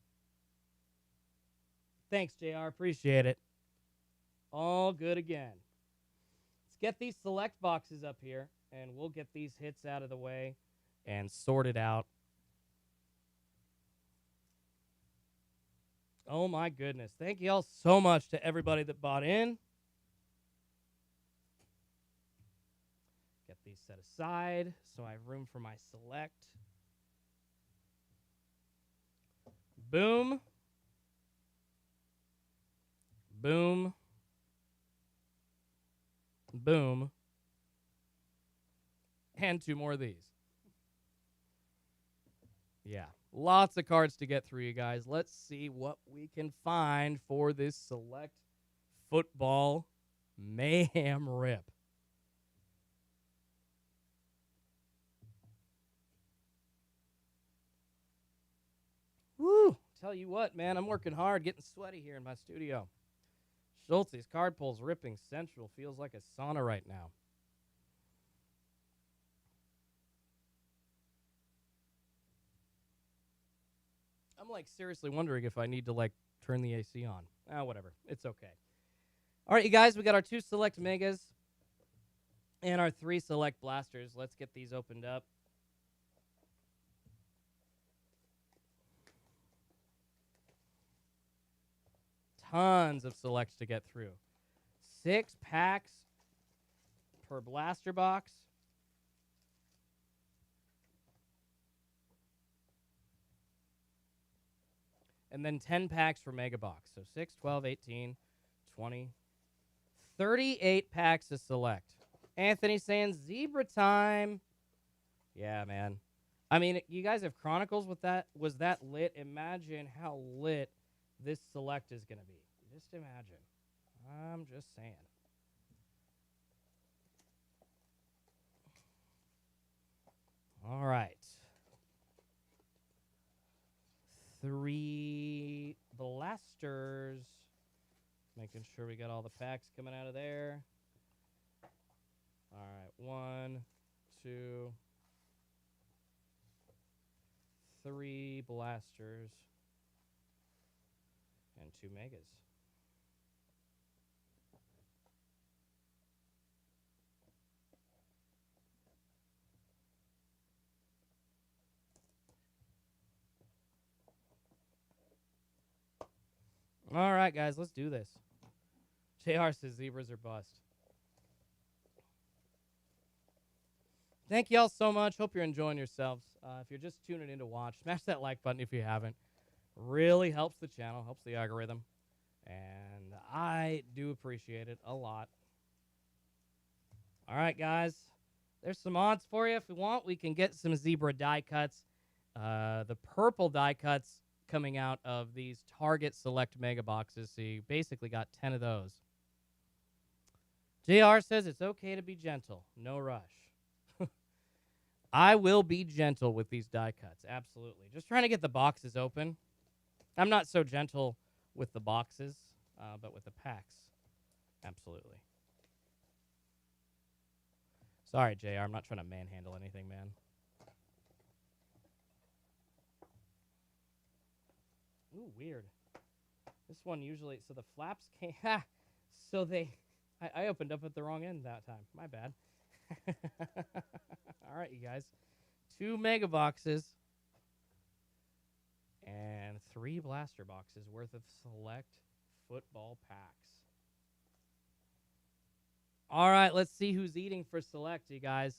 Thanks, JR, appreciate it. All good again. Let's get these select boxes up here, and we'll get these hits out of the way and sort it out. Oh, my goodness. Thank you all so much to everybody that bought in. Get these set aside so I have room for my select. Boom. Boom. Boom. And 2 more of these. Yeah, Lots of cards to get through, you guys. Let's see what we can find for this select football mayhem rip. Woo! Tell you what, man, I'm working hard, getting sweaty here in my studio. Schultz's card pull's ripping central. Feels like a sauna right now. I'm like seriously wondering if I need to like turn the AC on. Whatever. It's okay. All right, you guys, we got our 2 select megas and our 3 select blasters. Let's get these opened up. Tons of selects to get through. 6 packs per blaster box. And then 10 packs for Mega Box. So 6, 12, 18, 20, 38 packs to select. Anthony saying zebra time. Yeah, man. I mean, you guys have Chronicles with that. Was that lit? Imagine how lit this select is going to be. Just imagine. I'm just saying. All right. 3 blasters. Making sure we got all the packs coming out of there. All right. 1, 2, 3 blasters. And 2 megas. All right, guys, let's do this. JR says zebras are bust. Thank you all so much. Hope you're enjoying yourselves. If you're just tuning in to watch, smash that like button if you haven't. Really helps the channel, helps the algorithm. And I do appreciate it a lot. All right, guys. There's some odds for you. If you want, we can get some zebra die cuts. The purple die cuts coming out of these Target Select Mega Boxes. So you basically got 10 of those. JR says it's okay to be gentle. No rush. I will be gentle with these die cuts. Absolutely. Just trying to get the boxes open. I'm not so gentle with the boxes, but with the packs. Absolutely. Sorry, JR. I'm not trying to manhandle anything, man. Ooh, weird. This one usually, so the flaps came, so I opened up at the wrong end that time. My bad. All right, you guys. 2 mega boxes and 3 blaster boxes worth of select football packs. All right, let's see who's eating for select, you guys.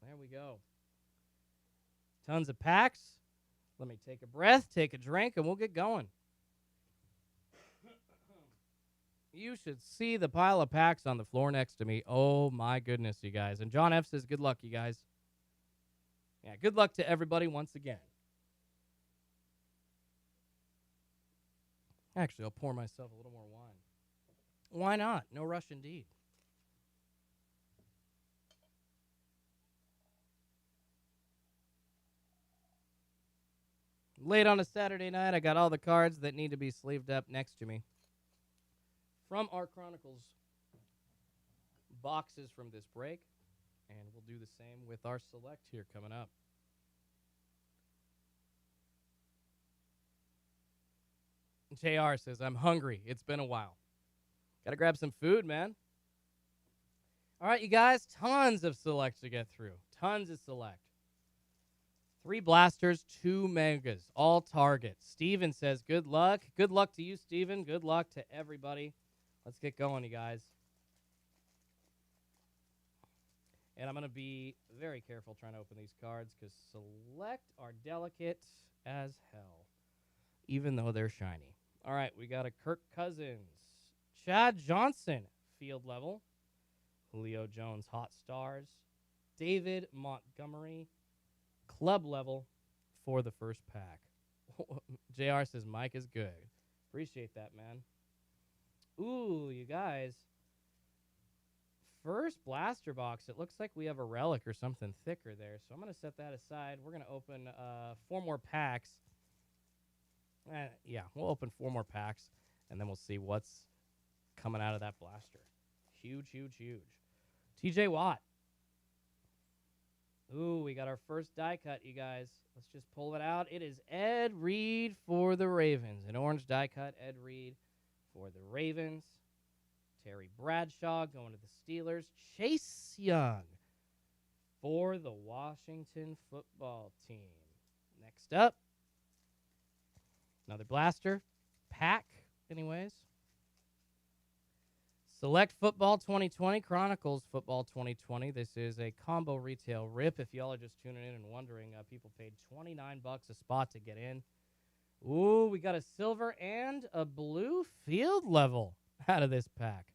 There we go. Tons of packs. Let me take a breath, take a drink, and we'll get going. You should see the pile of packs on the floor next to me. Oh, my goodness, you guys. And John F. says, good luck, you guys. Yeah, good luck to everybody once again. Actually, I'll pour myself a little more wine. Why not? No rush indeed. Late on a Saturday night, I got all the cards that need to be sleeved up next to me from our Chronicles boxes from this break. And we'll do the same with our select here coming up. JR says, I'm hungry. It's been a while. Got to grab some food, man. All right, you guys, tons of selects to get through. Tons of select. 3 blasters, 2 megas, all targets. Steven says, good luck. Good luck to you, Steven. Good luck to everybody. Let's get going, you guys. And I'm going to be very careful trying to open these cards because select are delicate as hell, even though they're shiny. All right, we got a Kirk Cousins, Chad Johnson, field level, Julio Jones, hot stars, David Montgomery, club level, for the first pack. JR says Mike is good. Appreciate that, man. Ooh, you guys. First blaster box. It looks like we have a relic or something thicker there. So I'm going to set that aside. We're going to open 4 more packs. Yeah, we'll open 4 more packs, and then we'll see what's coming out of that blaster. Huge, huge, huge. TJ Watt. Ooh, we got our first die cut, you guys. Let's just pull it out. It is Ed Reed for the Ravens. An orange die cut, Ed Reed for the Ravens. Terry Bradshaw going to the Steelers. Chase Young for the Washington football team. Next up, another blaster. Pack, anyways. Select Football 2020, Chronicles Football 2020. This is a combo retail rip. If y'all are just tuning in and wondering, people paid $29 a spot to get in. Ooh, we got a silver and a blue field level out of this pack.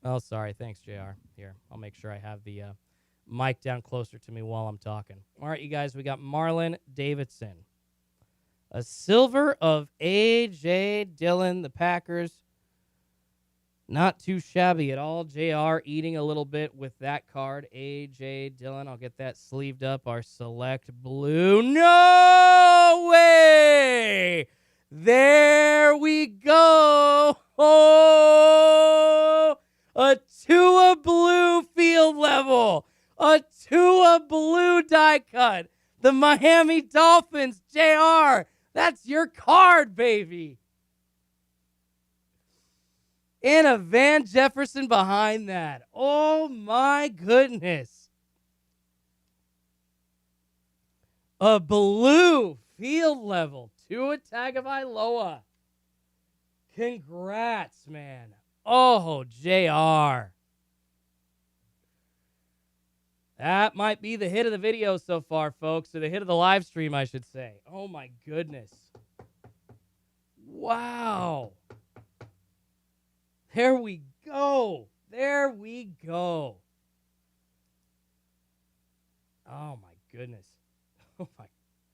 Oh, sorry. Thanks, JR. Here, I'll make sure I have the mic down closer to me while I'm talking. All right, you guys, we got Marlon Davidson. A silver of A.J. Dillon, the Packers. Not too shabby at all. JR eating a little bit with that card. A.J. Dillon. I'll get that sleeved up. Our select blue. No way! There we go. Oh! A Tua blue field level. A Tua blue die cut. The Miami Dolphins. JR. That's your card, baby. And a Van Jefferson behind that. Oh, my goodness. A blue field level. Tua Tagovailoa. Congrats, man. Oh, JR. That might be the hit of the video so far, folks, or the hit of the live stream, I should say. Oh, my goodness. Wow. There we go. There we go. Oh, my goodness. Oh, my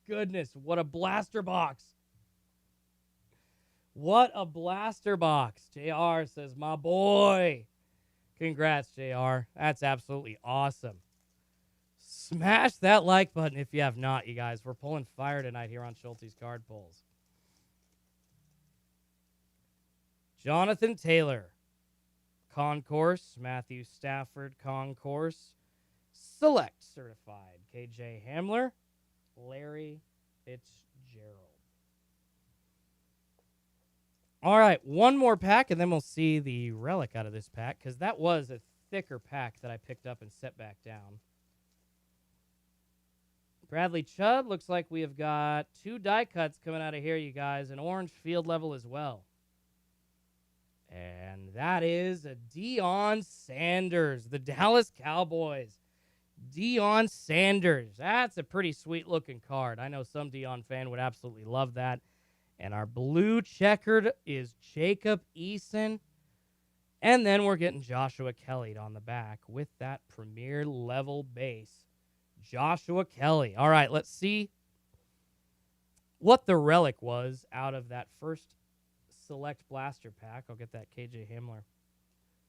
goodness. What a blaster box. What a blaster box. JR says, my boy. Congrats, JR. That's absolutely awesome. Smash that like button if you have not, you guys. We're pulling fire tonight here on Schulte's Card Pulls. Jonathan Taylor. Concourse. Matthew Stafford. Concourse. Select certified. KJ Hamler. Larry Fitzgerald. All right, one more pack, and then we'll see the relic out of this pack, because that was a thicker pack that I picked up and set back down. Bradley Chubb, looks like we have got 2 die cuts coming out of here, you guys. An orange field level as well. And that is a Deion Sanders, the Dallas Cowboys. Deion Sanders. That's a pretty sweet-looking card. I know some Deion fan would absolutely love that. And our blue checkered is Jacob Eason. And then we're getting Joshua Kelly on the back with that premier level base. Joshua Kelly. All right, let's see what the relic was out of that first select blaster pack. I'll get that KJ Hamler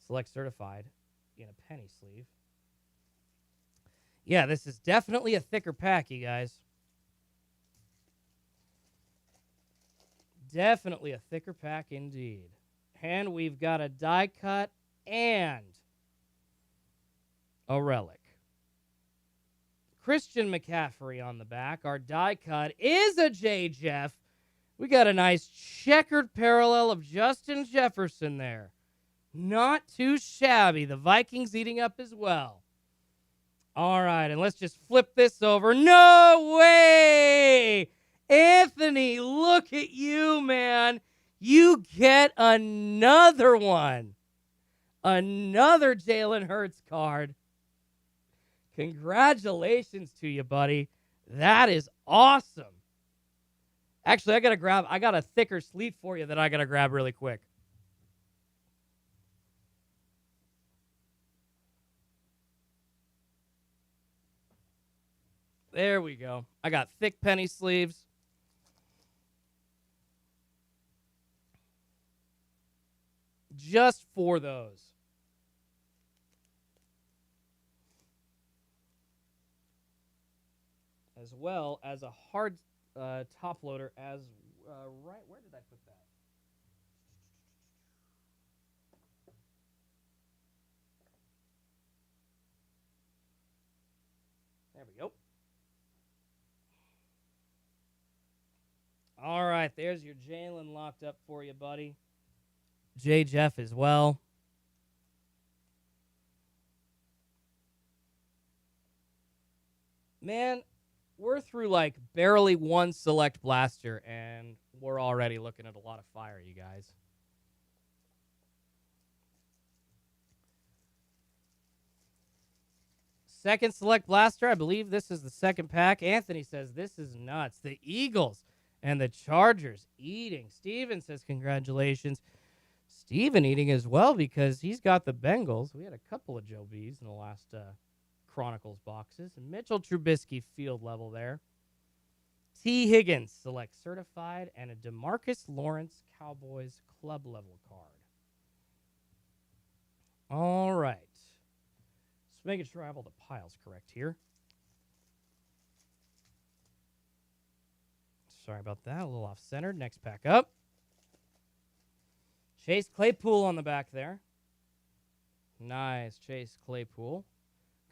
select certified in a penny sleeve. Yeah, this is definitely a thicker pack, you guys. Definitely a thicker pack indeed. And we've got a die cut and a relic. Christian McCaffrey on the back. Our die cut is a J. Jeff. We got a nice checkered parallel of Justin Jefferson there. Not too shabby. The Vikings eating up as well. All right, and let's just flip this over. No way! Anthony, look at you, man. You get another one. Another Jalen Hurts card. Congratulations to you, buddy. That is awesome. Actually, I got a thicker sleeve for you that I got to grab really quick. There we go. I got thick penny sleeves. Just for those. As well as a hard top loader as right. Where did I put that? There we go. All right, there's your Jalen locked up for you, buddy. J. Jeff as well. Man, we're through like barely one select blaster, and we're already looking at a lot of fire, you guys. Second select blaster. I believe this is the second pack. Anthony says this is nuts. The Eagles and the Chargers eating. Steven says congratulations. Steven eating as well because he's got the Bengals. We had a couple of Joe B's in the last Chronicles boxes. And Mitchell Trubisky field level there. T. Higgins select certified and a DeMarcus Lawrence Cowboys club level card. All right. Just making sure I have all the piles correct here. Sorry about that. A little off-centered. Next pack up. Chase Claypool on the back there. Nice. Chase Claypool.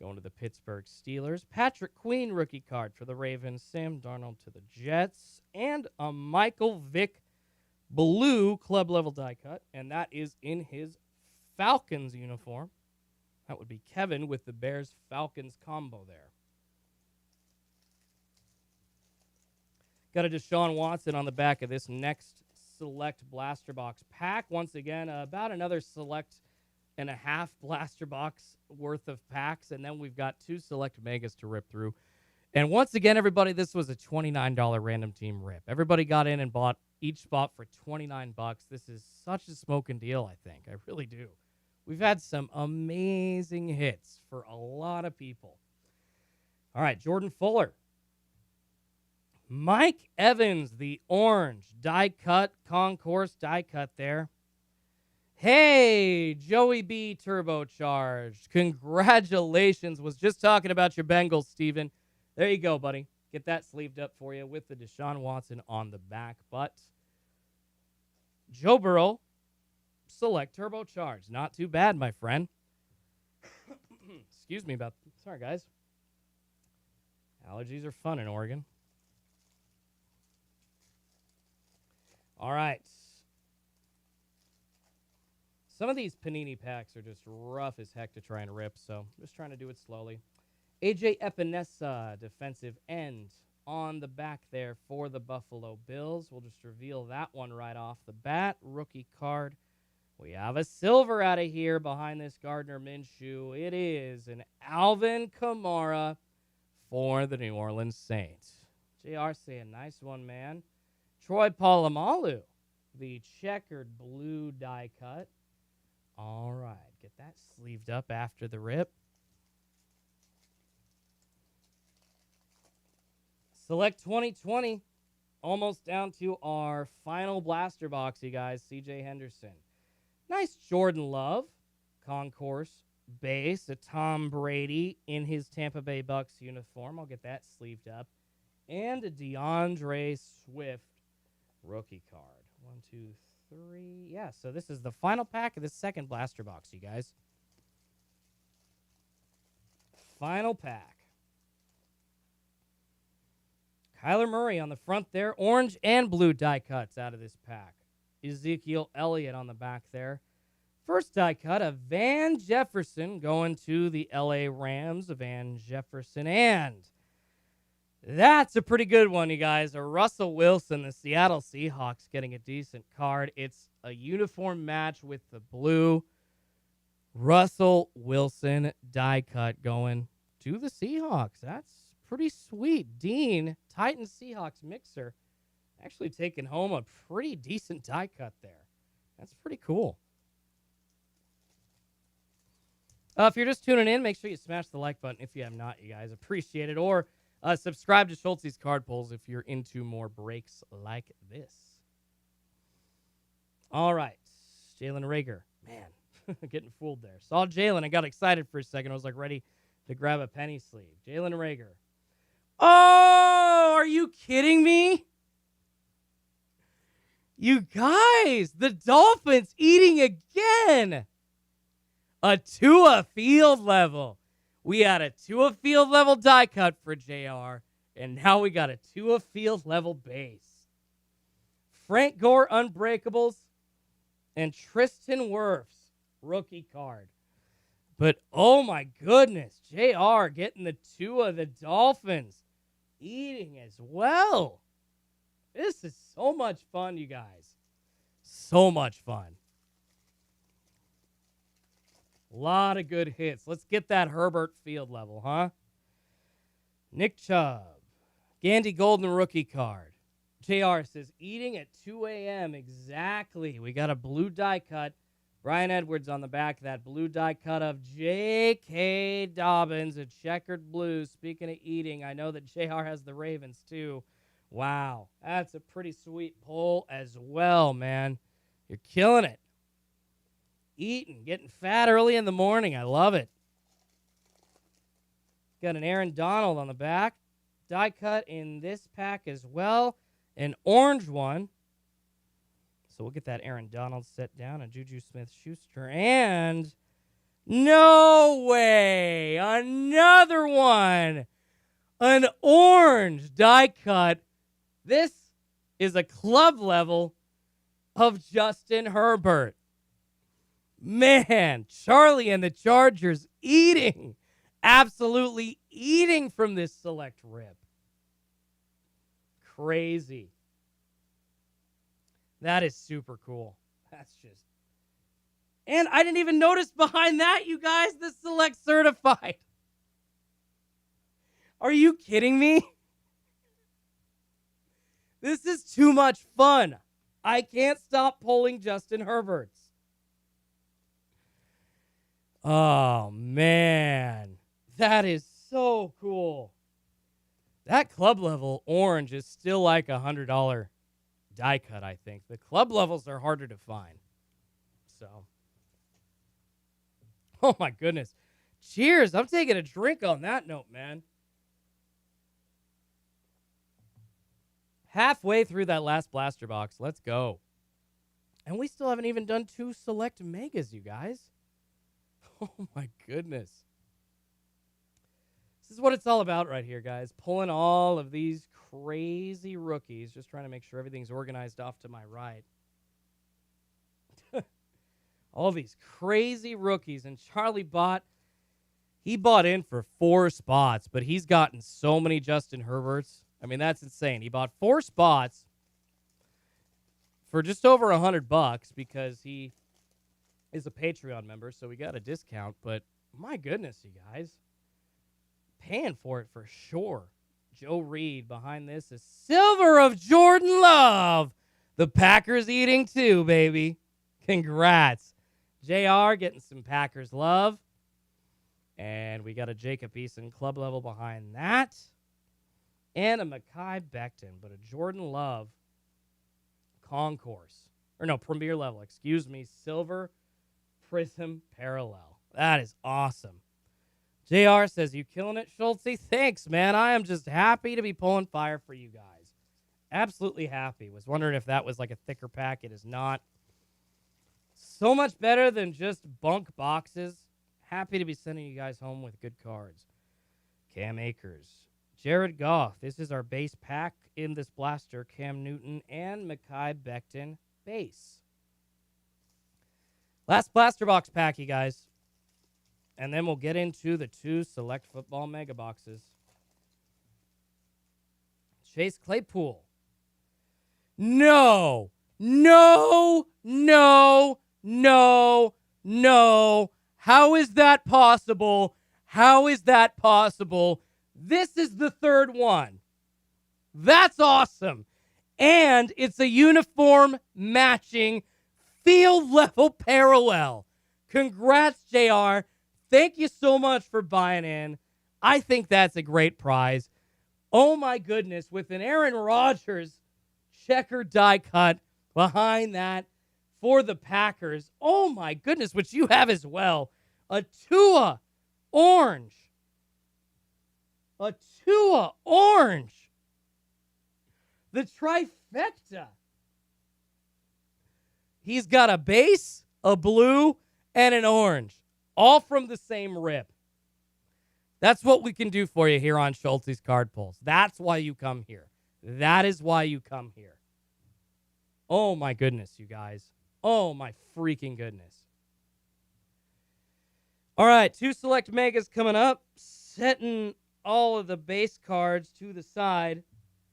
Going to the Pittsburgh Steelers. Patrick Queen rookie card for the Ravens. Sam Darnold to the Jets. And a Michael Vick blue club level die cut. And that is in his Falcons uniform. That would be Kevin with the Bears-Falcons combo there. Got a Deshaun Watson on the back of this next select blaster box pack. Once again, about another select and a half blaster box worth of packs. And then we've got 2 select megas to rip through. And once again, everybody, this was a $29 random team rip. Everybody got in and bought each spot for $29. This is such a smoking deal, I think. I really do. We've had some amazing hits for a lot of people. All right, Jordan Fuller. Mike Evans, the orange die cut, concourse die cut there. Hey, Joey B. turbocharged. Congratulations. Was just talking about your Bengals, Steven. There you go, buddy. Get that sleeved up for you with the Deshaun Watson on the back. But Joe Burrow, select turbocharged. Not too bad, my friend. Excuse me about. Sorry, guys. Allergies are fun in Oregon. All right. Some of these Panini packs are just rough as heck to try and rip, so I'm just trying to do it slowly. AJ Epinesa, defensive end on the back there for the Buffalo Bills. We'll just reveal that one right off the bat. Rookie card. We have a silver out of here behind this Gardner Minshew. It is an Alvin Kamara for the New Orleans Saints. JR saying, nice one, man. Troy Polamalu, the checkered blue die cut. All right, get that sleeved up after the rip. Select 2020, almost down to our final blaster box, you guys. CJ Henderson. Nice Jordan Love, concourse base, a Tom Brady in his Tampa Bay Bucks uniform. I'll get that sleeved up. And a DeAndre Swift rookie card. 1, 2, 3. Yeah, so this is the final pack of the second blaster box, you guys. Final pack. Kyler Murray on the front there. Orange and blue die cuts out of this pack. Ezekiel Elliott on the back there. First die cut of Van Jefferson going to the LA Rams. Van Jefferson. And that's a pretty good one, you guys. A Russell Wilson, the Seattle Seahawks, getting a decent card. It's a uniform match with the blue. Russell Wilson die cut going to the Seahawks. That's pretty sweet. Dean, Titans Seahawks mixer, actually taking home a pretty decent die cut there. That's pretty cool. If you're just tuning in, make sure you smash the like button if you have not, you guys. Appreciate it. Or Subscribe to Schultz's card pulls if you're into more breaks like this. All right. Jalen Rager. Man, getting fooled there. Saw Jalen. I got excited for a second. I was like ready to grab a penny sleeve. Jalen Rager. Oh, are you kidding me? You guys, the Dolphins eating again. A Tua field level. We had a Tua field level die cut for JR, and now we got a Tua field level base. Frank Gore Unbreakables and Tristan Wirfs rookie card. But oh my goodness, JR getting the Tua, the Dolphins eating as well. This is so much fun, you guys. So much fun. A lot of good hits. Let's get that Herbert field level, huh? Nick Chubb. Gandy Golden rookie card. JR says, eating at 2 a.m. Exactly. We got a blue die cut. Brian Edwards on the back of that blue die cut of J.K. Dobbins, a checkered blue. Speaking of eating, I know that JR has the Ravens too. Wow, that's a pretty sweet pull as well, man. You're killing it. Eating, getting fat early in the morning. I love it. Got an Aaron Donald on the back. Die cut in this pack as well. An orange one. So we'll get that Aaron Donald set down. A Juju Smith-Schuster. And no way. Another one. An orange die cut. This is a club level of Justin Herbert. Man, Charlie and the Chargers eating. Absolutely eating from this select rip. Crazy. That is super cool. That's just... And I didn't even notice behind that, you guys, the select certified. Are you kidding me? This is too much fun. I can't stop pulling Justin Herbert's. Oh, man. That is so cool. That club level orange is still like $100 die cut, I think. The club levels are harder to find. So, oh my goodness. Cheers. I'm taking a drink on that note, man. Halfway through that last blaster box. Let's go. And we still haven't even done 2 select megas, you guys. Oh my goodness. This is what it's all about right here, guys. Pulling all of these crazy rookies. Just trying to make sure everything's organized off to my right. All these crazy rookies. And Charlie bought in for 4 spots, but he's gotten so many Justin Herberts. I mean, that's insane. He bought 4 spots for just over $100 because he is a Patreon member, so we got a discount. But my goodness, you guys. Paying for it for sure. Joe Reed behind this is silver of Jordan Love. The Packers eating too, baby. Congrats. JR getting some Packers love. And we got a Jacob Eason club level behind that. And a Mekhi Becton, but a Jordan Love concourse. Or no, premier level, excuse me. Silver Prism Parallel. That is awesome. JR says, you killing it, Schultze? Thanks, man. I am just happy to be pulling fire for you guys. Absolutely happy. Was wondering if that was like a thicker pack. It is not. So much better than just bunk boxes. Happy to be sending you guys home with good cards. Cam Akers. Jared Goff. This is our base pack in this blaster. Cam Newton and Mekhi Becton base. Last blaster box pack, you guys. And then we'll get into the 2 select football mega boxes. Chase Claypool. No. No. No. No. No. How is that possible? How is that possible? This is the 3rd one. That's awesome. And it's a uniform matching field level parallel. Congrats, JR. Thank you so much for buying in. I think that's a great prize. Oh, my goodness, with an Aaron Rodgers checker die cut behind that for the Packers. Oh, my goodness, which you have as well. A Tua orange. A Tua orange. The trifecta. He's got a base, a blue, and an orange, all from the same rip. That's what we can do for you here on Schultz's Card Pulls. That's why you come here. That is why you come here. Oh, my goodness, you guys. Oh, my freaking goodness. All right, 2 select megas coming up. Setting all of the base cards to the side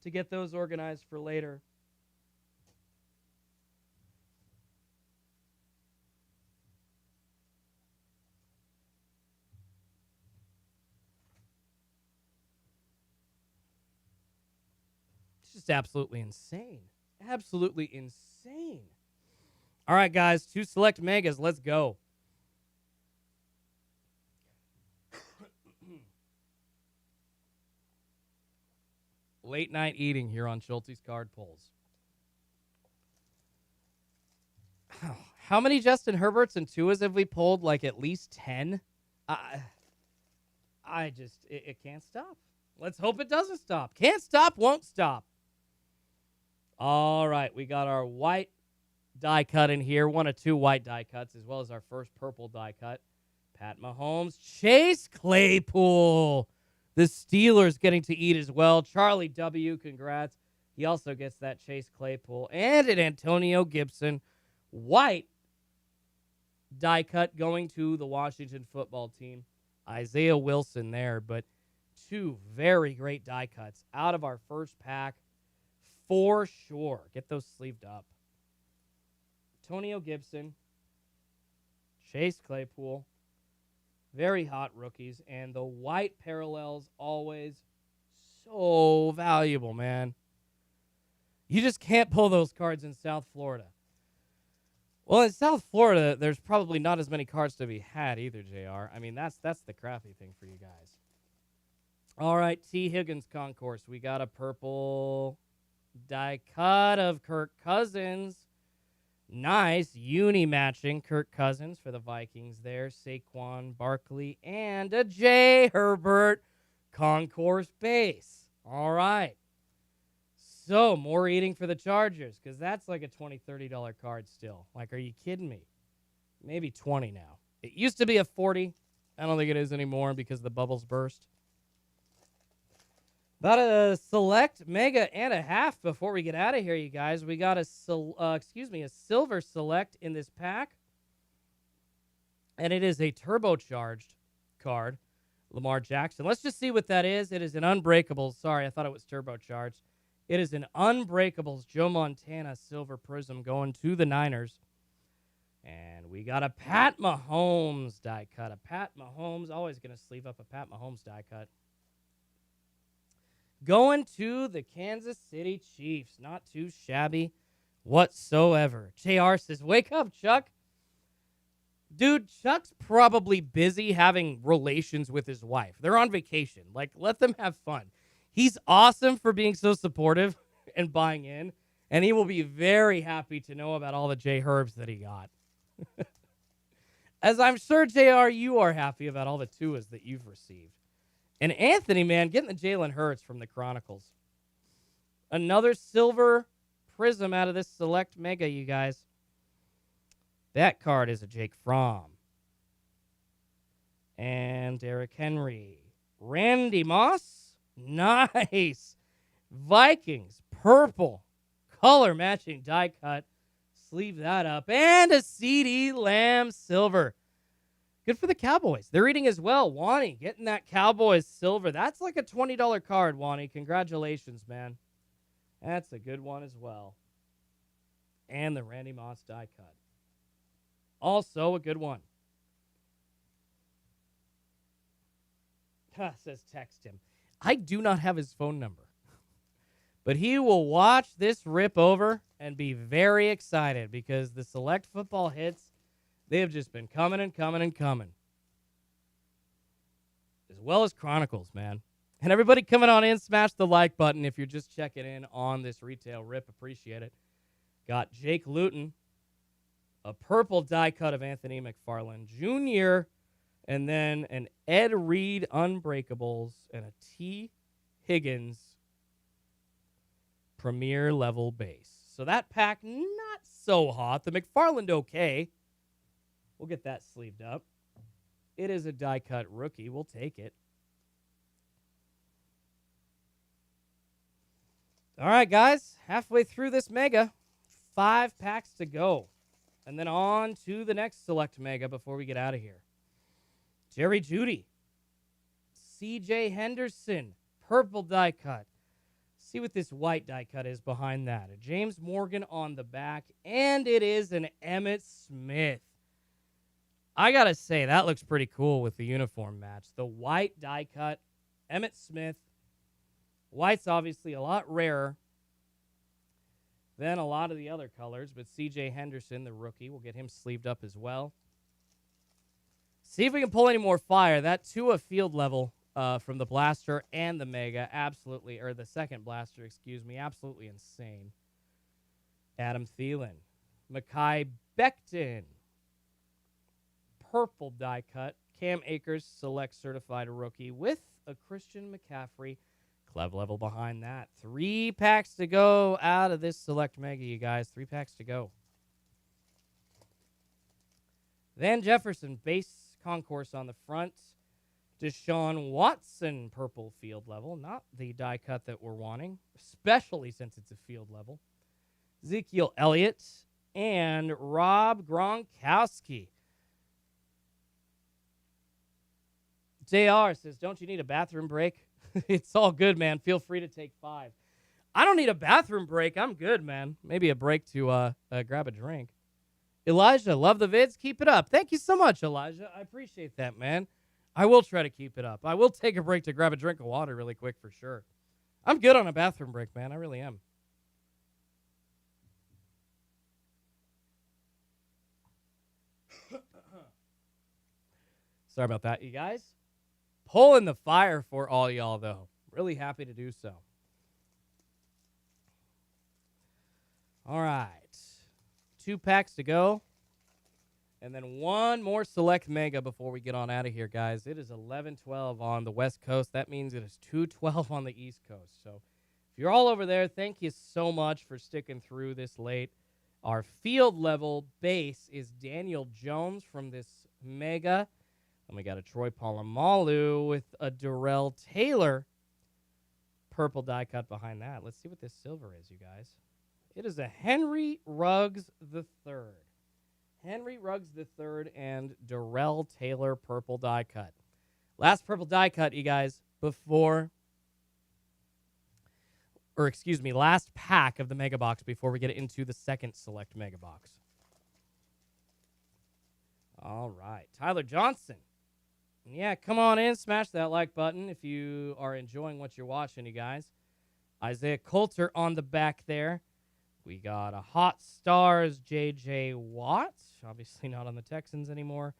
to get those organized for later. It's just absolutely insane. Absolutely insane. All right, guys, 2 select megas. Let's go. Late night eating here on Schultz's Card Pulls. How many Justin Herberts and Tuas have we pulled? Like at least 10? It can't stop. Let's hope it doesn't stop. Can't stop, won't stop. All right, we got our white die cut in here. 1 of 2 white die cuts, as well as our first purple die cut. Pat Mahomes, Chase Claypool. The Steelers getting to eat as well. Charlie W., congrats. He also gets that Chase Claypool. And an Antonio Gibson white die cut going to the Washington football team. Isaiah Wilson there, but 2 very great die cuts out of our first pack for sure. Get those sleeved up. Antonio Gibson, Chase Claypool. Very hot rookies, and the white parallels always so valuable, man. You just can't pull those cards in South Florida. Well, in South Florida, there's probably not as many cards to be had either, JR. I mean, that's the crappy thing for you guys. All right, T. Higgins concourse. We got a purple die cut of Kirk Cousins. Nice uni-matching Kirk Cousins for the Vikings there. Saquon Barkley and a J. Herbert concourse base. All right. So, more eating for the Chargers because that's like a $20, $30 card still. Like, are you kidding me? Maybe 20 now. It used to be a 40. I don't think it is anymore because the bubbles burst. About a select mega and a half before we get out of here, you guys. We got a silver select in this pack. And it is a turbocharged card, Lamar Jackson. Let's just see what that is. It is an Unbreakable. Sorry, I thought it was turbocharged. It is an Unbreakables Joe Montana Silver Prism going to the Niners. And we got a Pat Mahomes die cut. A Pat Mahomes. Always going to sleeve up a Pat Mahomes die cut. Going to the Kansas City Chiefs. Not too shabby whatsoever. JR says, wake up, Chuck. Dude, Chuck's probably busy having relations with his wife. They're on vacation. Like, let them have fun. He's awesome for being so supportive and buying in, and he will be very happy to know about all the J-Herbs that he got. As I'm sure, JR, you are happy about all the Tuas that you've received. And Anthony, man, getting the Jalen Hurts from the Chronicles. Another silver prism out of this select mega, you guys. That card is a Jake Fromm. And Derrick Henry. Randy Moss. Nice. Vikings. Purple. Color matching die cut. Sleeve that up. And a CeeDee Lamb silver. Good for the Cowboys. They're eating as well. Wani getting that Cowboys silver. That's like a $20 card, Wani. Congratulations, man. That's a good one as well. And the Randy Moss die cut. Also a good one. Says text him. I do not have his phone number. But he will watch this rip over and be very excited because the select football hits, they have just been coming and coming and coming. As well as Chronicles, man. And everybody coming on in, smash the like button if you're just checking in on this retail rip. Appreciate it. Got Jake Luton, a purple die cut of Anthony McFarland Jr., and then an Ed Reed Unbreakables and a T. Higgins Premier level base. So that pack, not so hot. The McFarland, okay. We'll get that sleeved up. It is a die cut rookie. We'll take it. All right, guys. Halfway through this mega. 5 packs to go. And then on to the next select mega before we get out of here. Jerry Jeudy. C.J. Henderson. Purple die cut. See what this white die cut is behind that. A James Morgan on the back. And it is an Emmitt Smith. I got to say, that looks pretty cool with the uniform match. The white die cut. Emmitt Smith. White's obviously a lot rarer than a lot of the other colors, but C.J. Henderson, the rookie, will get him sleeved up as well. See if we can pull any more fire. That Tua field level from the blaster and the mega, absolutely, or the second blaster, excuse me, absolutely insane. Adam Thielen. Mekhi Becton. Purple die cut. Cam Akers, select certified rookie with a Christian McCaffrey club level behind that. 3 packs to go out of this select mega, you guys. 3 packs to go. Van Jefferson, base concourse on the front. Deshaun Watson, purple field level. Not the die cut that we're wanting, especially since it's a field level. Ezekiel Elliott and Rob Gronkowski. JR says, don't you need a bathroom break? It's all good, man. Feel free to take 5. I don't need a bathroom break. I'm good, man. Maybe a break to grab a drink. Elijah, love the vids. Keep it up. Thank you so much, Elijah. I appreciate that, man. I will try to keep it up. I will take a break to grab a drink of water really quick for sure. I'm good on a bathroom break, man. I really am. Sorry about that, you guys. Pulling the fire for all y'all, though. Really happy to do so. All right. 2 packs to go. And then one more select mega before we get on out of here, guys. It is 11:12 on the West Coast. That means it is 2:12 on the East Coast. So if you're all over there, thank you so much for sticking through this late. Our field level base is Daniel Jones from this mega. And we got a Troy Polamalu with a Darrell Taylor purple die cut behind that. Let's see what this silver is, you guys. It is a Henry Ruggs III. Henry Ruggs III and Darrell Taylor purple die cut. Last purple die cut, you guys, last pack of the mega box before we get into the second select mega box. All right. Tyler Johnson. Yeah, come on in. Smash that like button if you are enjoying what you're watching, you guys. Isaiah Coulter on the back there. We got a Hot Stars J.J. Watt. Obviously not on the Texans anymore.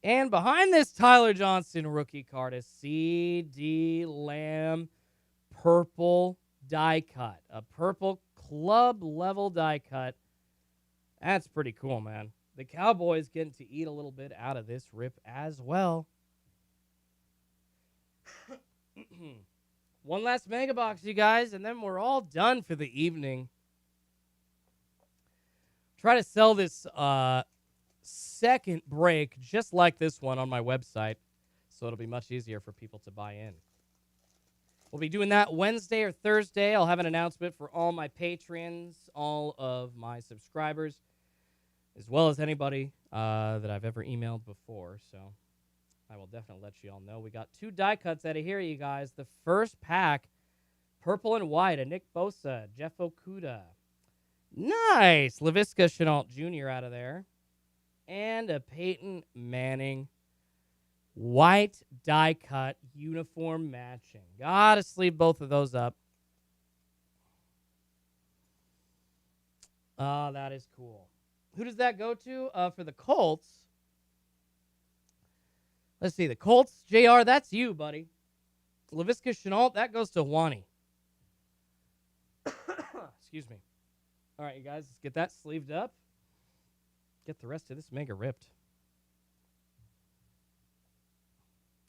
And behind this Tyler Johnson rookie card is C.D. Lamb purple die cut. A purple club level die cut. That's pretty cool, man. The Cowboys getting to eat a little bit out of this rip as well. One last mega box, you guys, and then we're all done for the evening. Try to sell this second break just like this one on my website, so it'll be much easier for people to buy in. We'll be doing that Wednesday or Thursday. I'll have an announcement for all my patrons, all of my subscribers, as well as anybody that I've ever emailed before. So I will definitely let you all know. We got 2 die cuts out of here, you guys. The first pack, purple and white, a Nick Bosa, Jeff Okuda. Nice. Laviska Shenault Jr. out of there. And a Peyton Manning white die cut uniform matching. Gotta sleeve both of those up. Oh, that is cool. Who does that go to? For the Colts. Let's see, the Colts. JR, that's you, buddy. LaVisca Chenault, that goes to Wani. Excuse me. All right, you guys, let's get that sleeved up. Get the rest of this mega ripped.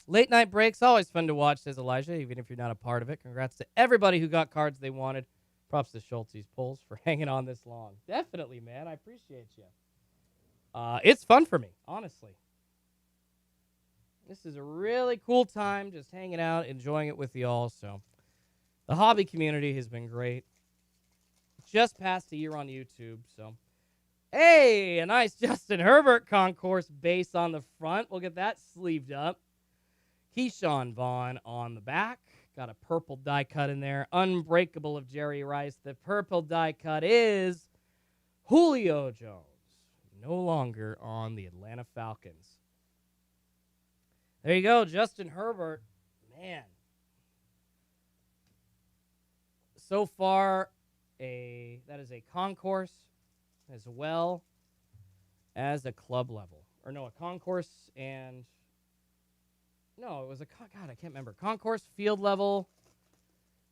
Late night breaks, always fun to watch, says Elijah, even if you're not a part of it. Congrats to everybody who got cards they wanted. Props to Schultz's Pulls for hanging on this long. Definitely, man. I appreciate you. It's fun for me, honestly. This is a really cool time just hanging out, enjoying it with y'all. So the hobby community has been great. Just passed a year on YouTube, so. Hey, a nice Justin Herbert concourse base on the front. We'll get that sleeved up. Keyshawn Vaughn on the back. Got a purple die cut in there. Unbreakable of Jerry Rice. The purple die cut is Julio Jones. No longer on the Atlanta Falcons. There you go, Justin Herbert. Man. So far, that is a concourse as well as a club level. Or no, a concourse and... No, it was God, I can't remember. Concourse, field level,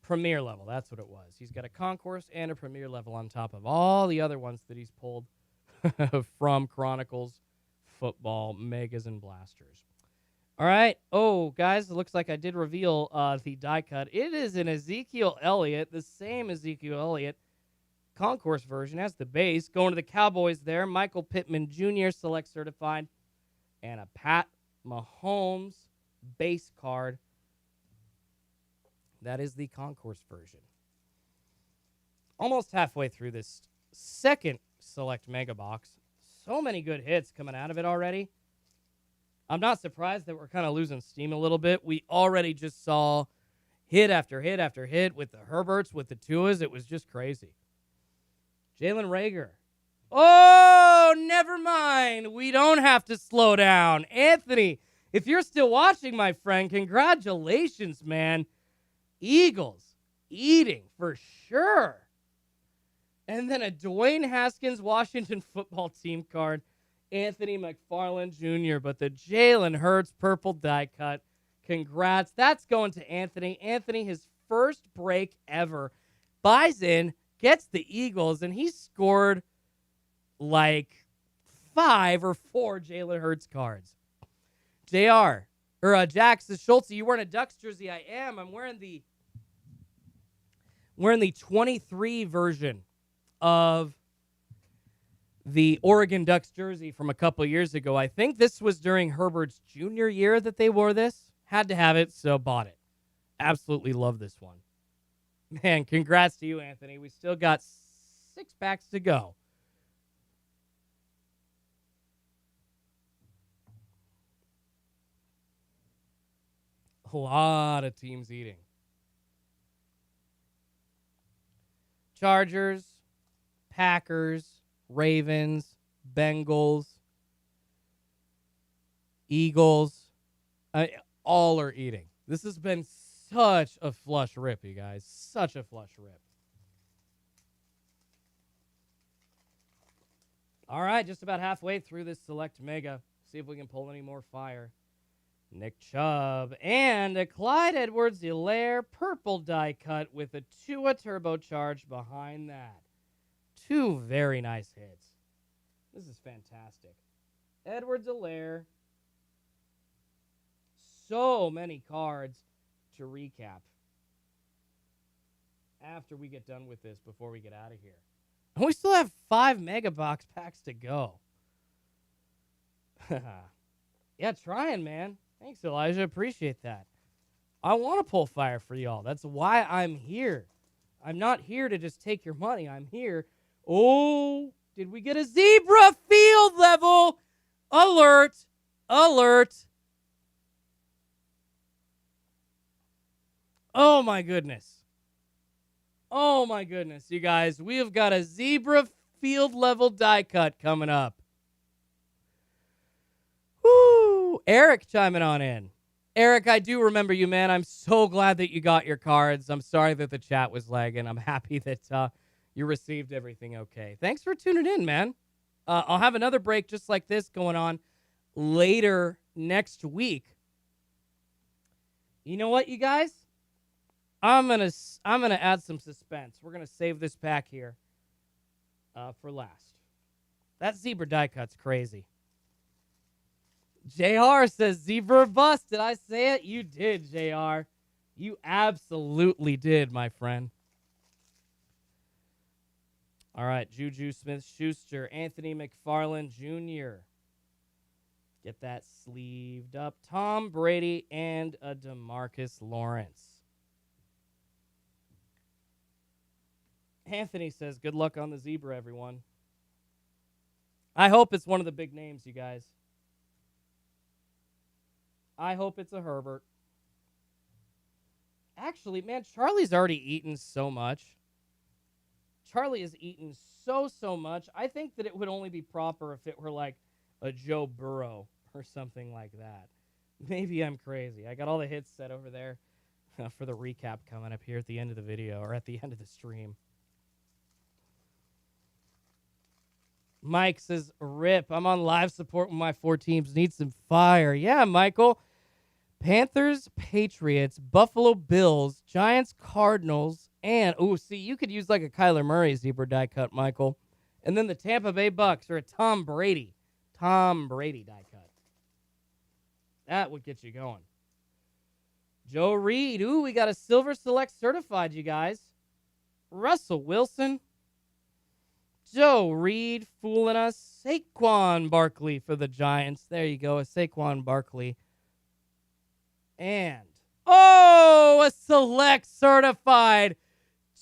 premier level. That's what it was. He's got a concourse and a premier level on top of all the other ones that he's pulled from Chronicles Football Megas and Blasters. All right. Oh, guys, it looks like I did reveal the die cut. It is an Ezekiel Elliott, the same Ezekiel Elliott concourse version as the base. Going to the Cowboys there. Michael Pittman Jr. Select Certified. And a Pat Mahomes base card. That is the concourse version. Almost halfway through this second Select Mega Box. So many good hits coming out of it already. I'm not surprised that we're kind of losing steam a little bit. We already just saw hit after hit after hit with the Herberts, with the Tuas. It was just crazy. Jalen Reagor. Oh, never mind. We don't have to slow down. Anthony, if you're still watching, my friend, congratulations, man. Eagles eating for sure. And then a Dwayne Haskins Washington football team card. Anthony McFarland Jr., but the Jalen Hurts purple die cut. Congrats. That's going to Anthony. Anthony, his first break ever, buys in, gets the Eagles, and he scored like 5 or 4 Jalen Hurts cards. Jax says, Schultz, you wearing a Ducks jersey? I am. I'm wearing the 23 version of the Oregon Ducks jersey from a couple years ago. I think this was during Herbert's junior year that they wore this. Had to have it, so bought it. Absolutely love this one. Man, congrats to you, Anthony. We still got 6 packs to go. A lot of teams eating. Chargers, Packers, Ravens, Bengals, Eagles, all are eating. This has been such a flush rip, you guys. Such a flush rip. All right, just about halfway through this Select Mega. See if we can pull any more fire. Nick Chubb and a Clyde Edwards-Helaire purple die cut with a Tua turbocharge behind that. 2 very nice hits. This is fantastic. Edwards-Helaire. So many cards to recap after we get done with this before we get out of here. And we still have 5 Mega Box packs to go. Yeah, trying, man. Thanks, Elijah. Appreciate that. I want to pull fire for y'all. That's why I'm here. I'm not here to just take your money. I'm here. Oh, did we get a zebra field level? Alert. Alert. Oh, my goodness. Oh, my goodness, you guys. We have got a zebra field level die cut coming up. Woo! Eric chiming on in. Eric, I do remember you, man. I'm so glad that you got your cards. I'm sorry that the chat was lagging. I'm happy that you received everything okay. Thanks for tuning in, man. I'll have another break just like this going on later next week. You know what, you guys? I'm gonna add some suspense. We're gonna save this pack here for last. That zebra die cut's crazy. JR says zebra bust. Did I say it? You did, JR. You absolutely did, my friend. All right, Juju Smith-Schuster, Anthony McFarland Jr. Get that sleeved up. Tom Brady and a DeMarcus Lawrence. Anthony says, good luck on the zebra, everyone. I hope it's one of the big names, you guys. I hope it's a Herbert. Actually, man, Charlie's already eaten so much. Charlie has eaten so much. I think that it would only be proper if it were like a Joe Burrow or something like that. Maybe I'm crazy. I got all the hits set over there for the recap coming up here at the end of the video or at the end of the stream. Mike says, rip, I'm on live support when my 4 teams need some fire. Yeah, Michael. Panthers, Patriots, Buffalo Bills, Giants, Cardinals, and, see, you could use like a Kyler Murray zebra die cut, Michael. And then the Tampa Bay Bucks or a Tom Brady die cut. That would get you going. Joe Reed. We got a Silver Select certified, you guys. Russell Wilson. Joe Reed fooling us. Saquon Barkley for the Giants. There you go, a Saquon Barkley. And, a Select certified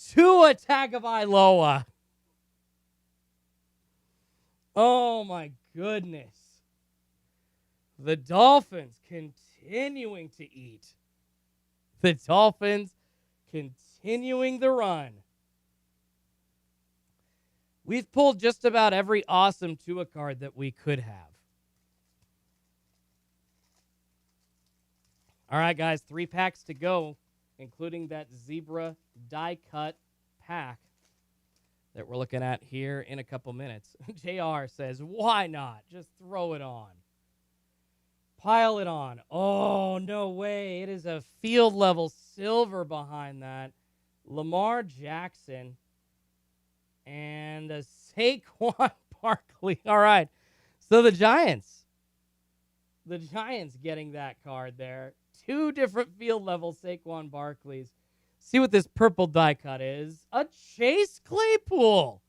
Tua Tagovailoa. Oh, my goodness. The Dolphins continuing to eat. The Dolphins continuing the run. We've pulled just about every awesome Tua card that we could have. All right, guys, 3 packs to go, including that zebra die cut pack that we're looking at here in a couple minutes. JR says, why not? Just throw it on. Pile it on. Oh, no way. It is a field level silver behind that. Lamar Jackson and a Saquon Barkley. All right. So the Giants getting that card there. 2 different field level Saquon Barkleys. See what this purple die cut is. A Chase Claypool.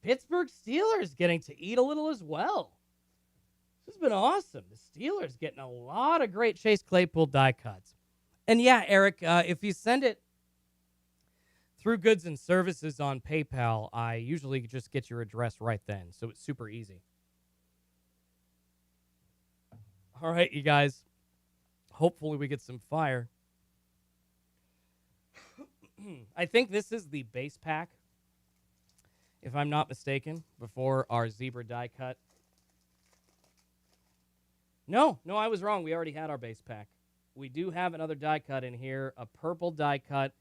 Pittsburgh Steelers getting to eat a little as well. This has been awesome. The Steelers getting a lot of great Chase Claypool die cuts. And yeah, Eric, if you send it through goods and services on PayPal, I usually just get your address right then. So it's super easy. All right, you guys. Hopefully we get some fire. I think this is the base pack, if I'm not mistaken, before our zebra die cut. No, I was wrong. We already had our base pack. We do have another die cut in here, a purple die cut.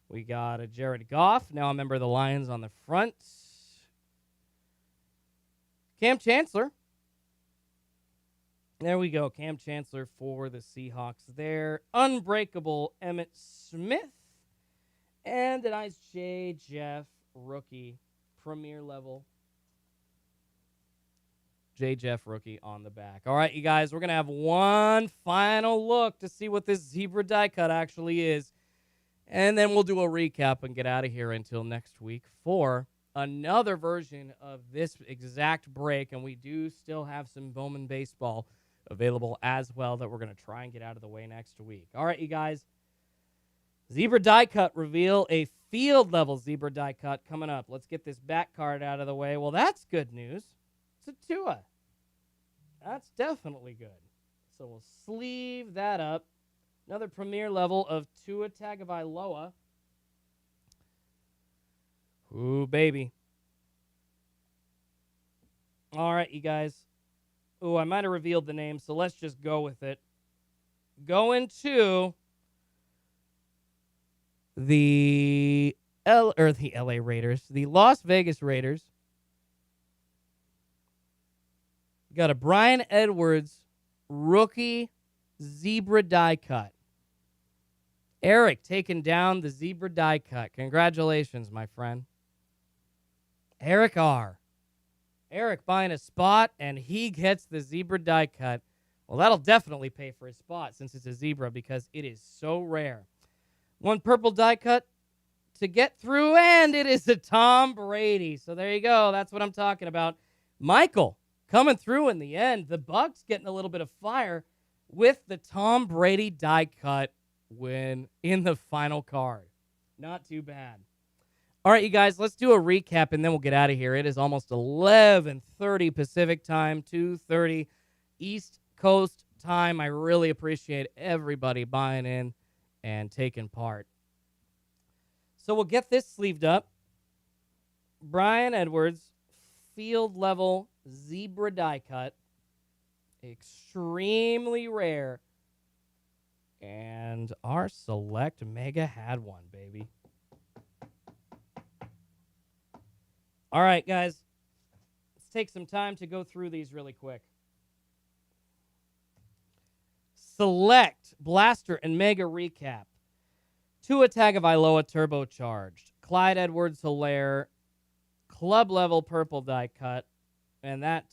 We got a Jared Goff, now a member of the Lions on the front. Cam Chancellor. There we go, Cam Chancellor for the Seahawks there. Unbreakable Emmitt Smith. And a nice J. Jeff rookie, premier level. J. Jeff rookie on the back. All right, you guys, we're going to have one final look to see what this zebra die cut actually is. And then we'll do a recap and get out of here until next week for another version of this exact break. And we do still have some Bowman baseball available as well that we're going to try and get out of the way next week. All right, you guys. Zebra die cut reveal, a field level zebra die cut coming up. Let's get this back card out of the way. Well, that's good news. It's a Tua. That's definitely good. So we'll sleeve that up. Another premier level of Tua Tagovailoa. Ooh, baby. All right, you guys. Ooh, I might have revealed the name, so let's just go with it. Going to the LA Raiders, the Las Vegas Raiders. Got a Bryan Edwards rookie zebra die cut. Eric taking down the zebra die cut. Congratulations, my friend. Eric R. Eric buying a spot, and he gets the zebra die cut. Well, that'll definitely pay for his spot since it's a zebra because it is so rare. One purple die cut to get through, and it is a Tom Brady. So there you go. That's what I'm talking about. Michael coming through in the end. The Bucks getting a little bit of fire with the Tom Brady die cut win in the final card. Not too bad. All right, you guys, let's do a recap, and then we'll get out of here. It is almost 11:30 Pacific time, 2:30 East Coast time. I really appreciate everybody buying in and taking part. So we'll get this sleeved up. Brian Edwards, field level zebra die cut. Extremely rare. And our select mega had one, baby. All right, guys. Let's take some time to go through these really quick. Select Blaster and Mega recap. Tua Tagovailoa turbocharged. Clyde Edwards-Helaire club level purple die cut. And that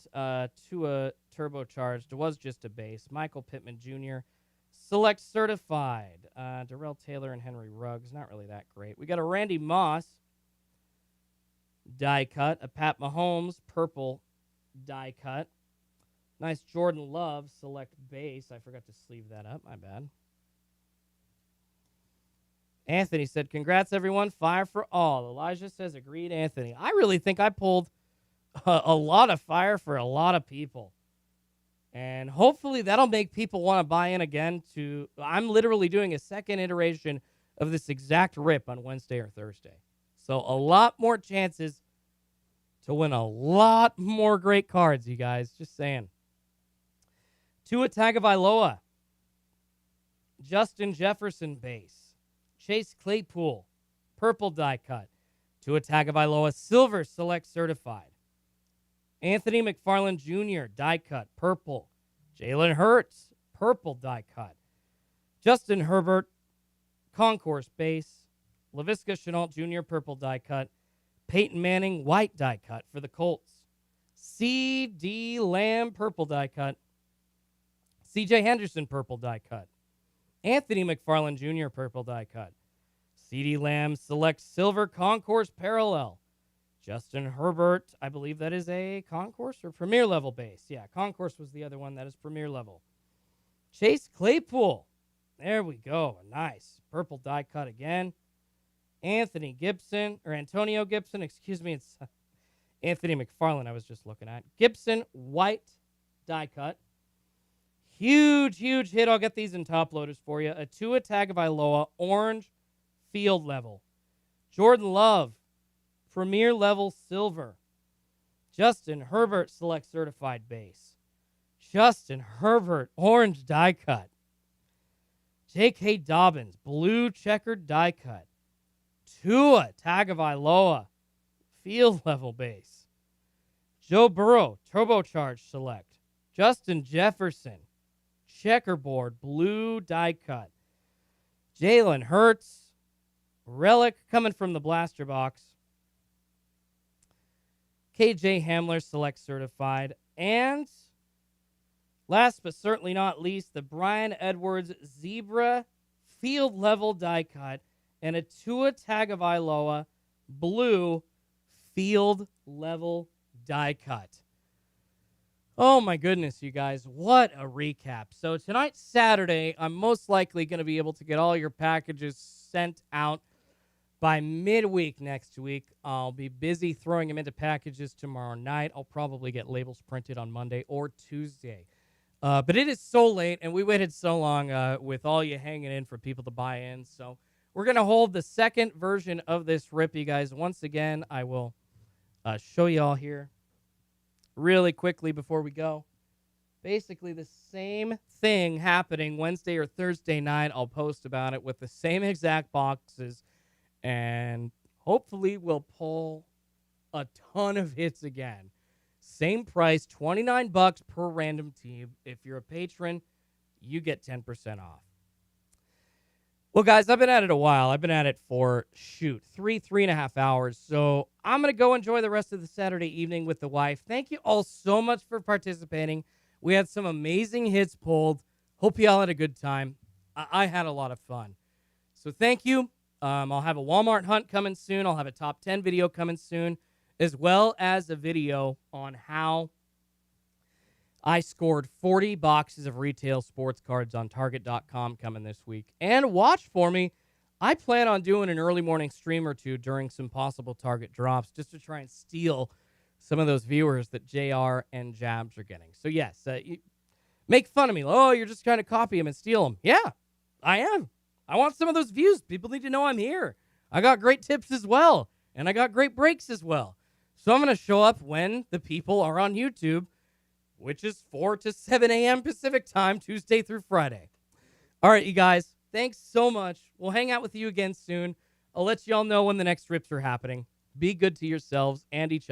Tua turbocharged was just a base. Michael Pittman Jr. Select certified. Darrell Taylor and Henry Ruggs. Not really that great. We got a Randy Moss die cut. A Pat Mahomes purple die cut. Nice Jordan Love select base. I forgot to sleeve that up. My bad. Anthony said, congrats, everyone. Fire for all. Elijah says, agreed, Anthony. I really think I pulled a lot of fire for a lot of people. And hopefully that'll make people want to buy in again to... I'm literally doing a second iteration of this exact rip on Wednesday or Thursday. So a lot more chances to win a lot more great cards, you guys. Just saying. Tua Tagovailoa. Justin Jefferson base. Chase Claypool, purple die cut. Tua Tagovailoa, silver select certified. Anthony McFarland Jr., die cut, purple. Jalen Hurts, purple die cut. Justin Herbert, concourse base. Laviska Shenault Jr., purple die cut. Peyton Manning, white die cut for the Colts. C.D. Lamb, purple die cut. C.J. Henderson, purple die cut. Anthony McFarland Jr., purple die cut. C.D. Lamb selects silver concourse parallel. Justin Herbert, I believe that is a concourse or premier level base. Yeah, concourse was the other one. That is premier level. Chase Claypool. There we go. Nice. Purple die cut again. Antonio Gibson, excuse me. It's Anthony McFarland I was just looking at. Gibson, white die cut. Huge, huge hit. I'll get these in top loaders for you. A Tua Tagovailoa, orange field level. Jordan Love, premier level silver. Justin Herbert, select certified base. Justin Herbert, orange die cut. J.K. Dobbins, blue checkered die cut. Tua Tagovailoa, field level base. Joe Burrow, turbocharged select. Justin Jefferson, checkerboard, blue die cut. Jalen Hurts, relic coming from the blaster box. KJ Hamler, select certified. And last but certainly not least, the Brian Edwards zebra field level die cut and a Tua Tagovailoa blue field level die cut. Oh, my goodness, you guys. What a recap. So tonight's Saturday. I'm most likely going to be able to get all your packages sent out by midweek next week. I'll be busy throwing them into packages tomorrow night. I'll probably get labels printed on Monday or Tuesday. But it is so late, and we waited so long with all you hanging in for people to buy in. So we're going to hold the second version of this rip, you guys. Once again, I will show you all here really quickly before we go. Basically the same thing happening Wednesday or Thursday night. I'll post about it with the same exact boxes, and hopefully we'll pull a ton of hits again. Same price, $29 per random team. If you're a patron, you get 10% off. Well, guys, I've been at it a while. I've been at it for, 3.5 hours. So I'm going to go enjoy the rest of the Saturday evening with the wife. Thank you all so much for participating. We had some amazing hits pulled. Hope you all had a good time. I had a lot of fun. So thank you. I'll have a Walmart hunt coming soon. I'll have a top 10 video coming soon, as well as a video on how I scored 40 boxes of retail sports cards on Target.com coming this week. And watch for me. I plan on doing an early morning stream or two during some possible Target drops just to try and steal some of those viewers that JR and Jabs are getting. So, yes, you make fun of me. Oh, you're just trying to copy them and steal them. Yeah, I am. I want some of those views. People need to know I'm here. I got great tips as well, and I got great breaks as well. So I'm going to show up when the people are on YouTube, which is 4 to 7 a.m. Pacific time, Tuesday through Friday. All right, you guys, thanks so much. We'll hang out with you again soon. I'll let you all know when the next rips are happening. Be good to yourselves and each other.